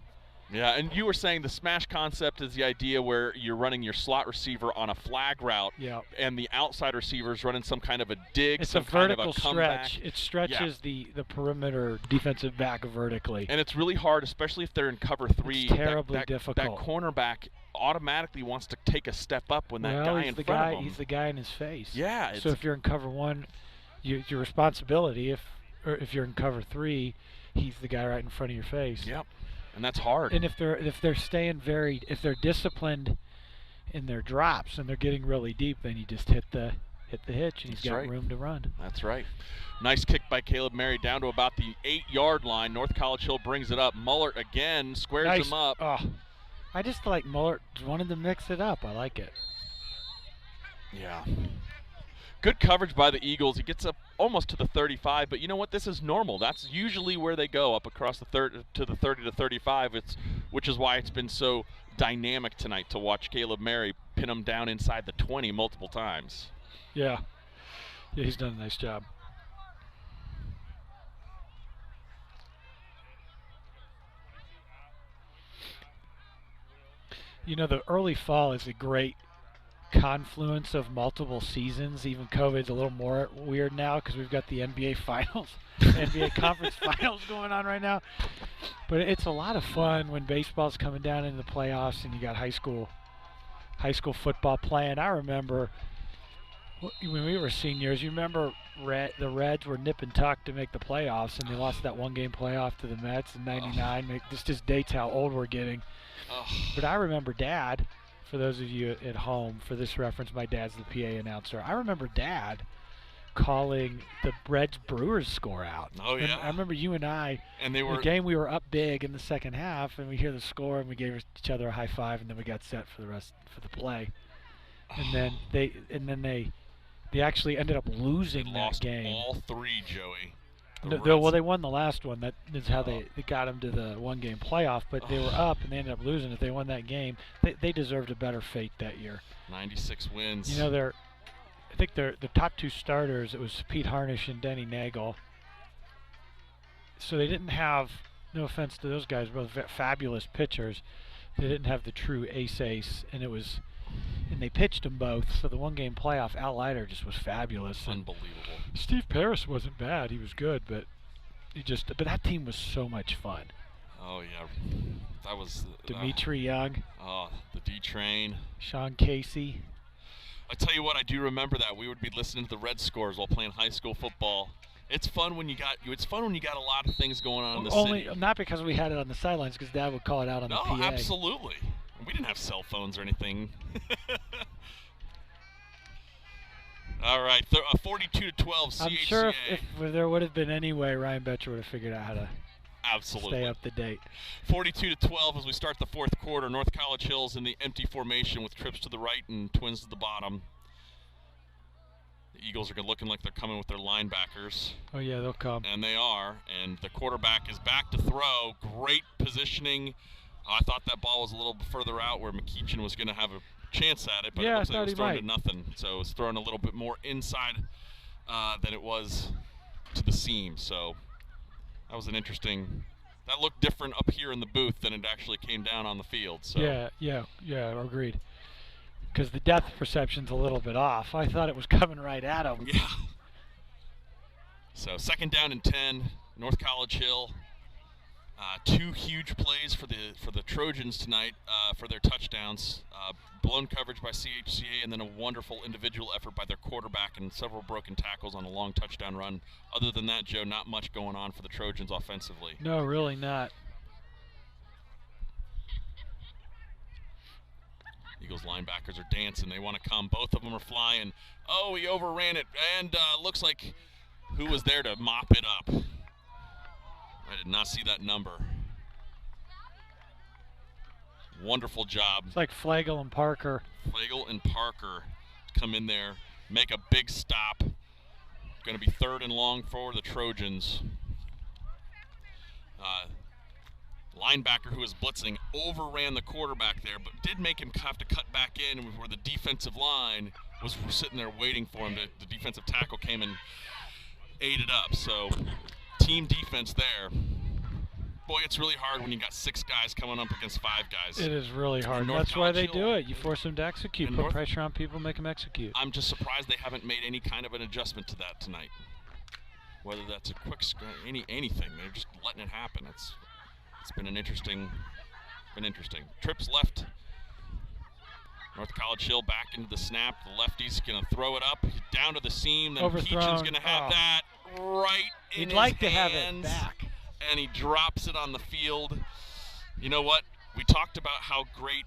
Yeah, and you were saying the smash concept is the idea where you're running your slot receiver on a flag route, and the outside receiver is running some kind of a dig, it's some a vertical kind of a comeback. stretch. It stretches the perimeter defensive back vertically. And it's really hard, especially if they're in cover 3. It's terribly difficult. That cornerback automatically wants to take a step up when that guy in front of him. He's the guy in his face. Yeah. So if you're in cover 1, your responsibility. If you're in cover 3, he's the guy right in front of your face. Yep. And that's hard. And if they're staying if they're disciplined in their drops and they're getting really deep, then you just hit the hitch and he's got room to run. That's right. Nice kick by Caleb Mary down to about the 8-yard line. North College Hill brings it up. Mueller again squares him up. Oh, I just like Mueller wanted to mix it up. I like it. Yeah. Good coverage by the Eagles. He gets up almost to the 35, but you know what? This is normal. That's usually where they go, up across the 30 to 35. Which is why it's been so dynamic tonight to watch Caleb Mary pin him down inside the 20 multiple times. Yeah, he's done a nice job. You know, the early fall is a great confluence of multiple seasons. Even COVID's a little more weird now because we've got the NBA finals, NBA conference finals going on right now. But it's a lot of fun when baseball's coming down into the playoffs and you got high school football playing. I remember when we were seniors, you remember the Reds were nip and tuck to make the playoffs, and they lost that one-game playoff to the Mets in '99. This just dates how old we're getting. But I remember Dad, for those of you at home, for this reference, my dad's the PA announcer. I remember Dad calling the Reds Brewers score out. Oh, yeah. And I remember you and I, and the game we were up big in the second half, and we hear the score, and we gave each other a high five, and then we got set for the play. And then they actually ended up losing that game. All 3, Joey. Well, they won the last one. That is how they got them to the one-game playoff. But they were up, and they ended up losing. If they won that game, they deserved a better fate that year. 96 wins. You know, I think the top 2 starters, it was Pete Harnish and Denny Nagel. So they didn't have, no offense to those guys, both fabulous pitchers. They didn't have the true ace, and they pitched them both. So the one-game playoff, Al Leiter just was fabulous. Unbelievable. Steve Parris wasn't bad. He was good, but but that team was so much fun. Oh yeah, that was Dimitri Young. Oh, the D Train. Sean Casey. I tell you what, I do remember that we would be listening to the Red scores while playing high school football. It's fun when you got a lot of things going on in the city. Not because we had it on the sidelines, because Dad would call it out on the PA. No, absolutely. We didn't have cell phones or anything. All right, 42-12 CHCA. I'm sure if there would have been any way, Ryan Betcher would have figured out how to stay up to date. 42-12 as we start the fourth quarter. North College Hill's in the empty formation with trips to the right and twins to the bottom. The Eagles are looking like they're coming with their linebackers. Oh, yeah, they'll come. And they are. And the quarterback is back to throw. Great positioning. I thought that ball was a little further out where McEachin was going to have a chance at it, but yeah, it looks like it was thrown might. to nothing. So it was thrown a little bit more inside than it was to the seam. So that was an interesting. That looked different up here in the booth than it actually came down on the field. So Yeah, agreed. Because the depth perception's a little bit off. I thought it was coming right at him. Yeah. So 2nd down and 10, North College Hill. 2 huge plays for the Trojans tonight for their touchdowns. Blown coverage by CHCA, and then a wonderful individual effort by their quarterback and several broken tackles on a long touchdown run. Other than that, Joe, not much going on for the Trojans offensively. No, really not. Eagles linebackers are dancing. They want to come. Both of them are flying. Oh, he overran it, and looks like who was there to mop it up? I did not see that number. Wonderful job. It's like Flagel and Parker. Flagel and Parker come in there, make a big stop. Going to be 3rd and long for the Trojans. Linebacker who was blitzing overran the quarterback there, but did make him have to cut back in where the defensive line was sitting there waiting for him. The defensive tackle came and ate it up. So team defense there. Boy, it's really hard when you got 6 guys coming up against 5 guys. It is really hard. That's why they do it. You force them to execute. Put pressure on people, make them execute. I'm just surprised they haven't made any kind of an adjustment to that tonight. Whether that's a quick anything, they're just letting it happen. It's been interesting. Trips left. North College Hill back into the snap. The lefty's going to throw it up down to the seam. Then Keachin's going to have that right in his He'd like to have hands, it back. and he drops it on the field. You know what? We talked about how great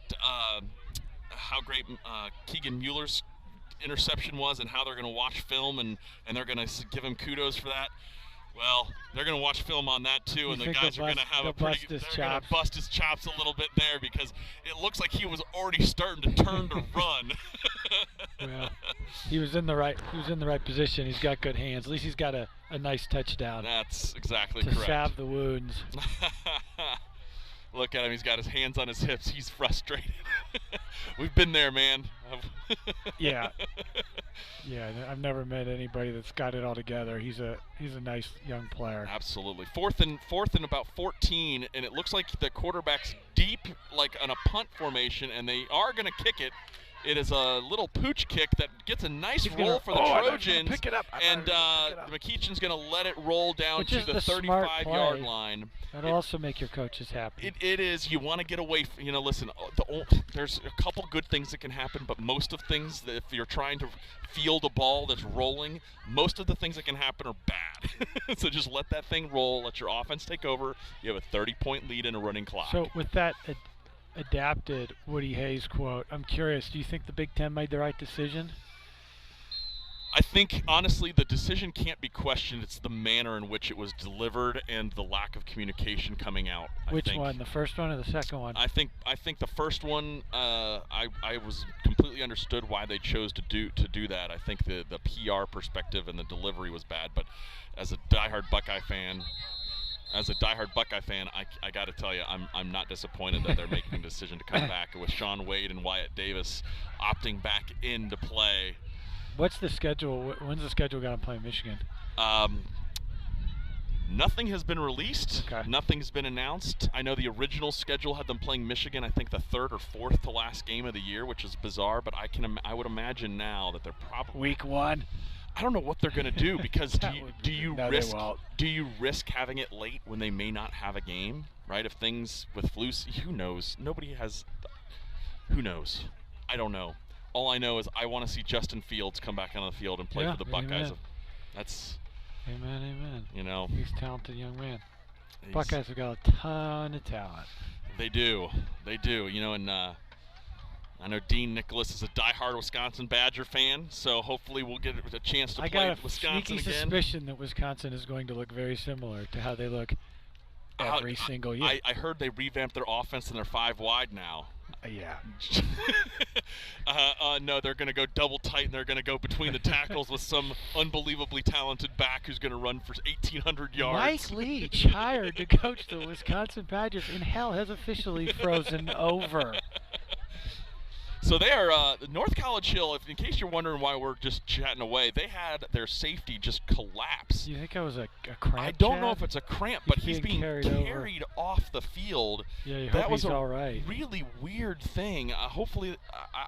Keegan Mueller's interception was, and how they're going to watch film and they're going to give him kudos for that. Well, they're going to watch film on that too, and the guys are going to have a pretty. They're going to bust his chops a little bit there, because it looks like he was already starting to turn to run. Well, he was in the right position. He's got good hands. At least he's got a nice touchdown. That's exactly to correct. salve the wounds. Look at him. He's got his hands on his hips. He's frustrated. We've been there, man. Yeah. I've never met anybody that's got it all together. He's a nice young player. Absolutely. Fourth and about 14, and it looks like the quarterback's deep, like on a punt formation, and they are going to kick it. It is a little pooch kick that gets a nice roll for the Trojans. Pick it up. And McEachin's going to let it roll down to the 35-yard line. That'll also make your coaches happy. It is. You want to get away from, listen, there's a couple good things that can happen, but most of things, if you're trying to field a ball that's rolling, most of the things that can happen are bad. So just let that thing roll. Let your offense take over. You have a 30-point lead and a running clock. So with that adapted Woody Hayes quote, I'm curious, do you think the Big Ten made the right decision? I think, honestly, the decision can't be questioned. It's the manner in which it was delivered and the lack of communication coming out. Which one, the first one or the second one? I think the first one, I was completely understood why they chose to do that. I think the PR perspective and the delivery was bad, but as a diehard Buckeye fan, I got to tell you, I'm not disappointed that they're making a decision to come back with Sean Wade and Wyatt Davis opting back into play. What's the schedule? When's the schedule going to play Michigan? Nothing has been released. Okay. Nothing's been announced. I know the original schedule had them playing Michigan, I think the 3rd or 4th to last game of the year, which is bizarre, but I would imagine now that they're probably week 1. I don't know what they're going to do, because do you risk having it late when they may not have a game, right? If things with flu, who knows? Who knows? I don't know. All I know is I want to see Justin Fields come back on the field and play for the Buckeyes. Amen. That's amen. He's a talented young man. Buckeyes have got a ton of talent. They do. And I know Dean Nicholas is a diehard Wisconsin Badger fan, so hopefully we'll get a chance to play Wisconsin again. I got a sneaky suspicion that Wisconsin is going to look very similar to how they look every single year. I heard they revamped their offense and they're 5 wide now. Yeah. No, they're going to go double tight, and they're going to go between the tackles with some unbelievably talented back who's going to run for 1,800 yards. Mike Leach, hired to coach the Wisconsin Badgers, in hell has officially frozen over. So they are North College Hill. In case you're wondering why we're just chatting away, they had their safety just collapse. You think it was a cramp? I don't know Chad? if it's a cramp, but he's being carried off the field. Yeah, you that hope was he's a all right. really weird thing. Hopefully,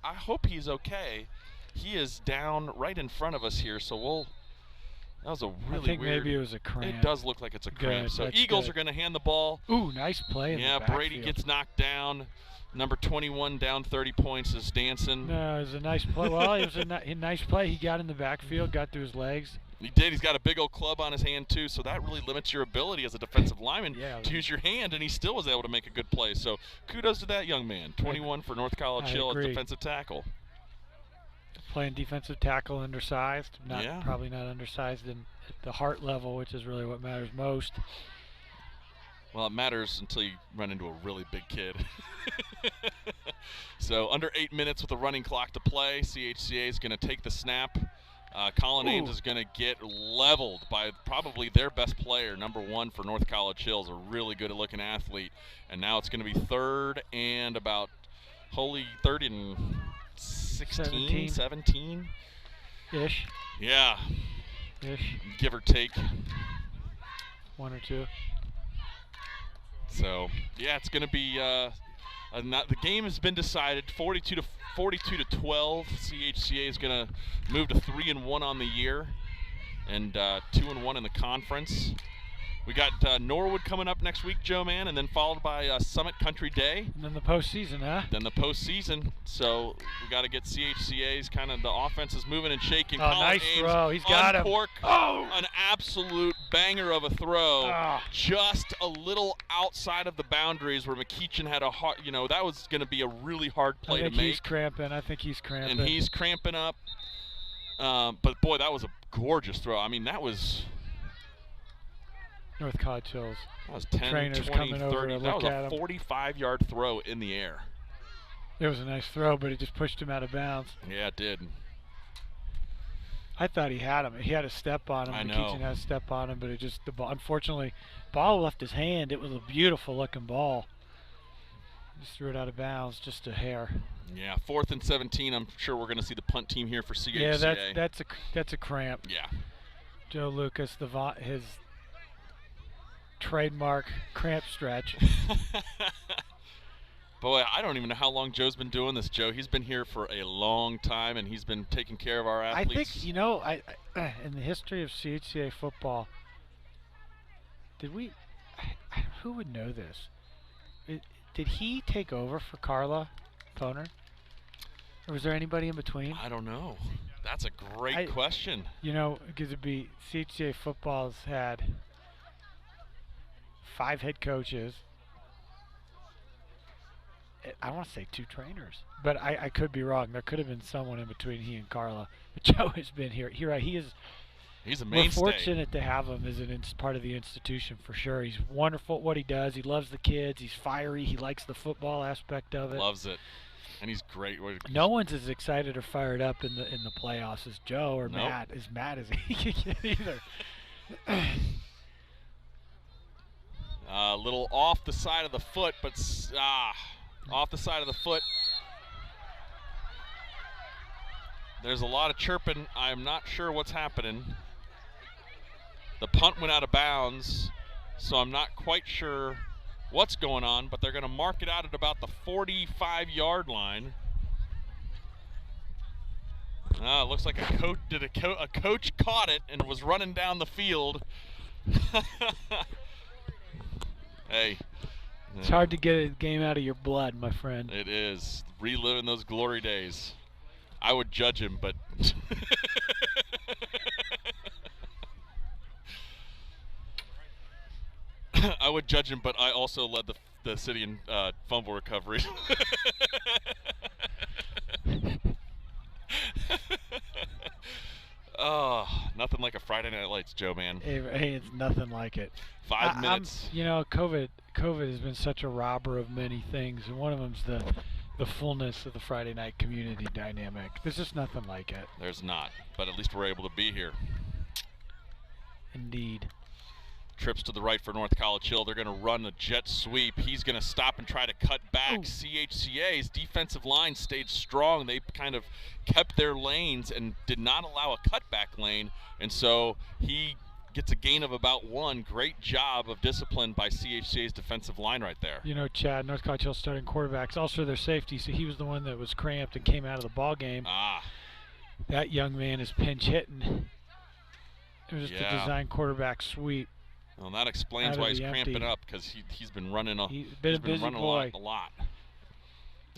I hope he's okay. He is down right in front of us here, so that was a really I think weird. maybe it was a cramp. It does look like it's a cramp. So Eagles are going to hand the ball. Ooh, nice play. Yeah, Brady gets knocked down. Number 21 down 30 points is dancing. No, it was a nice play. Well, it was a nice play. He got in the backfield, got to his legs. He did. He's got a big old club on his hand, too, so that really limits your ability as a defensive lineman to use your hand, and he still was able to make a good play. So kudos to that young man. 21 for North College Hill as defensive tackle. Playing defensive tackle, undersized. Probably not undersized at the heart level, which is really what matters most. Well, it matters until you run into a really big kid. So under 8 minutes with a running clock to play, CHCA is going to take the snap. Colin Ames is going to get leveled by probably their best player, number 1 for North College Hills, a really good-looking athlete. And now it's going to be third and about third and 16, 17? Ish. Yeah. Ish. Give or take. 1 or 2. So, yeah, it's going to be the game has been decided 42 to 12. CHCA is going to move to 3-1 on the year and 2-1 in the conference. We got Norwood coming up next week, Joe Man, and then followed by Summit Country Day. And then the postseason, huh? Then the postseason. So we got to get CHCA's the offense is moving and shaking. Oh, nice throw. He's got him. An absolute banger of a throw. Just a little outside of the boundaries where McKeachin had a hard, that was going to be a really hard play to make. I think he's cramping. And he's cramping up. But, boy, that was a gorgeous throw. I mean, that was North College Hills. That was 10, 20, 30. That was a 45-yard throw in the air. It was a nice throw, but it just pushed him out of bounds. Yeah, it did. I thought he had him. He had a step on him. I know. McKeachin had a step on him, but it just unfortunately, ball left his hand. It was a beautiful-looking ball. Just threw it out of bounds, just a hair. Yeah, 4th and 17. I'm sure we're going to see the punt team here for CHCA. Yeah, that's a cramp. Yeah. Joe Lucas, his trademark cramp stretch. Boy, I don't even know how long Joe's been doing this, Joe. He's been here for a long time, and he's been taking care of our athletes. I think, in the history of CHCA football, who would know this? Did he take over for Carla Poner? Or was there anybody in between? I don't know. That's a great question. Because CHCA football's had 5 head coaches. I want to say 2 trainers, but I could be wrong. There could have been someone in between he and Carla. But Joe has been here. He's a mainstay. We're fortunate to have him as part of the institution for sure. He's wonderful at what he does. He loves the kids. He's fiery. He likes the football aspect of it. Loves it, and he's great. No one's as excited or fired up in the playoffs as Joe or Matt. As mad as he can get either. A little off the side of the foot, but off the side of the foot. There's a lot of chirping. I'm not sure what's happening. The punt went out of bounds, so I'm not quite sure what's going on, but they're going to mark it out at about the 45-yard line. It looks like a coach caught it and was running down the field. Hey. It's hard to get a game out of your blood, my friend. It is. Reliving those glory days. I would judge him, but I also led the city in fumble recovery. Oh, nothing like a Friday Night Lights, Joe, man. Hey, it's nothing like it. 5 minutes. COVID has been such a robber of many things, and one of them's the fullness of the Friday night community dynamic. There's just nothing like it. There's not, but at least we're able to be here. Indeed. Trips to the right for North College Hill. They're going to run a jet sweep. He's going to stop and try to cut back. Ooh. CHCA's defensive line stayed strong. They kind of kept their lanes and did not allow a cutback lane, and so he gets a gain of about 1. Great job of discipline by CHCA's defensive line right there. You know, Chad, North College Hill starting quarterbacks, also their safety, so he was the one that was cramped and came out of the ball game. That young man is pinch hitting. It was just a design quarterback sweep. Well, that explains why he's cramping up, because he's been running a lot. And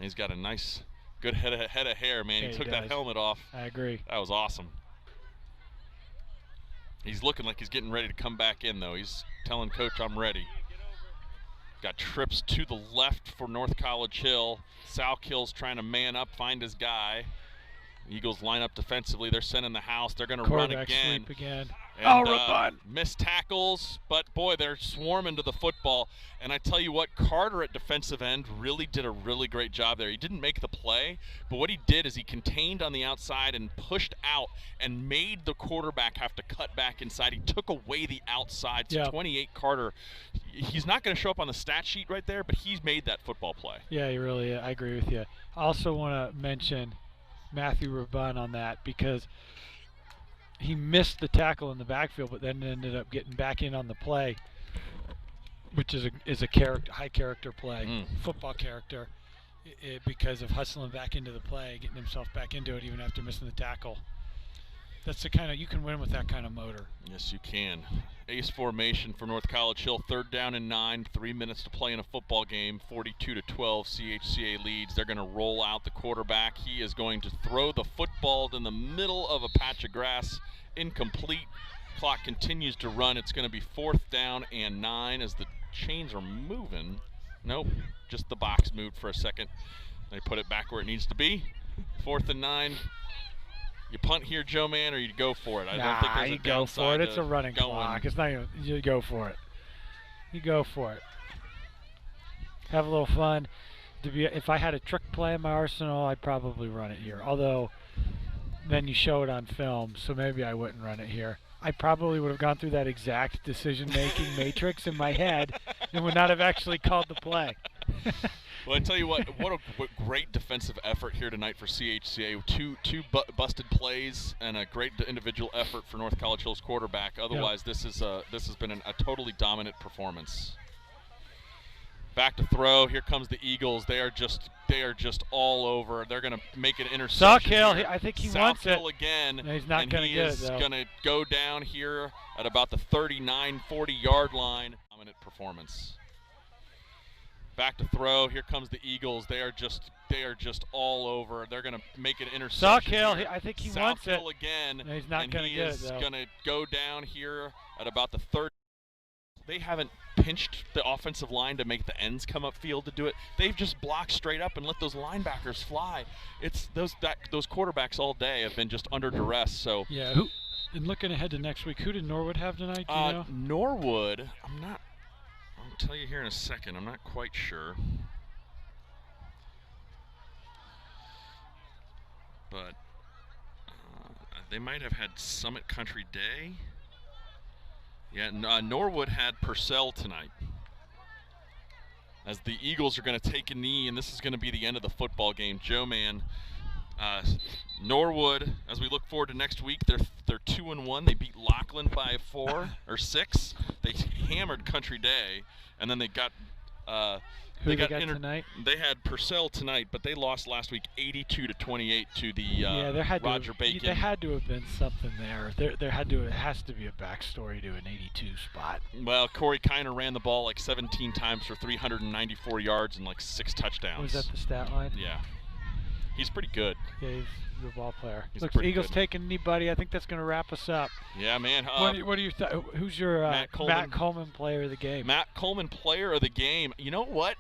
he's got a nice, good head of hair, man. Yeah, he took that helmet off. I agree. That was awesome. He's looking like he's getting ready to come back in, though. He's telling Coach, I'm ready. Got trips to the left for North College Hill. Salkill's trying to man up, find his guy. Eagles line up defensively. They're sending the house. They're going to run again. Sweep again. And, missed tackles, but boy, they're swarming to the football. And I tell you what, Carter at defensive end really did a really great job there. He didn't make the play, but what he did is he contained on the outside and pushed out and made the quarterback have to cut back inside. He took away the outside. So 28 Carter, he's not going to show up on the stat sheet right there, but he's made that football play. Yeah, he really is. I agree with you. I also want to mention Matthew Rabun on that, because he missed the tackle in the backfield, but then ended up getting back in on the play, which is a high character play, football character, because of hustling back into the play, getting himself back into it even after missing the tackle. That's the kind of, you can win with that kind of motor. Yes, you can. Ace formation for North College Hill. 3rd down and 9. 3 minutes to play in a football game. 42-12. CHCA leads. They're going to roll out the quarterback. He is going to throw the football in the middle of a patch of grass. Incomplete. Clock continues to run. It's going to be 4th down and 9 as the chains are moving. Nope, just the box moved for a second. They put it back where it needs to be. 4th and 9. You punt here, Joe Man, or you go for it? I don't think there's a go for it. It's a running going. clock. It's not even, you go for it. You go for it. Have a little fun. If I had a trick play in my arsenal, I'd probably run it here. Although, then you show it on film, so maybe I wouldn't run it here. I probably would have gone through that exact decision-making matrix in my head and would not have actually called the play. Well, I tell you what a great defensive effort here tonight for CHCA. Two busted plays and a great individual effort for North College Hill's quarterback. Otherwise, this has been a totally dominant performance. Back to throw. Here comes the Eagles. They are just all over. They're going to make an interception. Salkill, I think he wants it. Salkill again. No, he's not going to get it, though. He's going to go down here at about the 39-40 yard line. Dominant performance. Back to throw. Here comes the Eagles. They are just all over. They're going to make an interception. Salkill, I think he wants it. Salkill again. No, he's not going to get it, though. He's going to go down here at about the 30. They haven't pinched the offensive line to make the ends come upfield to do it. They've just blocked straight up and let those linebackers fly. It's those quarterbacks all day have been just under duress. So yeah. And looking ahead to next week, who did Norwood have tonight? Do you know? Norwood, I'll tell you here in a second. I'm not quite sure. But they might have had Summit Country Day. Yeah, Norwood had Purcell tonight. As the Eagles are going to take a knee, and this is going to be the end of the football game. Joe Man, Norwood, as we look forward to next week, they're 2-1. They beat Laughlin by 4 or 6. They hammered Country Day, and then they got Who they got tonight? They had Purcell tonight, but they lost last week 82-28 to the Roger Bacon. There had to have been something there. It has to be a backstory to an 82 spot. Well, Corey Kiner ran the ball like 17 times for 394 yards and like 6 touchdowns. Was that the stat line? Yeah. He's pretty good. Yeah, he's a ball player. Looks Eagles taking a knee, buddy. I think that's going to wrap us up. Yeah, man. What do you who's your Matt Coleman player of the game? Matt Coleman player of the game. You know what?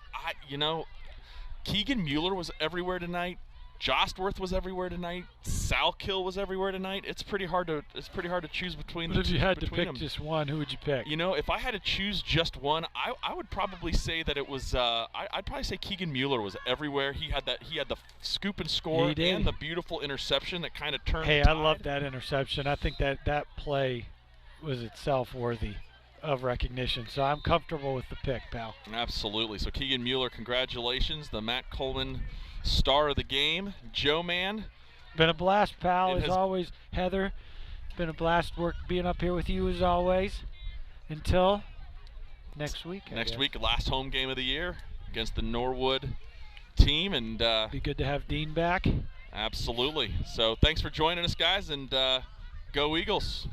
Keegan Mueller was everywhere tonight. Jostworth was everywhere tonight. Salkill was everywhere tonight. It's pretty hard to choose between. But if you had to between pick them. just one, who would you pick? You know, if I had to choose just one, I would probably say that it was. I'd probably say Keegan Mueller was everywhere. He had the scoop and score He did. and the beautiful interception that kind of turned. Hey, the I tide. love that interception. I think that play was itself worthy of recognition. So I'm comfortable with the pick, pal. Absolutely. So Keegan Mueller, congratulations, the Matt Coleman star of the game. Joe, man. Been a blast, pal, It as has- always. Heather, been a blast being up here with you as always. Until next week. I Next guess. week, last home game of the year against the Norwood team, and Be good to have Dean back. absolutely. So thanks for joining us, guys, and go Eagles.